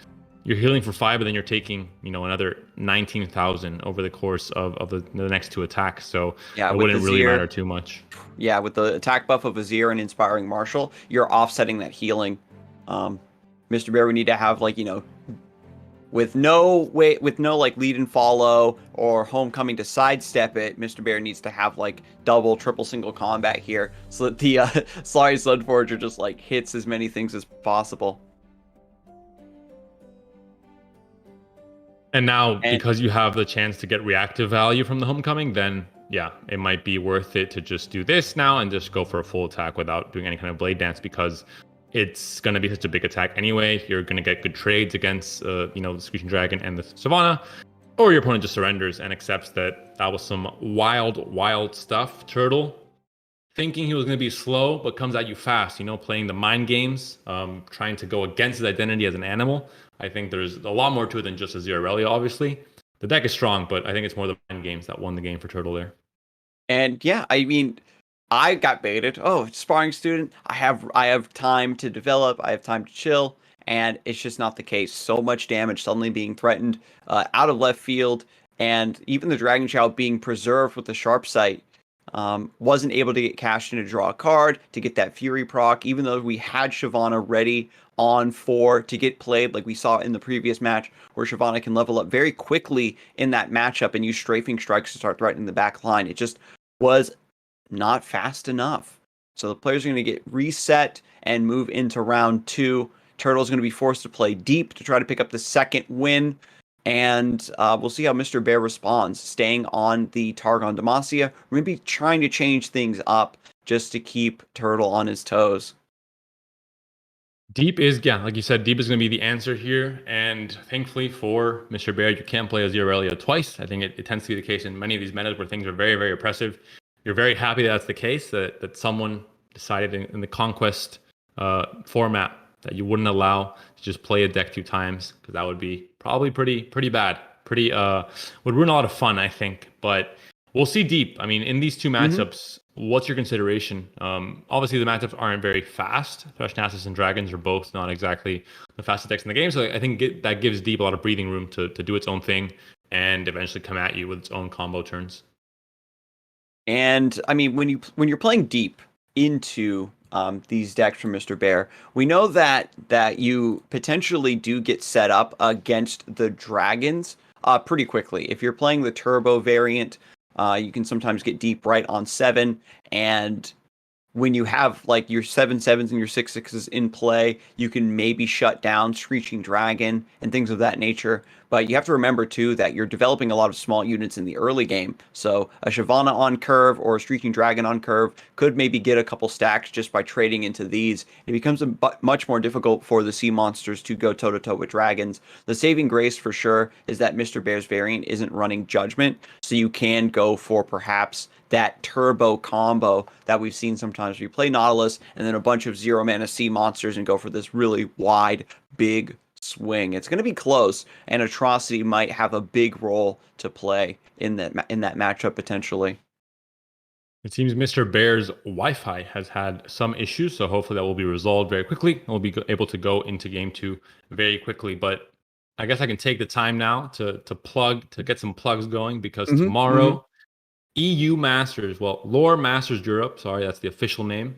S2: you're healing for 5, but then you're taking, another 19,000 over the course of the next 2 attacks. So it wouldn't really matter too much. Yeah,
S1: with the attack buff of Azir and Inspiring Marshal, you're offsetting that healing. Mr. Bear would need to have with no lead and follow or Homecoming to sidestep it. Mr. Bear needs to have double, triple, single combat here so that the Solari Sunforger just hits as many things as possible.
S2: And now,
S1: And
S2: because you have the chance to get reactive value from the homecoming, then yeah, it might be worth it to just do this now and just go for a full attack without doing any kind of blade dance, because it's going to be such a big attack anyway. You're going to get good trades against, the Screeching Dragon and the Savannah, or your opponent just surrenders and accepts that that was some wild, wild stuff. Turtle, thinking he was going to be slow, but comes at you fast, playing the mind games, trying to go against his identity as an animal. I think there's a lot more to it than just a Zero Relia, obviously. The deck is strong, but I think it's more the mind games that won the game for Turtle there.
S1: And yeah, I mean, I got baited. Oh, sparring student. I have time to develop. I have time to chill, and it's just not the case. So much damage suddenly being threatened out of left field, and even the Dragon Child being preserved with the sharp sight wasn't able to get cashed in to draw a card to get that Fury proc. Even though we had Shyvana ready on 4 to get played, like we saw in the previous match, where Shyvana can level up very quickly in that matchup and use strafing strikes to start threatening the back line. It just was not fast enough. So the players are going to get reset and move into round 2. Turtle's going to be forced to play deep to try to pick up the second win. And we'll see how Mr. Bear responds. Staying on the Targon Demacia, we're going to be trying to change things up just to keep Turtle on his toes.
S2: Deep is, yeah, like you said, deep is going to be the answer here. And thankfully for Mr. Bear, you can't play a Zero Relia twice. I think it tends to be the case in many of these metas where things are very, very oppressive. You're very happy that's the case, that someone decided in the Conquest format that you wouldn't allow to just play a deck 2 times, because that would be probably pretty bad. Would ruin a lot of fun, I think. But we'll see deep. I mean, in these 2 matchups, what's your consideration? Obviously, the matchups aren't very fast. Thanasis and Dragons are both not exactly the fastest decks in the game. So I think that gives Deep a lot of breathing room to do its own thing and eventually come at you with its own combo turns.
S1: And I mean, when you're playing deep into these decks from Mr. Bear, we know that you potentially do get set up against the dragons pretty quickly. If you're playing the turbo variant, you can sometimes get deep right on 7, and when you have like your 7/7s and your 6/6s in play, you can maybe shut down Screeching Dragon and things of that nature. But you have to remember too that you're developing a lot of small units in the early game. So a Shyvana on curve or a Screeching Dragon on curve could maybe get a couple stacks just by trading into these. It becomes much more difficult for the sea monsters to go toe-to-toe with dragons. The saving grace for sure is that Mr. Bear's variant isn't running Judgment, so you can go for perhaps that turbo combo that we've seen sometimes where you play Nautilus and then a bunch of 0-mana sea monsters and go for this really wide, big swing. It's going to be close, and Atrocity might have a big role to play in that matchup potentially.
S2: It seems Mr. Bear's Wi-Fi has had some issues, so hopefully that will be resolved very quickly. We'll be able to go into game 2 very quickly. But I guess I can take the time now to get some plugs going, because tomorrow, EU Masters, LoR Masters Europe, sorry, that's the official name.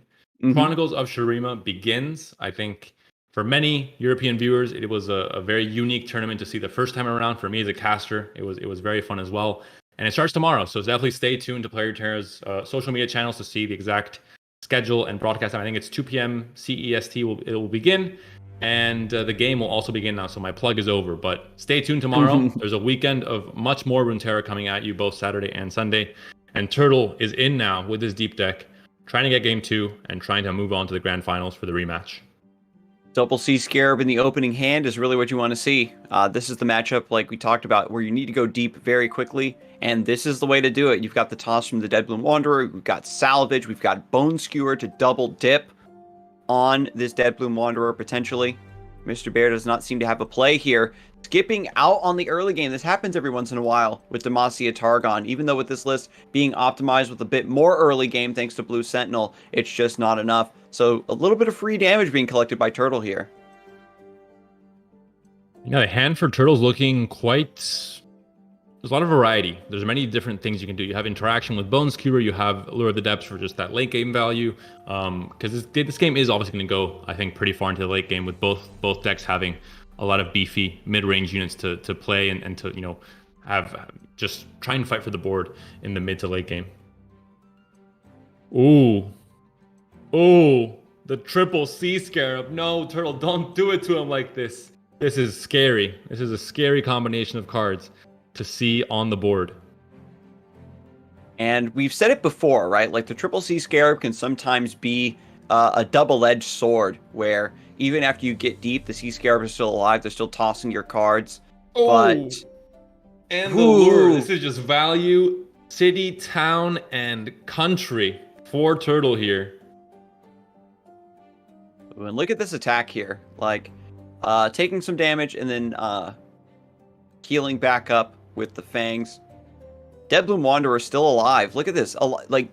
S2: Chronicles of Shurima begins. I think for many European viewers, it was a very unique tournament to see the first time around. For me as a caster, it was very fun as well. And it starts tomorrow, so definitely stay tuned to Runeterra's social media channels to see the exact schedule and broadcast time. I think it's 2 p.m. CEST. It will begin, and the game will also begin now. So my plug is over, but stay tuned tomorrow. There's a weekend of much more Runeterra coming at you, both Saturday and Sunday. And Turtle is in now with his deep deck, trying to get game 2 and trying to move on to the grand finals for the rematch.
S1: Double Sea Scarab in the opening hand is really what you want to see. This is the matchup, like we talked about, where you need to go deep very quickly, and this is the way to do it. You've got the toss from the Deadbloom Wanderer, we've got Salvage, we've got Bone Skewer to double dip on this Deadbloom Wanderer potentially. Mr. Bear does not seem to have a play here. Skipping out on the early game. This happens every once in a while with Demacia Targon. Even though with this list being optimized with a bit more early game thanks to Blue Sentinel, it's just not enough. So a little bit of free damage being collected by Turtle here.
S2: Yeah, the hand for Turtle's looking quite... There's a lot of variety. There's many different things you can do. You have interaction with Bone Skewer, you have Lure of the Depths for just that late game value. Because this game is obviously going to go, I think, pretty far into the late game with both decks having a lot of beefy mid-range units to play and to, have just try and fight for the board in the mid to late game. Ooh, the triple Sea Scarab. No, Turtle, don't do it to him like this. This is scary. This is a scary combination of cards to see on the board.
S1: And we've said it before, right? Like the Triple Sea Scarab can sometimes be a double-edged sword, where even after you get deep, the Sea Scarab is still alive. They're still tossing your cards. But
S2: and the lure. This is just value, city, town, and country for Turtle here.
S1: And look at this attack here. Like, taking some damage and then healing back up with the fangs. Deadbloom Wanderer still alive. Look at this. Like,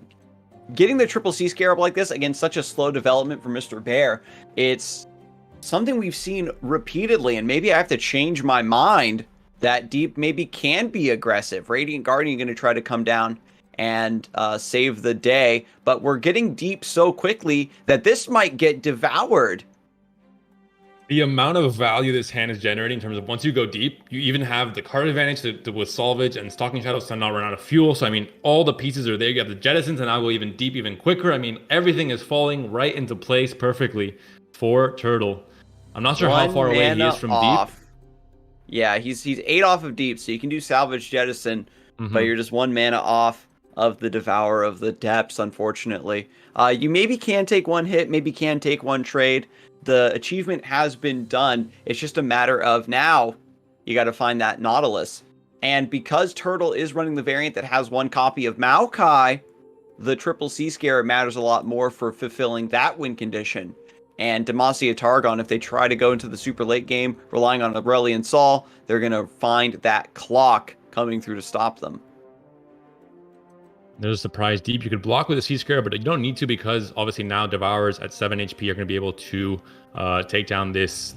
S1: getting the Triple Sea Scarab like this against such a slow development for Mr. Bear, it's something we've seen repeatedly, and maybe I have to change my mind that deep maybe can be aggressive. Radiant Guardian going to try to come down and save the day, but we're getting deep so quickly that this might get devoured.
S2: The amount of value this hand is generating in terms of once you go deep, you even have the card advantage with Salvage and Stalking Shadows to not run out of fuel. So, I mean, all the pieces are there. You have the Jettisons, and I will even deep even quicker. I mean, everything is falling right into place perfectly for Turtle. I'm not sure how far away he is from deep.
S1: Yeah, he's 8 off of deep, so you can do Salvage Jettison, but you're just 1 mana off of the Devourer of the Depths, unfortunately. You maybe can take 1 hit, maybe can take 1 trade. The achievement has been done. It's just a matter of now you got to find that Nautilus. And because Turtle is running the variant that has 1 copy of Maokai, the Triple Sea Scarab matters a lot more for fulfilling that win condition. And Demacia Targon, if they try to go into the super late game relying on Aurelion Sol, they're going to find that clock coming through to stop them.
S2: There's a surprise deep. You could block with a Sea Scarab, but you don't need to, because obviously now Devourers at 7 HP are going to be able to take down this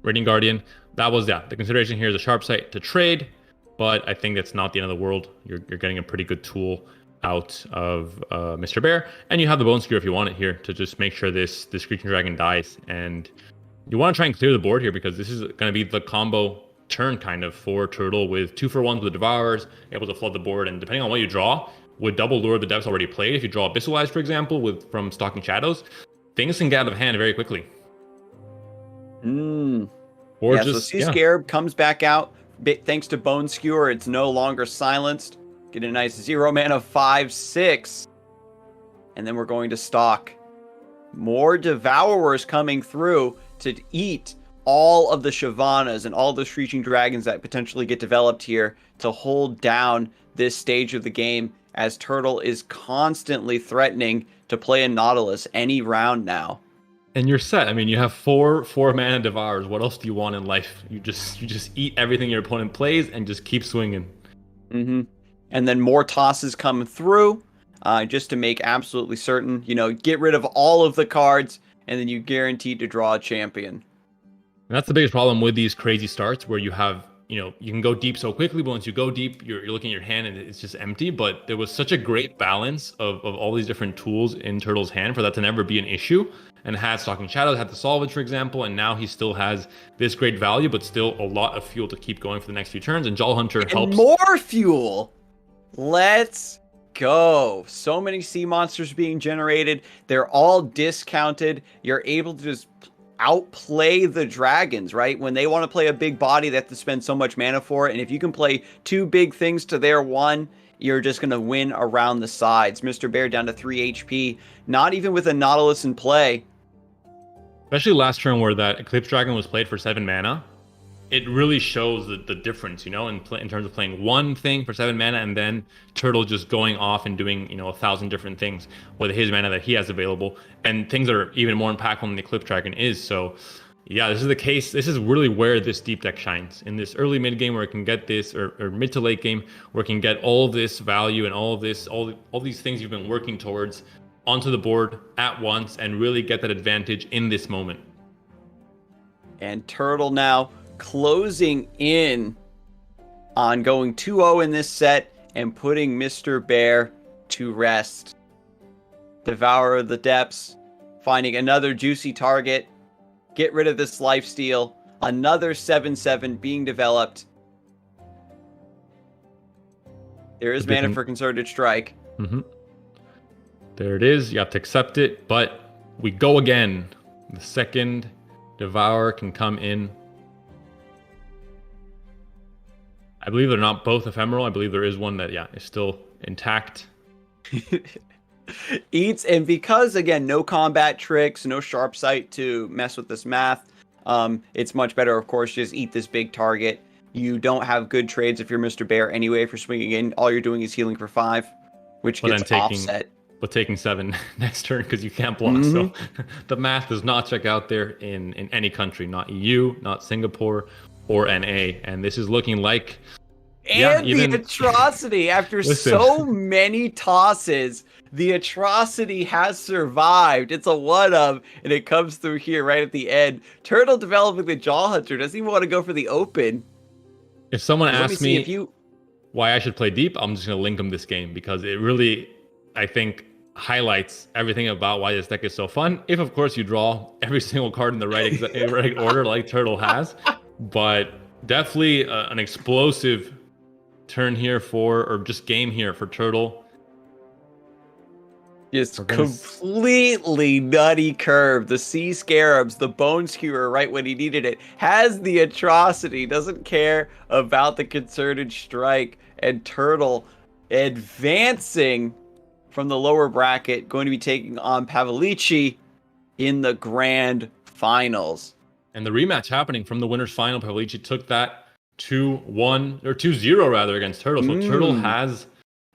S2: Radiant Guardian. That was, the consideration here is a sharp sight to trade, but I think that's not the end of the world. You're getting a pretty good tool out of Mr. Bear, and you have the Bone Skewer if you want it here to just make sure this Screeching Dragon dies. And you want to try and clear the board here, because this is going to be the combo turn kind of for Turtle, with 2-for-1s with Devourers, able to flood the board, and depending on what you draw, with double Lure of the Depths already played, if you draw Abyssal Eyes, for example, from Stalking Shadows, things can get out of hand very quickly. Or
S1: so Sea Scarab comes back out. Thanks to Bone Skewer, it's no longer silenced. Get a nice 0 mana 5/6. And then we're going to stalk. More Devourers coming through to eat all of the Shyvanas and all the Screeching Dragons that potentially get developed here to hold down this stage of the game, as Turtle is constantly threatening to play a Nautilus any round now.
S2: And you're set. I mean, you have 4 mana Devourers. What else do you want in life? You just eat everything your opponent plays and just keep swinging.
S1: And then more tosses come through, just to make absolutely certain, get rid of all of the cards, and then you guaranteed to draw a champion.
S2: And that's the biggest problem with these crazy starts, where you have, you can go deep so quickly, but once you go deep, you're looking at your hand and it's just empty. But there was such a great balance of all these different tools in Turtle's hand for that to never be an issue. And had Stalking Shadows, had the Salvage, for example, and now he still has this great value, but still a lot of fuel to keep going for the next few turns. And Jaw Hunter helps.
S1: More fuel! Let's go. So many sea monsters being generated. They're all discounted. You're able to just outplay the dragons, right? When they want to play a big body, they have to spend so much mana for it. And if you can play 2 big things to their 1, you're just going to win around the sides. Mr. Bear down to 3 HP. Not even with a Nautilus in play.
S2: Especially last turn where that Eclipse Dragon was played for 7 mana. It really shows the difference, in terms of playing 1 thing for 7 mana and then Turtle just going off and doing, 1,000 different things with his mana that he has available, and things that are even more impactful than the Eclipse Dragon is. So, yeah, this is the case. This is really where this deep deck shines. In this early mid game where it can get this, or mid to late game where it can get all this value and all these things you've been working towards onto the board at once and really get that advantage in this moment.
S1: And Turtle now closing in on going 2-0 in this set and putting Mr. Bear to rest. Devourer of the Depths, finding another juicy target. Get rid of this lifesteal. Another 7/7 being developed. There is mana for Concerted Strike.
S2: There it is. You have to accept it, but we go again. The second Devour can come in. I believe they're not both ephemeral. I believe there is one that, is still intact.
S1: Eats, and because again, no combat tricks, no sharp sight to mess with this math, it's much better, of course, just eat this big target. You don't have good trades if you're Mr. Bear anyway. If you're swinging in, all you're doing is healing for 5, which gets offset.
S2: But taking 7 next turn because you can't block. So the math does not check out there in any country, not EU, not Singapore, or NA. And this is looking like...
S1: And the atrocity, after so many tosses, the atrocity has survived. It's a one-of, and it comes through here right at the end. Turtle developing the Jaw Hunter doesn't even want to go for the open.
S2: If someone asks me why I should play deep, I'm just going to link them this game because it really, I think, highlights everything about why this deck is so fun. If, of course, you draw every single card in the right order like Turtle has. But definitely an explosive turn here or just game here for Turtle.
S1: Just completely nutty curve. The Sea Scarabs, the Bone Skewer right when he needed it. Has the atrocity, doesn't care about the concerted strike. And Turtle advancing from the lower bracket, going to be taking on Pavalici in the grand finals.
S2: And the rematch happening from the winner's final. Pavalici took that 2-1 or 2-0 rather against Turtle. So Turtle has,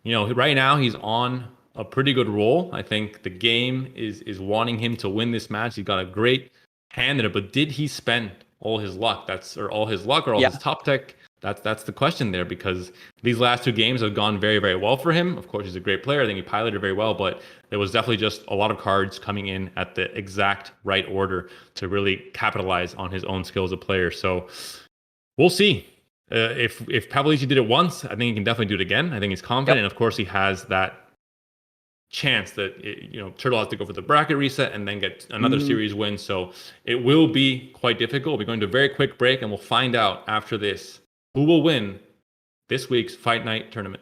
S2: right now he's on a pretty good roll. I think the game is wanting him to win this match. He's got a great hand in it, but did he spend all his luck? All his top tech? That's the question there, because these last 2 games have gone very, very well for him. Of course, he's a great player. I think he piloted very well, but there was definitely just a lot of cards coming in at the exact right order to really capitalize on his own skill as a player. So we'll see. If Pavalici did it once, I think he can definitely do it again. I think he's confident, and of course he has that chance that Turtle has to go for the bracket reset and then get another series win. So it will be quite difficult. We're going to a very quick break, and we'll find out after this who will win this week's Fight Night tournament.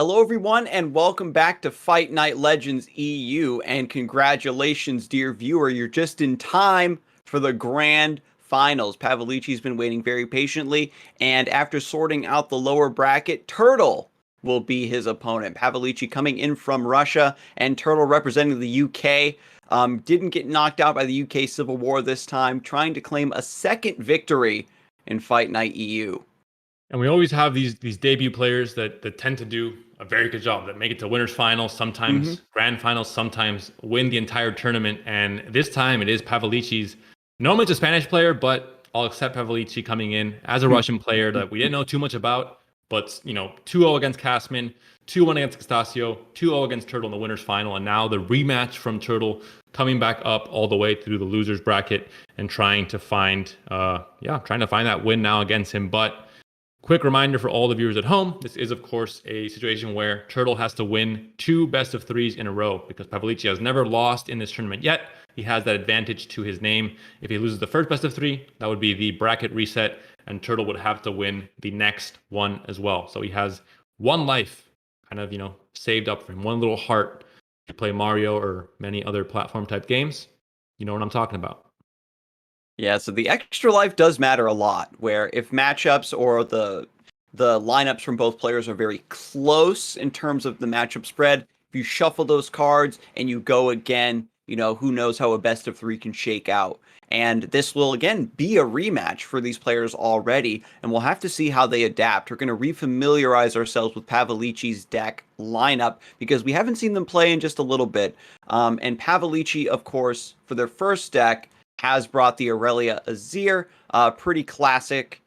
S1: Hello, everyone, and welcome back to Fight Night Legends EU. And congratulations, dear viewer, you're just in time for the grand finals. Pavalici's been waiting very patiently, and after sorting out the lower bracket, Turtle will be his opponent. Pavalici coming in from Russia, and Turtle representing the UK. Didn't get knocked out by the UK Civil War this time, trying to claim a second victory in Fight Night EU.
S2: And we always have these debut players that tend to do a very good job, that make it to winners finals, sometimes grand finals, sometimes win the entire tournament. And this time it is Pavalici's. Normally it's a Spanish player, but I'll accept Pavalici coming in as a Russian player that we didn't know too much about. But, 2-0 against Casman, 2-1 against Castasio, 2-0 against Turtle in the winners final. And now the rematch from Turtle coming back up all the way through the losers bracket and trying to find that win now against him. But quick reminder for all the viewers at home, this is, of course, a situation where Turtle has to win 2 best-of-3s in a row because Pavalici has never lost in this tournament yet. He has that advantage to his name. If he loses the first best-of-3, that would be the bracket reset, and Turtle would have to win the next one as well. So he has one life kind of, saved up for him, one little heart to play Mario or many other platform-type games. You know what I'm talking about.
S1: Yeah, so the extra life does matter a lot, where if matchups or the lineups from both players are very close in terms of the matchup spread, if you shuffle those cards and you go again, who knows how a best of 3 can shake out. And this will, again, be a rematch for these players already, and we'll have to see how they adapt. We're going to refamiliarize ourselves with Pavalici's deck lineup because we haven't seen them play in just a little bit. And Pavalici, of course, for their first deck, has brought the Aurelia Azir, pretty classic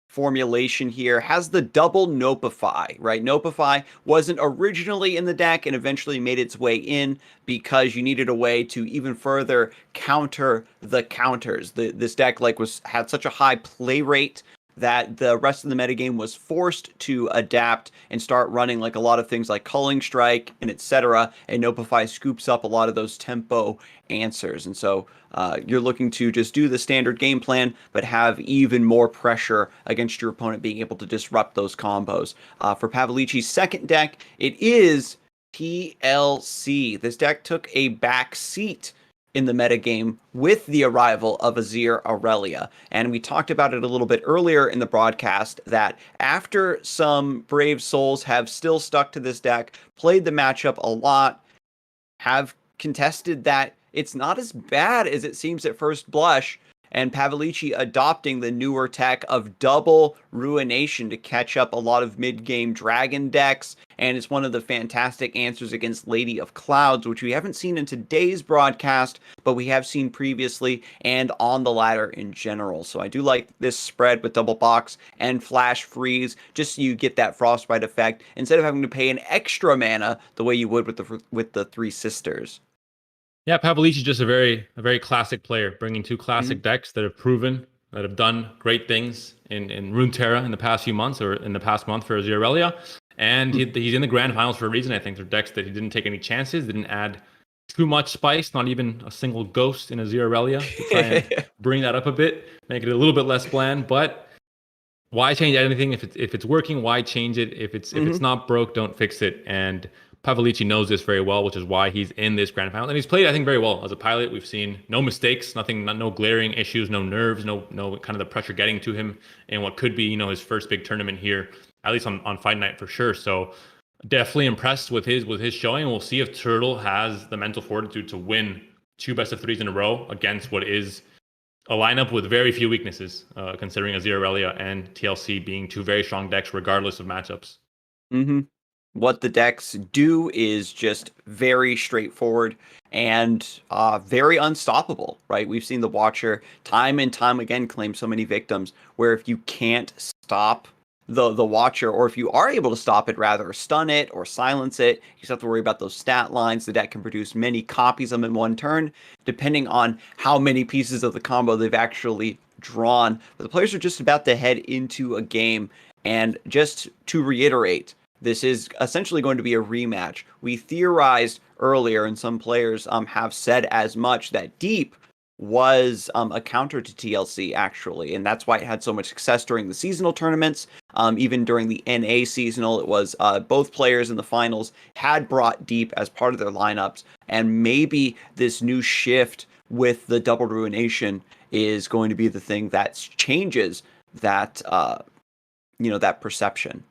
S1: formulation here. Has the double Nopify, right? Nopify wasn't originally in the deck and eventually made its way in because you needed a way to even further counter the counters. This deck had such a high play rate that the rest of the metagame was forced to adapt and start running like a lot of things like Culling Strike and etc. And Nopify scoops up a lot of those tempo answers. And so you're looking to just do the standard game plan, but have even more pressure against your opponent being able to disrupt those combos. For Pavalici's second deck, it is TLC. This deck took a back seat in the metagame with the arrival of Azir Aurelia. And we talked about it a little bit earlier in the broadcast that after some brave souls have still stuck to this deck, played the matchup a lot, have contested that it's not as bad as it seems at first blush, and Pavalici adopting the newer tech of double Ruination to catch up a lot of mid-game dragon decks, and it's one of the fantastic answers against Lady of Clouds, which we haven't seen in today's broadcast, but we have seen previously and on the ladder in general. So I do like this spread with double box and flash freeze, just so you get that frostbite effect instead of having to pay an extra mana the way you would with the Three Sisters.
S2: Yeah, Pavalici is just a very classic player, bringing 2 classic decks that have proven, that have done great things in Runeterra in the past few months, or in the past month for Azir Aurelia. And he's in the grand finals for a reason. I think they're decks that he didn't take any chances, didn't add too much spice, not even a single ghost in Azir Aurelia to try and bring that up a bit, make it a little bit less bland. But why change anything if it's working? Why change it? If it's not broke, don't fix it. And Pavalici knows this very well, which is why he's in this grand final. And he's played, I think, very well as a pilot. We've seen no mistakes, no glaring issues, no nerves, no kind of the pressure getting to him in what could be, his first big tournament here, at least on Fight Night for sure. So definitely impressed with his showing. We'll see if Turtle has the mental fortitude to win 2 best-of-3s in a row against what is a lineup with very few weaknesses, considering Azir Aurelia and TLC being 2 very strong decks regardless of matchups.
S1: What the decks do is just very straightforward and very unstoppable, right? We've seen the Watcher time and time again claim so many victims where if you can't stop the Watcher, or if you are able to stop it, rather stun it or silence it, you just have to worry about those stat lines. The deck can produce many copies of them in one turn, depending on how many pieces of the combo they've actually drawn. But the players are just about to head into a game, and just to reiterate, this is essentially going to be a rematch. We theorized earlier, and some players have said as much, that Deep was a counter to TLC, actually, and that's why it had so much success during the seasonal tournaments. Even during the NA seasonal, it was both players in the finals had brought Deep as part of their lineups, and maybe this new shift with the double ruination is going to be the thing that changes that that perception.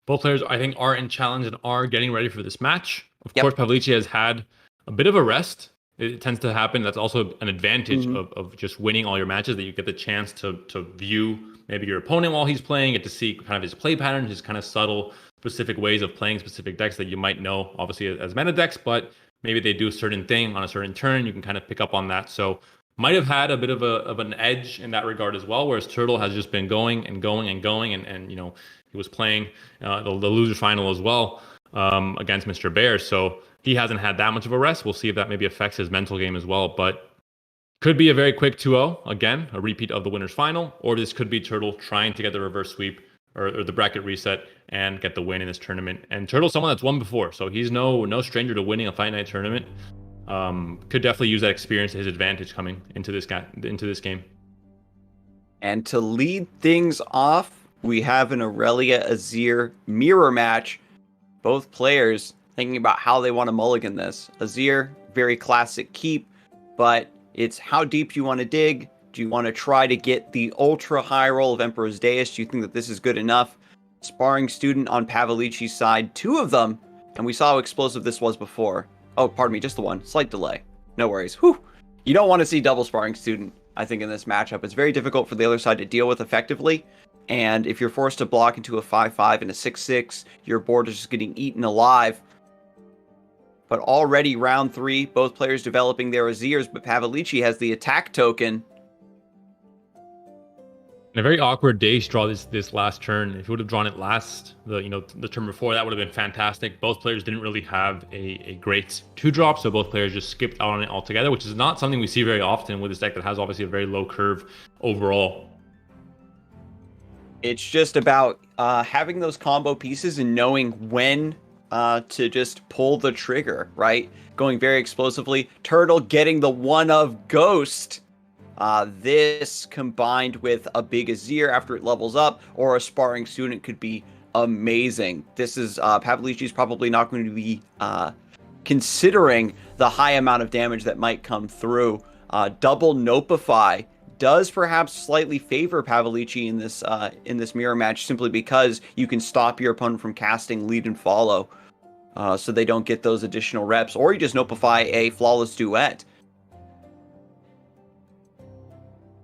S2: Both players, I think, are in challenge and are getting ready for this match. Of
S1: Yep.
S2: course, Pavalici has had a bit of a rest. It tends to happen. That's also an advantage of just winning all your matches, that you get the chance to view maybe your opponent while he's playing, get to see kind of his play patterns, his kind of subtle, specific ways of playing specific decks that you might know, obviously, as meta decks, but maybe they do a certain thing on a certain turn. You can kind of pick up on that. So might have had a bit of an edge in that regard as well, whereas Turtle has just been going and going and going, and he was playing the loser final as well against Mr. Bear, so he hasn't had that much of a rest. We'll see if that maybe affects his mental game as well, but could be a very quick 2-0, again, a repeat of the winner's final, or this could be Turtle trying to get the reverse sweep or the bracket reset and get the win in this tournament. And Turtle's someone that's won before, so he's no stranger to winning a Fight Night tournament. Could definitely use that experience to his advantage coming into this game.
S1: And to lead things off, we have an Aurelia Azir mirror match. Both players thinking about how they want to mulligan this. Azir, very classic keep, but it's how deep you want to dig. Do you want to try to get the ultra high roll of Emperor's Deus? Do you think that this is good enough? Sparring student on Pavalici's side, 2 of them, and we saw how explosive this was before. Oh, pardon me, just the one. Slight delay. No worries. Whew. You don't want to see double sparring student, I think, in this matchup. It's very difficult for the other side to deal with effectively. And if you're forced to block into a 5-5 and a 6-6, your board is just getting eaten alive. But already round 3, both players developing their Azirs, but Pavalici has the attack token.
S2: And a very awkward Dace draw this last turn. If you would have drawn it the turn before, that would have been fantastic. Both players didn't really have a great 2-drop, so both players just skipped out on it altogether, which is not something we see very often with this deck that has obviously a very low curve overall.
S1: It's just about having those combo pieces and knowing when to just pull the trigger, right? Going very explosively. Turtle getting the one of Ghost. This combined with a big Azir after it levels up, or a sparring student, could be amazing. This is Pavalici's probably not going to be considering the high amount of damage that might come through. Double Nopify does perhaps slightly favor Pavalici in this mirror match, simply because you can stop your opponent from casting lead and follow, so they don't get those additional reps, or you just Nopify a flawless duet.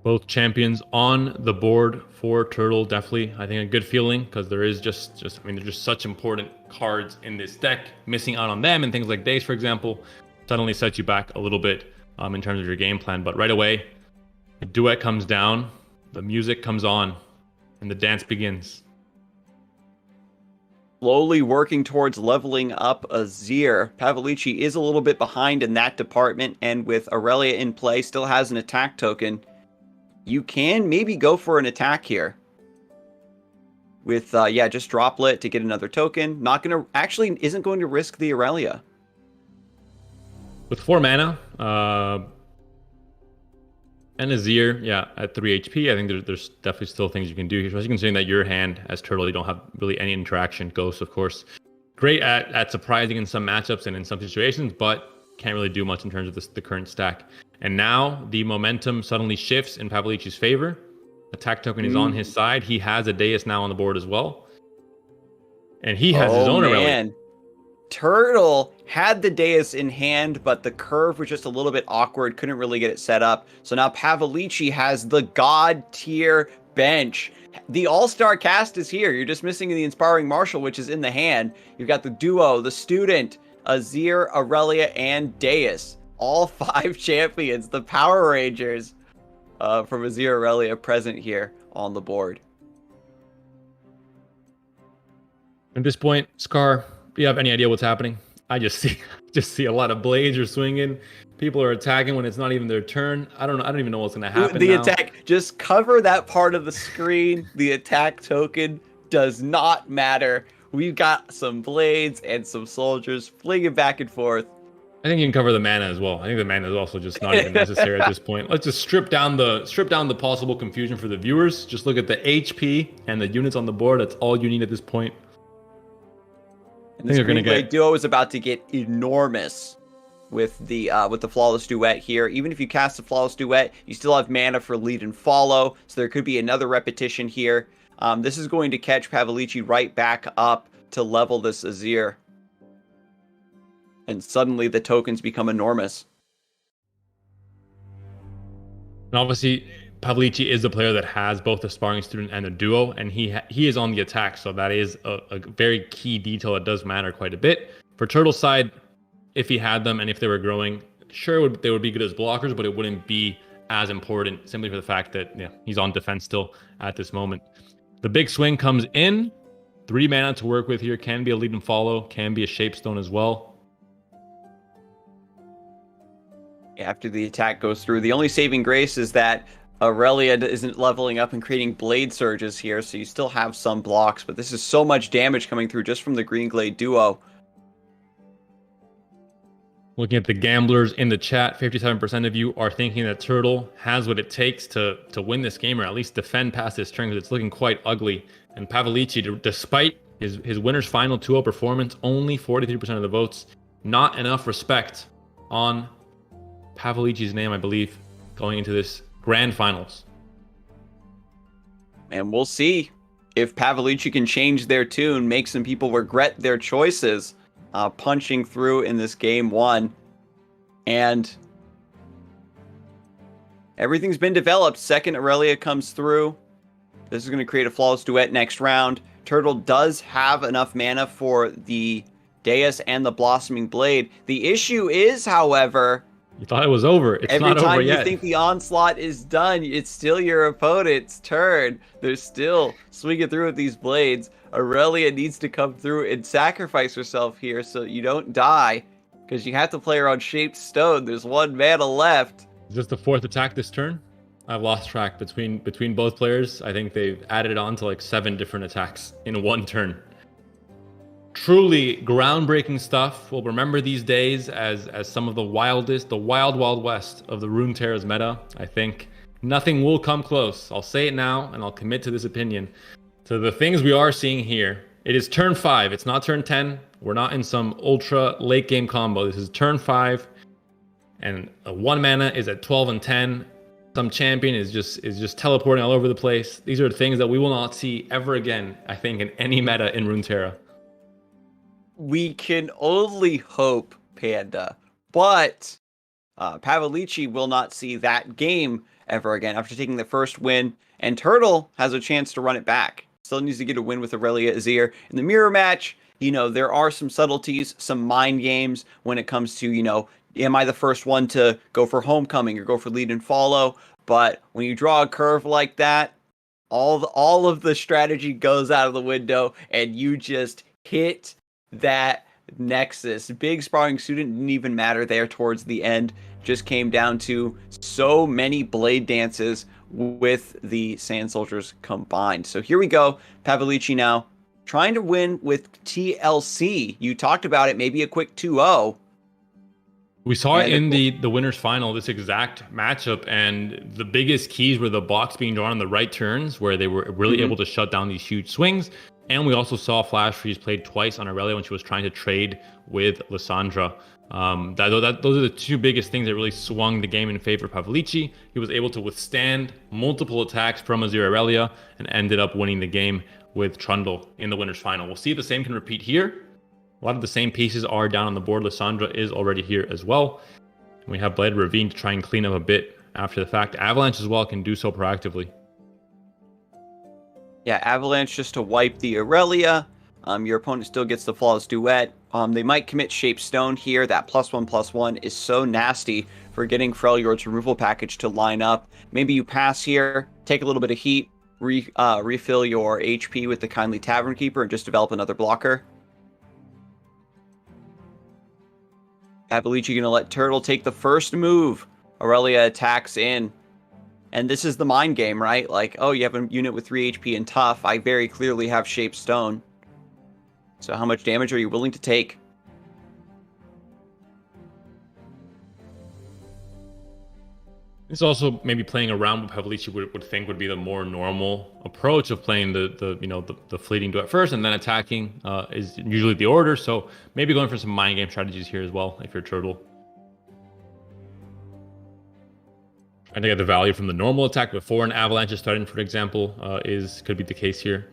S2: Both champions on the board for Turtle, definitely, I think, a good feeling, because there is they're just such important cards in this deck. Missing out on them and things like Dace, for example, suddenly sets you back a little bit in terms of your game plan. But right away, the duet comes down, the music comes on, and the dance begins.
S1: Slowly working towards leveling up Azir. Pavalici is a little bit behind in that department, and with Aurelia in play, still has an attack token. You can maybe go for an attack here. With, just Droplet to get another token. Isn't going to risk the Aurelia.
S2: With 4 mana, and Azir, at 3 HP, I think there's definitely still things you can do here, especially considering that your hand, as Turtle, you don't have really any interaction. Ghost, of course, great at surprising in some matchups and in some situations, but can't really do much in terms of the current stack. And now the momentum suddenly shifts in Pavalici's favor. Attack token is on his side. He has a Deus now on the board as well. And he has his own Aurelia.
S1: Turtle had the Deus in hand, but the curve was just a little bit awkward. Couldn't really get it set up. So now Pavalici has the god tier bench. The all-star cast is here. You're just missing the Inspiring Marshal, which is in the hand. You've got the duo, the student, Azir, Aurelia, and Deus. All 5 champions, the Power Rangers from Azir Aurelia, present here on the board.
S2: At this point, Scar, do you have any idea what's happening? I just see a lot of blades are swinging. People are attacking when it's not even their turn. I don't even know what's going to happen.
S1: The attack, just cover that part of the screen. The attack token does not matter. We've got some blades and some soldiers flinging back and forth.
S2: I think you can cover the mana as well. I think the mana is also just not even necessary at this point. Let's just strip down the possible confusion for the viewers. Just look at the HP and the units on the board. That's all you need at this point.
S1: And this Green Glade duo is about to get enormous with the Flawless Duet here. Even if you cast the Flawless Duet, you still have mana for lead and follow, so there could be another repetition here. This is going to catch Pavalici right back up to level this Azir. And suddenly the tokens become enormous.
S2: And obviously, Pavalici is the player that has both the sparring student and the duo, and he is on the attack, so that is a very key detail that does matter quite a bit. For Turtle's side, if he had them and if they were growing, sure, they would be good as blockers, but it wouldn't be as important simply for the fact that he's on defense still at this moment. The big swing comes in. 3 mana to work with here. Can be a lead and follow, can be a Shapestone as well.
S1: After the attack goes through, the only saving grace is that Aurelia isn't leveling up and creating blade surges here, so you still have some blocks, but this is so much damage coming through just from the Green Glade duo.
S2: Looking at the gamblers in the chat, 57% of you are thinking that Turtle has what it takes to win this game, or at least defend past this turn, because it's looking quite ugly. And Pavalici, despite his winner's final 2-0 performance, only 43% of the votes. Not enough respect on Pavalici's name, I believe, going into this grand finals.
S1: And we'll see if Pavalici can change their tune, make some people regret their choices, punching through in this game 1. And everything's been developed. Second Aurelia comes through. This is going to create a Flawless Duet next round. Turtle does have enough mana for the Deus and the Blossoming Blade. The issue is, however,
S2: you thought it was over. It's not over yet.
S1: Every time you think the onslaught is done, it's still your opponent's turn. They're still swinging through with these blades. Aurelia needs to come through and sacrifice herself here so you don't die, because you have to play her on Shaped Stone. There's 1 mana left.
S2: Is this the 4th attack this turn? I've lost track between both players. I think they've added on to like 7 different attacks in 1 turn. Truly groundbreaking stuff. We'll remember these days as some of the wild wild west of the Runeterra's meta. I think nothing will come close. I'll say it now, and I'll commit to this opinion. To the things we are seeing here. It is turn 5. It's not turn 10. We're not in some ultra late game combo. This is turn 5, and a 1 mana is at 12 and 10. Some champion is just teleporting all over the place. These are things that we will not see ever again, I think, in any meta in Runeterra.
S1: We can only hope, Panda, but Pavalici will not see that game ever again after taking the first win, and Turtle has a chance to run it back. Still needs to get a win with Aurelia Azir. In the mirror match, there are some subtleties, some mind games when it comes to, am I the first one to go for homecoming or go for lead and follow? But when you draw a curve like that, all of the strategy goes out of the window, and you just hit that nexus. Big sparring student didn't even matter there towards the end. Just came down to so many blade dances with the Sand Soldiers combined. So here we go. Pavalici now trying to win with TLC. You talked about it, maybe a quick 2-0.
S2: We saw it in the winner's final, this exact matchup, and the biggest keys were the box being drawn on the right turns, where they were really able to shut down these huge swings. And we also saw Flash Freeze played twice on Aurelia when she was trying to trade with Lissandra. Those are the 2 biggest things that really swung the game in favor of Pavalici. He was able to withstand multiple attacks from Azir Aurelia and ended up winning the game with Trundle in the winner's final. We'll see if the same can repeat here. A lot of the same pieces are down on the board. Lissandra is already here as well. And we have Blade Ravine to try and clean up a bit after the fact. Avalanche as well can do so proactively.
S1: Yeah, Avalanche just to wipe the Aurelia. Your opponent still gets the Flawless Duet. They might commit Shape Stone here. That +1/+1 is so nasty for getting Freljord's removal package to line up. Maybe you pass here, take a little bit of heat, refill your HP with the Kindly Tavern Keeper, and just develop another blocker. Pavalici gonna let Turtle take the first move. Aurelia attacks in. And this is the mind game, right? Like, oh, you have a unit with 3 HP and tough. I very clearly have Shaped Stone. So how much damage are you willing to take?
S2: It's also maybe playing around what Pavalici would think would be the more normal approach of playing the fleeting duet first and then attacking is usually the order. So maybe going for some mind game strategies here as well if you're Turtle. Trying to get the value from the normal attack before an avalanche is starting, for example, could be the case here.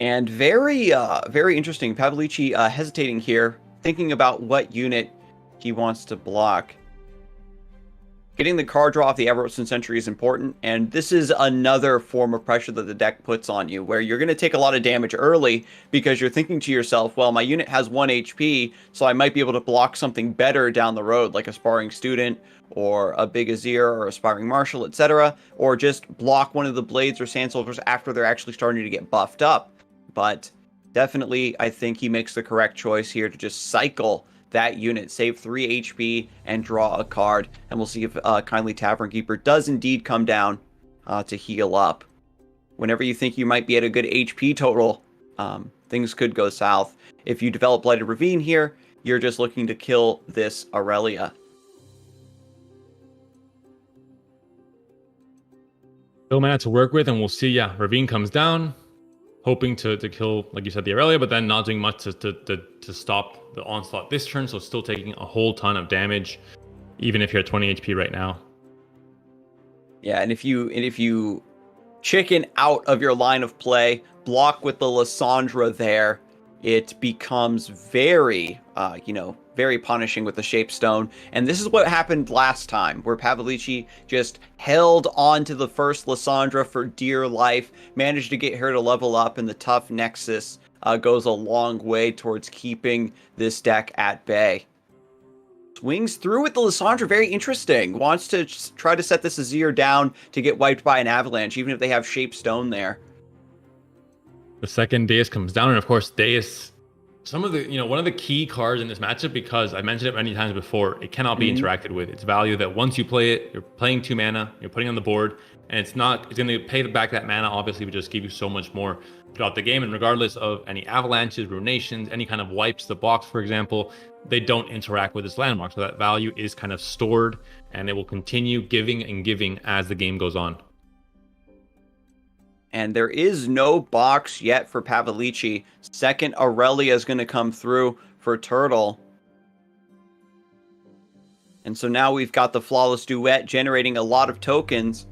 S1: And very interesting. Pavalici hesitating here, thinking about what unit he wants to block. Getting the card draw off the Everton Sentry is important, and this is another form of pressure that the deck puts on you, where you're going to take a lot of damage early because you're thinking to yourself, well, my unit has 1 HP, so I might be able to block something better down the road, like a Sparring Student, or a Big Azir, or a Sparring Marshal, etc., or just block one of the Blades or Sand Soldiers after they're actually starting to get buffed up. But definitely, I think he makes the correct choice here to just cycle that unit, save 3 HP, and draw a card. And we'll see if Kindly Tavern Keeper does indeed come down to heal up. Whenever you think you might be at a good HP total, things could go south. If you develop Blighted Ravine here, you're just looking to kill this Aurelia.
S2: Still mana to work with, and we'll see, yeah, Ravine comes down, hoping to kill, like you said, the Aurelia, but then not doing much to stop the onslaught this turn, so still taking a whole ton of damage, even if you're at 20 HP right now.
S1: Yeah, and if you chicken out of your line of play, block with the Lissandra there, it becomes very, very punishing with the Shapestone. And this is what happened last time, where Pavalici just held on to the first Lissandra for dear life, managed to get her to level up, and the tough Nexus goes a long way towards keeping this deck at bay. Swings through with the Lissandra, very interesting. Wants to try to set this Azir down to get wiped by an avalanche, even if they have Shapestone there.
S2: The second Deus comes down, and of course, Deus, one of the key cards in this matchup, because I mentioned it many times before, it cannot be interacted with. It's value that once you play it, you're playing 2 mana, you're putting on the board, and it's going to pay back that mana, obviously, but just give you so much more throughout the game. And regardless of any avalanches, runations, any kind of wipes the box, for example, they don't interact with this landmark. So that value is kind of stored, and it will continue giving and giving as the game goes on.
S1: And there is no box yet for Pavalici. Second Aurelia is going to come through for Turtle. And so now we've got the Flawless Duet generating a lot of tokens.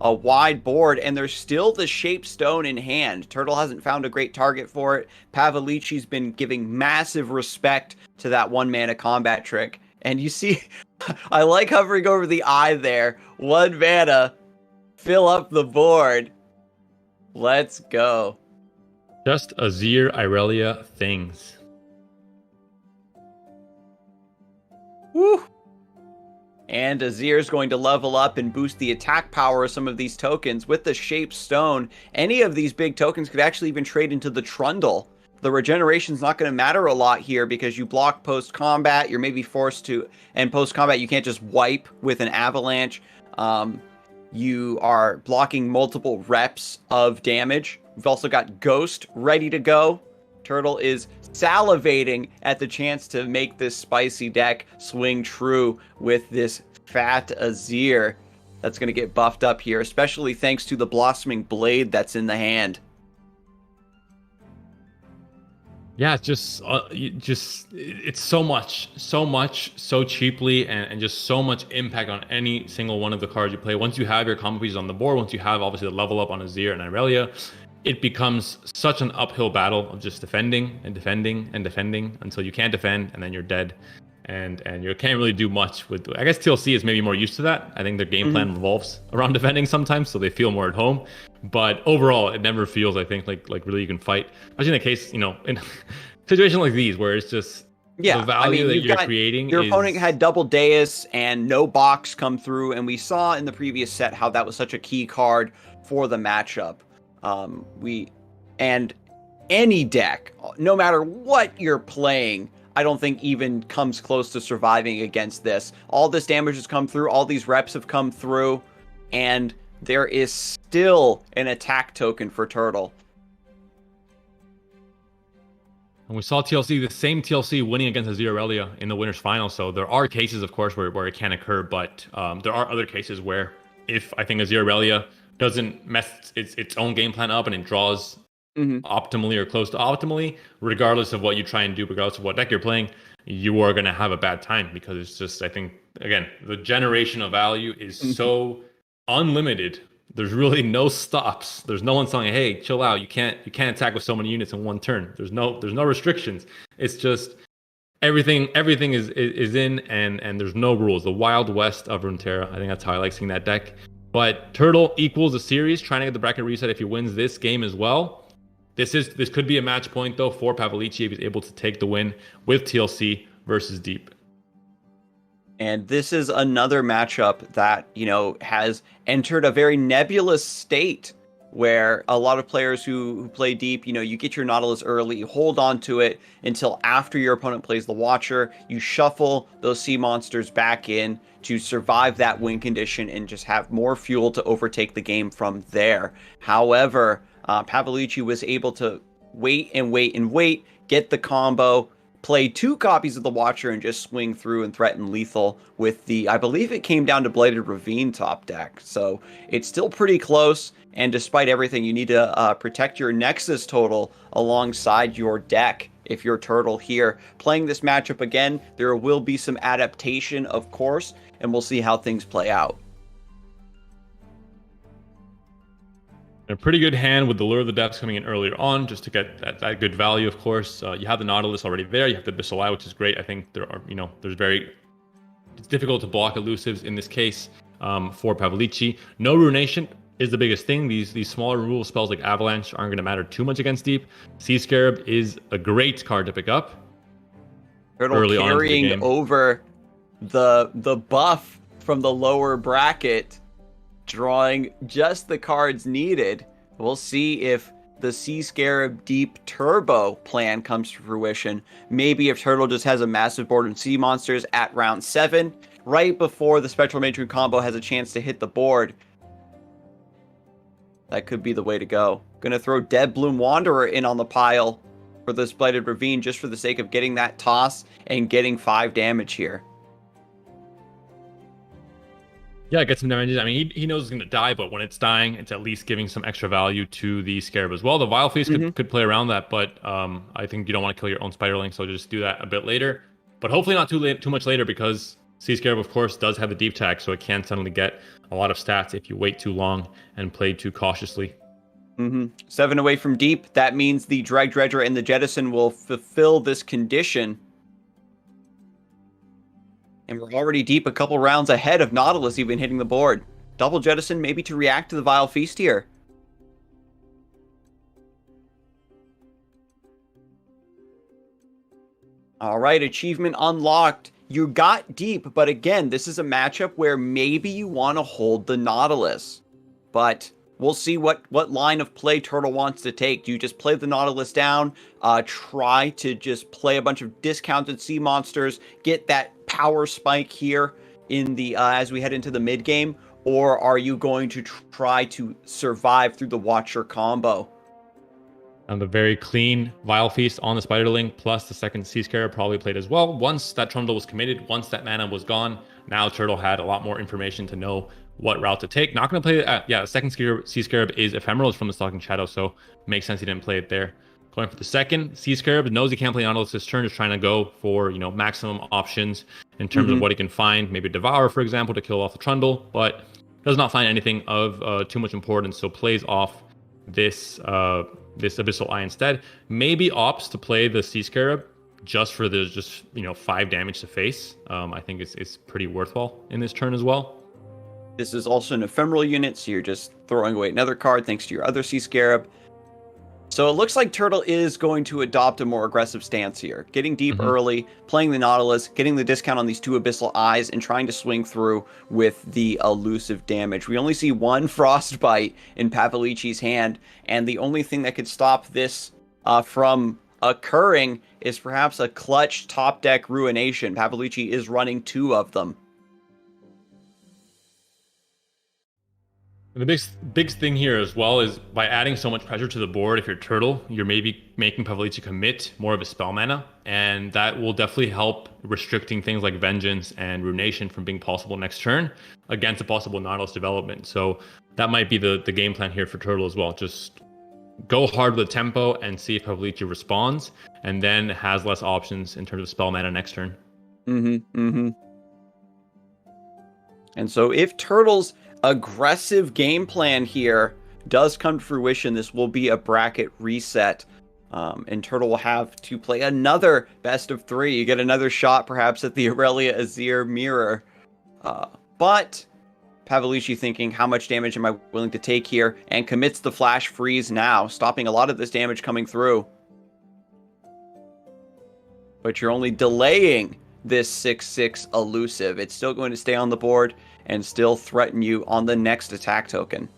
S1: A wide board, and there's still the Shapestone in hand. Turtle hasn't found a great target for it. Pavalici's been giving massive respect to that 1-mana combat trick. And you see, I like hovering over the eye there. 1 mana, fill up the board. Let's go.
S2: Just Azir Aurelia things.
S1: Woo! And Azir is going to level up and boost the attack power of some of these tokens with the Shapestone. Any of these big tokens could actually even trade into the Trundle. The regeneration's not going to matter a lot here because you block post-combat. You're maybe forced to, and post-combat you can't just wipe with an avalanche. You are blocking multiple reps of damage. We've also got Ghost ready to go. Turtle is salivating at the chance to make this spicy deck swing true with this fat Azir that's going to get buffed up here, especially thanks to the Blossoming Blade that's in the hand.
S2: Yeah, it's so much, so cheaply, and just so much impact on any single one of the cards you play. Once you have your combo pieces on the board, once you have obviously the level up on Azir and Aurelia, it becomes such an uphill battle of just defending and defending and defending until you can't defend, and then you're dead. And you can't really do much with. I guess TLC is maybe more used to that. I think their game plan revolves around defending sometimes, so they feel more at home. But overall, it never feels, I think, like really you can fight. Especially in the case, in situations like these where it's just the value that you're creating.
S1: Your opponent had double Deus and no box come through, and we saw in the previous set how that was such a key card for the matchup. And any deck, no matter what you're playing, I don't think even comes close to surviving against this. All this damage has come through, all these reps have come through, and there is still an attack token for Turtle.
S2: And we saw TLC, the same TLC, winning against Zilean in the winners final. So there are cases, of course, where it can occur, but there are other cases where if I think Zilean doesn't mess its own game plan up and it draws optimally or close to optimally, regardless of what you try and do, regardless of what deck you're playing, you are going to have a bad time, because it's just, I think, again, the generation of value is so unlimited. There's really no stops. There's no one saying, "Hey, chill out. You can't attack with so many units in one turn." There's no restrictions. It's just everything is in, and there's no rules. The Wild West of Runeterra. I think that's how I like seeing that deck. But Turtle equals the series, trying to get the bracket reset if he wins this game as well. This could be a match point though for Pavalici if he's able to take the win with TLC versus Deep.
S1: And this is another matchup that, you know, has entered a very nebulous state where a lot of players who play Deep, you know, you get your Nautilus early, you hold on to it until after your opponent plays the Watcher, you shuffle those sea monsters back in to survive that win condition and just have more fuel to overtake the game from there. However, Pavalici was able to wait, get the combo, play 2 copies of the Watcher, and just swing through and threaten lethal with the, I believe it came down to Bladed Ravine top deck. So it's still pretty close, and despite everything, you need to protect your Nexus total alongside your deck if you're Turtle here. Playing this matchup again, there will be some adaptation, of course, and we'll see how things play out.
S2: A pretty good hand with the Lure of the Depths coming in earlier on, just to get that good value, of course. You have the Nautilus already there. You have the Abyssal Eye, which is great. I think it's difficult to block elusives in this case for Pavalici. No Ruination is the biggest thing. These smaller removal spells like Avalanche aren't going to matter too much against Deep. Sea Scarab is a great card to pick up.
S1: Turtle
S2: early
S1: carrying
S2: on
S1: over the buff from the lower bracket, drawing just the cards needed. We'll see if the Sea Scarab Deep Turbo plan comes to fruition. Maybe if Turtle just has a massive board of sea monsters at round 7, right before the Spectral Matron combo has a chance to hit the board. That could be the way to go. Gonna throw Dead Bloom Wanderer in on the pile for this Blighted Ravine, just for the sake of getting that toss and getting 5 damage here.
S2: Yeah, get some damage. I mean, he knows it's going to die, but when it's dying, it's at least giving some extra value to the Scarab as well. The Vile Feast could play around that, but I think you don't want to kill your own Spiderling, so just do that a bit later. But hopefully not too much later, because Sea Scarab, of course, does have the deep tag, so it can suddenly get a lot of stats if you wait too long and play too cautiously.
S1: 7 away from Deep. That means the Drag Dredger and the Jettison will fulfill this condition. And we're already Deep a couple rounds ahead of Nautilus even hitting the board. Double Jettison maybe to react to the Vile Feast here. All right, achievement unlocked. You got Deep, but again, this is a matchup where maybe you want to hold the Nautilus. But we'll see what line of play Turtle wants to take. Do you just play the Nautilus down, try to just play a bunch of discounted sea monsters, get that power spike here in the as we head into the mid game, or are you going to try to survive through the Watcher combo?
S2: And the very clean Vile Feast on the Spiderling, plus the second Sea Scarab probably played as well. Once that Trundle was committed, once that mana was gone, now Turtle had a lot more information to know what route to take. Not going to play it. The second Sea Scarab is ephemeral. It's from the Stalking Shadow, so makes sense he didn't play it there. Going for the second Sea Scarab, knows he can't play Nautilus this turn, just trying to go for, maximum options in terms of what he can find. Maybe Devour, for example, to kill off the Trundle, but does not find anything of too much importance, so plays off this Abyssal Eye instead. Maybe opts to play the Sea Scarab just for the 5 damage to face. I think it's pretty worthwhile in this turn as well.
S1: This is also an ephemeral unit, so you're just throwing away another card thanks to your other Sea Scarab. So it looks like Turtle is going to adopt a more aggressive stance here. Getting Deep early, playing the Nautilus, getting the discount on these 2 Abyssal Eyes, and trying to swing through with the elusive damage. We only see 1 Frostbite in Pavalici's hand, and the only thing that could stop this from occurring is perhaps a clutch top deck Ruination. Pavalici is running 2 of them.
S2: And the big thing here as well is by adding so much pressure to the board, if you're Turtle, you're maybe making Pavalici commit more of his spell mana, and that will definitely help restricting things like Vengeance and Ruination from being possible next turn against a possible Nautilus development. So that might be the game plan here for Turtle as well. Just go hard with the tempo and see if Pavalici responds, and then has less options in terms of spell mana next turn.
S1: And so if Turtle's aggressive game plan here does come to fruition, this will be a bracket reset. And Turtle will have to play another best of 3. You get another shot perhaps at the Aurelia Azir mirror. But Pavalici thinking, how much damage am I willing to take here? And commits the flash freeze now, stopping a lot of this damage coming through. But you're only delaying this 6/6 elusive. It's still going to stay on the board and still threaten you on the next attack token.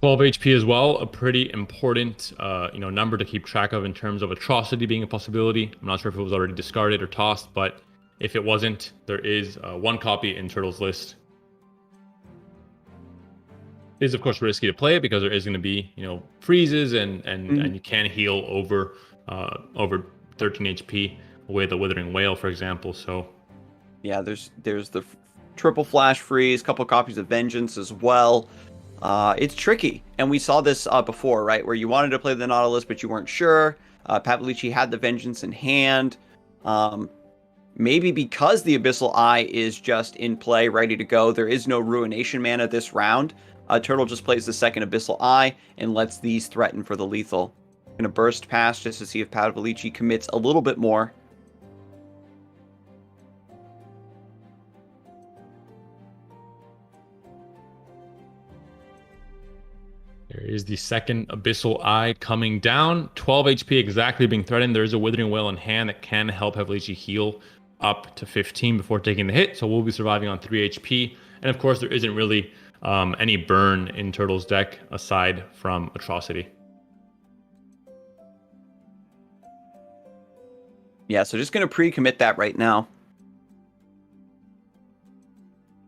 S2: 12 HP as well, a pretty important number to keep track of in terms of Atrocity being a possibility. I'm not sure if it was already discarded or tossed, but if it wasn't, there is one copy in Turtle's list. It is of course risky to play it because there is going to be freezes and you can heal over 13 HP with a Withering Whale, for example. So
S1: yeah, there's the triple flash freeze, couple copies of Vengeance as well. It's tricky, and we saw this before, right? Where you wanted to play the Nautilus, but you weren't sure. Pavalici had the Vengeance in hand. Maybe because the Abyssal Eye is just in play, ready to go. There is no Ruination mana this round. Turtle just plays the second Abyssal Eye and lets these threaten for the lethal. Gonna burst past just to see if Pavalici commits a little bit more.
S2: there is the second Abyssal Eye coming down. 12 HP exactly being threatened. There is a Withering Whale in hand that can help Pavalici heal up to 15 before taking the hit. So we'll be surviving on 3 HP. And of course, there isn't really any burn in Turtle's deck aside from Atrocity.
S1: Yeah, so just going to pre-commit that right now.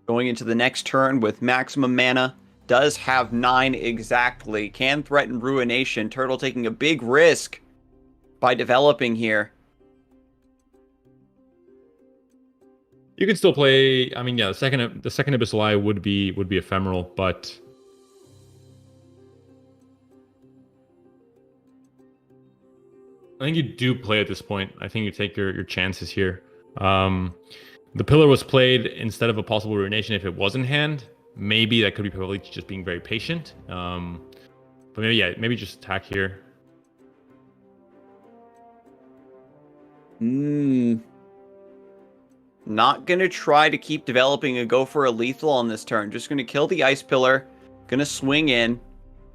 S1: Going into the next turn with maximum mana. Does have 9 exactly. Can threaten Ruination. Turtle taking a big risk by developing here.
S2: You could still play. I mean, yeah, the second Abyssal Eye would be ephemeral, but I think you do play at this point. I think you take your chances here. The Pillar was played instead of a possible Ruination if it was in hand. Maybe that could be probably just being very patient. But maybe just attack here.
S1: Not going to try to keep developing and go for a lethal on this turn. Just going to kill the Ice Pillar. Going to swing in.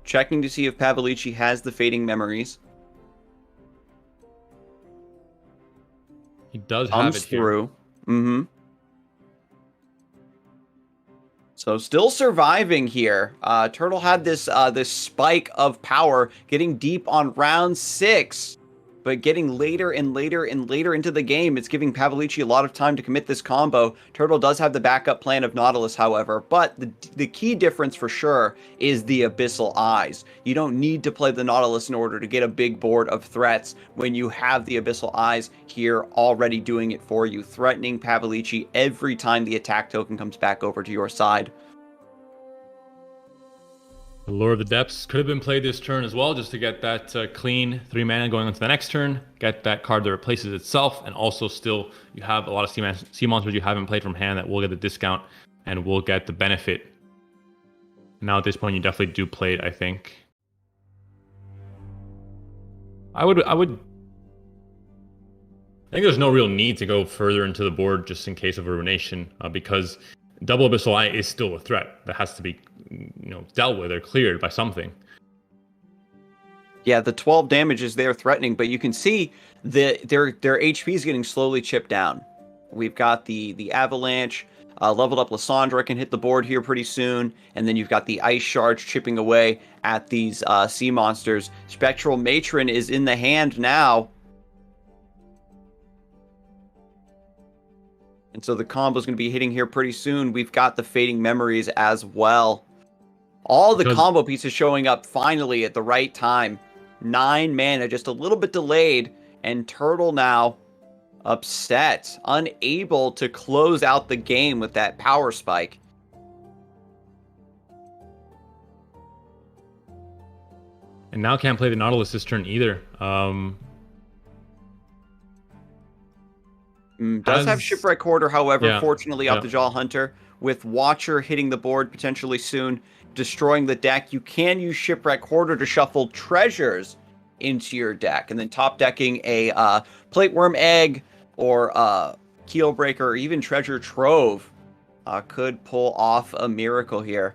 S1: Checking to see if Pavalici has the Fading Memories.
S2: He does have it
S1: through. Here. So still surviving here. Turtle had this spike of power getting deep on round 6. But getting later and later and later into the game, it's giving Pavalici a lot of time to commit this combo. Turtle does have the backup plan of Nautilus, however, but the key difference for sure is the Abyssal Eyes. You don't need to play the Nautilus in order to get a big board of threats when you have the Abyssal Eyes here already doing it for you, threatening Pavalici every time the attack token comes back over to your side.
S2: The Lure of the Depths could have been played this turn as well, just to get that clean 3 mana going on to the next turn, get that card that replaces itself, and also still you have a lot of sea monsters you haven't played from hand that will get the discount and will get the benefit. Now at this point you definitely do play it, I think. I think there's no real need to go further into the board just in case of a Ruination, because Double Abyssal Eye is still a threat that has to be, dealt with or cleared by something.
S1: Yeah, the 12 damage is there threatening, but you can see their HP is getting slowly chipped down. We've got the Avalanche, leveled up Lysandra can hit the board here pretty soon, and then you've got the Ice Shards chipping away at these sea monsters. Spectral Matron is in the hand now. And so the combo is going to be hitting here pretty soon. We've got the Fading Memories as well. All the
S2: Because-
S1: combo pieces showing up finally at the right time. 9 mana, just a little bit delayed, and Turtle now upset, unable to close out the game with that power spike.
S2: And now can't play the Nautilus this turn either.
S1: Does have Shipwreck Hoarder, however,
S2: Yeah,
S1: fortunately off the Jaw Hunter, with Watcher hitting the board potentially soon, destroying the deck. You can use Shipwreck Hoarder to shuffle treasures into your deck, and then top decking a Plate Worm Egg or Keel Breaker or even Treasure Trove could pull off a miracle here.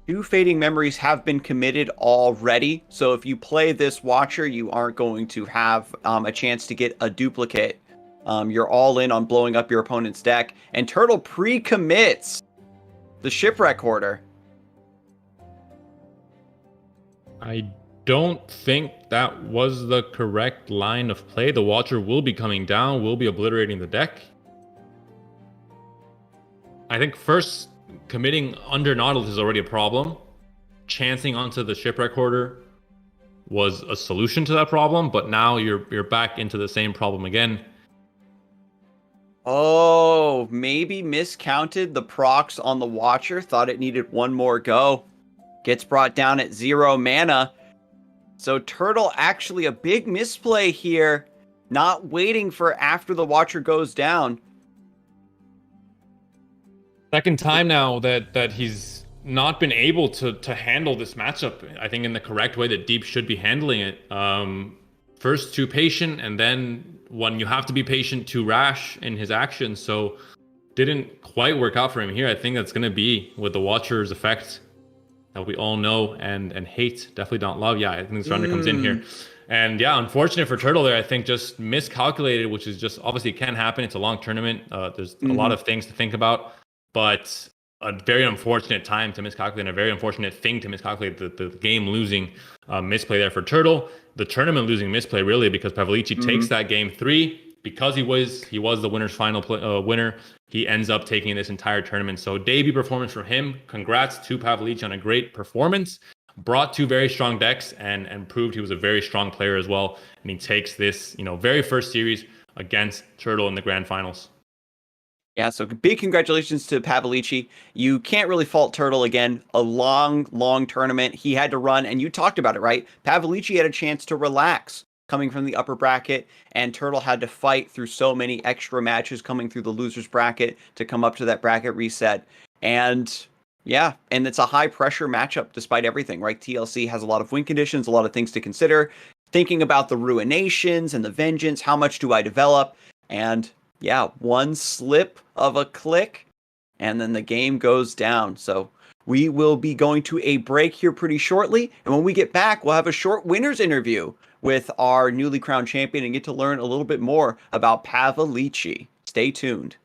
S1: Two Fading Memories have been committed already, so if you play this Watcher, you aren't going to have a chance to get a duplicate. You're all in on blowing up your opponent's deck, and Turtle pre-commits the Shipwreck Hoarder.
S2: I don't think that was the correct line of play. The Watcher will be coming down, will be obliterating the deck. I think first committing under Nautilus is already a problem. Chancing onto the Shipwreck Hoarder was a solution to that problem, but now you're back into the same problem again.
S1: Oh, maybe miscounted the procs on the Watcher, thought it needed one more go. Gets brought down at 0 mana. So Turtle actually a big misplay here, not waiting for after the Watcher goes down.
S2: Second time now that he's not been able to handle this matchup, I think, in the correct way that Deep should be handling it. First too patient, and then when you have to be patient, too rash in his actions. So didn't quite work out for him here. I think that's going to be with the Watcher's effect that we all know and hate, definitely don't love. Yeah, I think this rounder comes in here. And yeah, unfortunate for Turtle there. I think just miscalculated, which is just obviously it can happen. It's a long tournament. There's a lot of things to think about. But a very unfortunate time to miscalculate, and a very unfortunate thing to miscalculate, the game losing misplay there for Turtle. The tournament losing misplay, really, because Pavalici takes that game 3. Because he was the winner's final winner, he ends up taking this entire tournament. So debut performance for him. Congrats to Pavalici on a great performance. Brought 2 very strong decks and proved he was a very strong player as well. And he takes this, very first series against Turtle in the grand finals.
S1: Yeah, so big congratulations to Pavalici. You can't really fault Turtle again. A long, long tournament he had to run, and you talked about it, right? Pavalici had a chance to relax coming from the upper bracket, and Turtle had to fight through so many extra matches coming through the loser's bracket to come up to that bracket reset. And yeah, and it's a high pressure matchup despite everything, right? TLC has a lot of win conditions, a lot of things to consider. Thinking about the Ruinations and the Vengeance, how much do I develop? And yeah, one slip of a click, and then the game goes down. So we will be going to a break here pretty shortly. And when we get back, we'll have a short winners interview with our newly crowned champion and get to learn a little bit more about Pavalici. Stay tuned.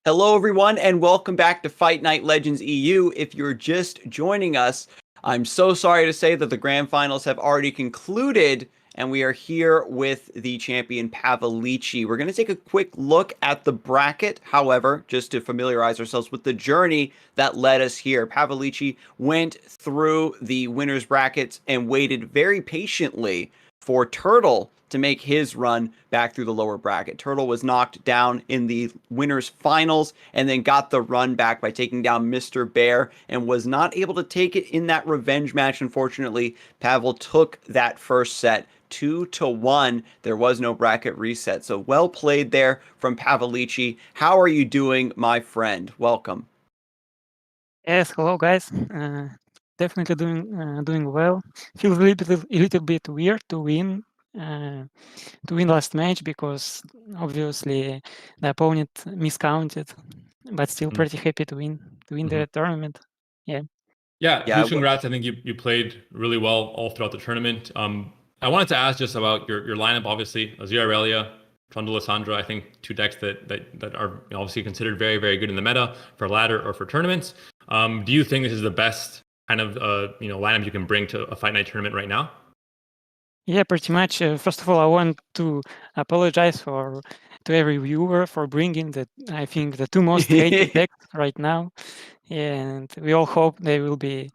S1: Hello, everyone, and welcome back to Fight Night Legends EU. If you're just joining us, I'm so sorry to say that the grand finals have already concluded, and we are here with the champion Pavalici. We're going to take a quick look at the bracket, however, just to familiarize ourselves with the journey that led us here. Pavalici went through the winners' brackets and waited very patiently for Turtle to make his run back through the lower bracket. Turtle was knocked down in the winners finals and then got the run back by taking down Mr. Bear and was not able to take it in that revenge match. Unfortunately, Pavel took that first set 2-1. There was no bracket reset. So well played there from Pavalici. How are you doing, my friend? Welcome.
S3: Yes, hello guys. Definitely doing well. Feels a little bit weird to win last match because obviously the opponent miscounted, but still pretty happy to win the tournament. Yeah.
S2: Yeah,
S1: Yeah,
S2: huge congrats. I think you played really well all throughout the tournament. I wanted to ask just about your lineup. Obviously, Azir Aurelia, Trundle Lissandra. I think two decks that are obviously considered very, very good in the meta for ladder or for tournaments. Do you think this is the best kind of lineup you can bring to a Fight Night tournament right now?
S3: Yeah, pretty much. First of all, I want to apologize to every viewer for bringing I think the two most hated decks right now, and we all hope they will be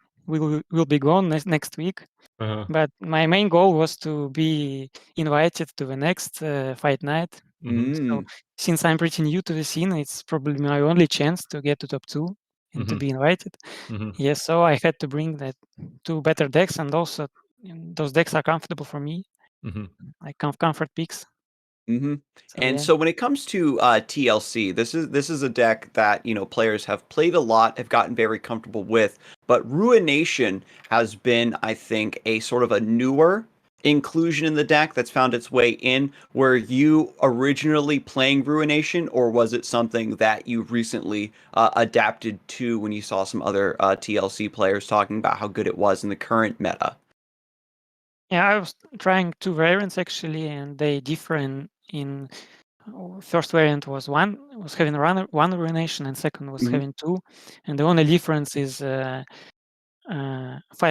S3: gone next week.
S2: Uh-huh.
S3: But my main goal was to be invited to the next Fight Night. So since I'm pretty new to the scene, it's probably my only chance to get to top 2 and to be invited. Yes, so I had to bring that two better decks, and also those decks are comfortable for me, like comfort picks. So
S1: And
S3: yeah.
S1: so when it comes to TLC, this is a deck that players have played a lot, have gotten very comfortable with. But Ruination has been, I think, a sort of a newer inclusion in the deck that's found its way in. Were you originally playing Ruination, or was it something that you recently adapted to when you saw some other TLC players talking about how good it was in the current meta?
S3: Yeah, I was trying two variants actually, and they differ in first variant was having one ruination, and second was having two, and the only difference is 5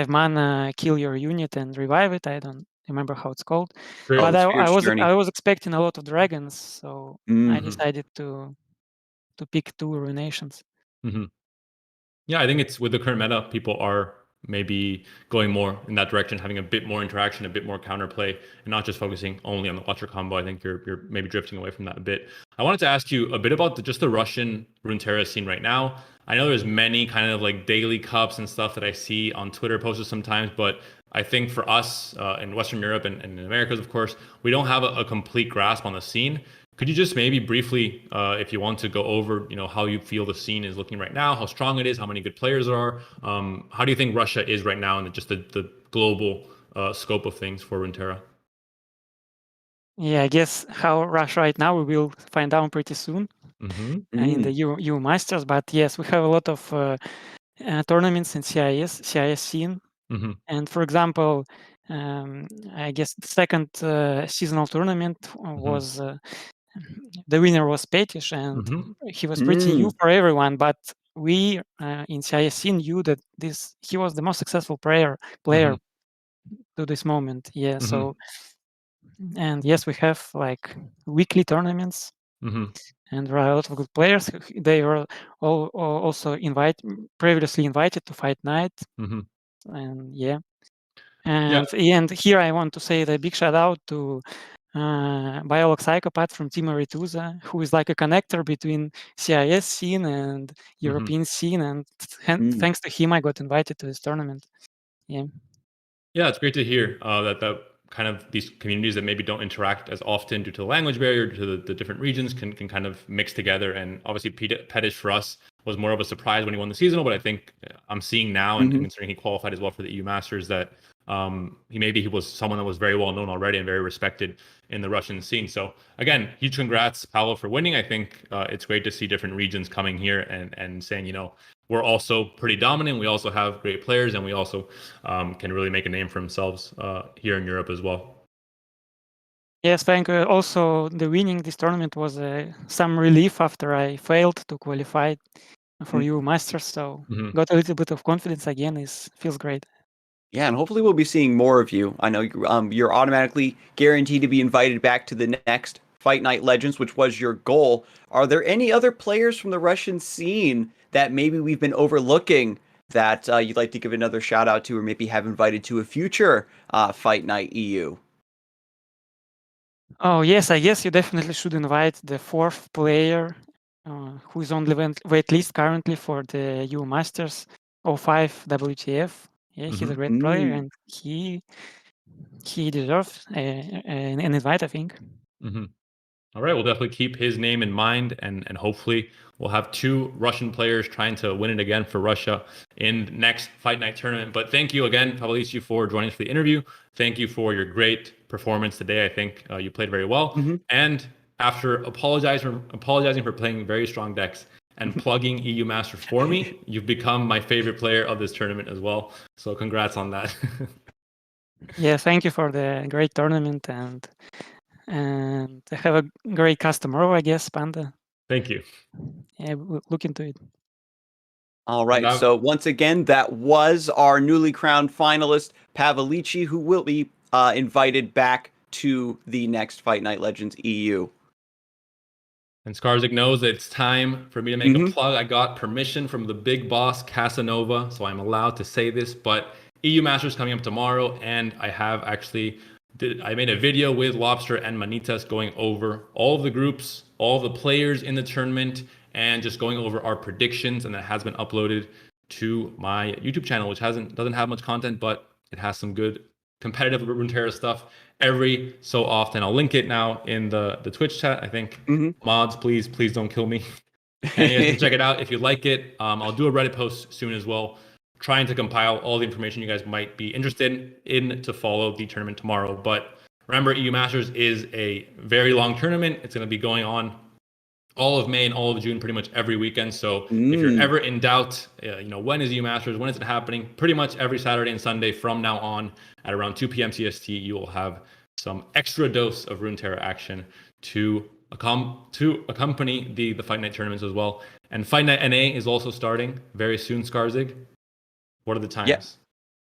S3: mana, kill your unit and revive it. I don't remember how it's called, but I was expecting a lot of dragons, so I decided to pick two ruinations.
S2: Yeah, I think it's with the current meta, people are maybe going more in that direction, having a bit more interaction, a bit more counterplay, and not just focusing only on the Watcher combo. I think you're maybe drifting away from that a bit. I wanted to ask you a bit about just the Russian Runeterra scene right now. I know there's many kind of like daily cups and stuff that I see on Twitter posted sometimes, but I think for us in Western Europe and in Americas, of course, we don't have a complete grasp on the scene. Could you just maybe briefly, if you want to go over, how you feel the scene is looking right now, how strong it is, how many good players there are? How do you think Russia is right now in just the global scope of things for Runeterra?
S3: Yeah, I guess how Russia right now we will find out pretty soon in the EU Masters. But yes, we have a lot of tournaments in CIS scene. And for example, I guess the second seasonal tournament was the winner was Petish, and he was pretty new for everyone. But we in CIS knew that he was the most successful player to this moment. Yeah. So and yes, we have like weekly tournaments. And there are a lot of good players. They were also previously invited to Fight Night, and yeah. And here I want to say the big shout out to Biolog Psychopath from Team Aretusa, who is like a connector between CIS scene and European scene, and thanks to him, I got invited to this tournament. Yeah.
S2: Yeah, it's great to hear that kind of these communities that maybe don't interact as often due to the language barrier, due to the different regions, can kind of mix together. And obviously, Petish for us was more of a surprise when he won the seasonal, but I think I'm seeing now, and considering he qualified as well for the EU Masters, that he was someone that was very well known already and very respected in the Russian scene. So again, huge congrats, Paolo, for winning. I think it's great to see different regions coming here and saying, we're also pretty dominant. We also have great players, and we also can really make a name for themselves here in Europe as well.
S3: Yes, thank you. Also, the winning this tournament was some relief after I failed to qualify for EU Masters, so got a little bit of confidence again. Feels great.
S1: Yeah, and hopefully we'll be seeing more of you. I know you're automatically guaranteed to be invited back to the next Fight Night Legends, which was your goal. Are there any other players from the Russian scene that maybe we've been overlooking that you'd like to give another shout out to, or maybe have invited to a future Fight Night EU?
S3: Oh yes, I guess you definitely should invite the fourth player who is on the wait list currently for the EU Masters 05 WTF. Yeah, he's a great player, and he deserves an invite, I think.
S2: All right, we'll definitely keep his name in mind, and hopefully we'll have 2 Russian players trying to win it again for Russia in the next Fight Night tournament. But thank you again, Pavalici, for joining us for the interview. Thank you for your great performance today. I think you played very well. And after apologizing for playing very strong decks and plugging EU Masters for me, you've become my favorite player of this tournament as well. So congrats on that.
S3: Yeah, thank you for the great tournament, and have a great cast tomorrow, I guess, Panda.
S2: Thank you.
S3: Yeah, we'll look into it.
S1: All right. So once again, that was our newly crowned finalist, Pavalici, who will be invited back to the next Fight Night Legends EU.
S2: And Scarzig knows that it's time for me to make a plug. I got permission from the big boss, Casanova, so I'm allowed to say this, but EU Masters coming up tomorrow, and I have actually I made a video with Lobster and Manitas going over all of the groups, all of the players in the tournament, and just going over our predictions, and that has been uploaded to my YouTube channel, which doesn't have much content, but it has some good competitive Runeterra stuff every so often. I'll link it now in the Twitch chat. I think mods, please don't kill me. And you guys can check it out if you like it. I'll do a Reddit post soon as well, trying to compile all the information you guys might be interested in to follow the tournament tomorrow. But remember, EU Masters is a very long tournament. It's going to be going on all of May and all of June, pretty much every weekend. So if you're ever in doubt, when is EU Masters, when is it happening? Pretty much every Saturday and Sunday from now on at around 2 p.m. CST, you will have some extra dose of Runeterra action to accompany the Fight Night tournaments as well. And Fight Night NA is also starting very soon, Scarzig. What are the times?
S1: Yeah.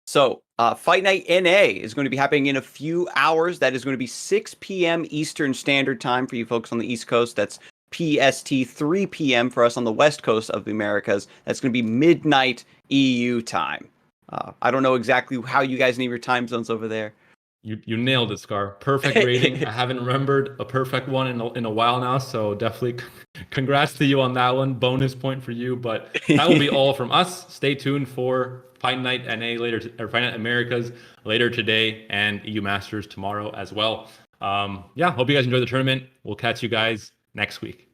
S1: So Fight Night NA is going to be happening in a few hours. That is going to be 6 p.m. Eastern Standard Time for you folks on the East Coast. That's PST 3 p.m. for us on the West Coast of the Americas. That's going to be midnight EU time. I don't know exactly how you guys name your time zones over there.
S2: You nailed it, Scar. Perfect rating. I haven't remembered a perfect one in a while now, so definitely congrats to you on that one. Bonus point for you. But that will be all from us. Stay tuned for Fight Night NA or Fight Night Americas later today, and EU Masters tomorrow as well. Hope you guys enjoy the tournament. We'll catch you guys next week.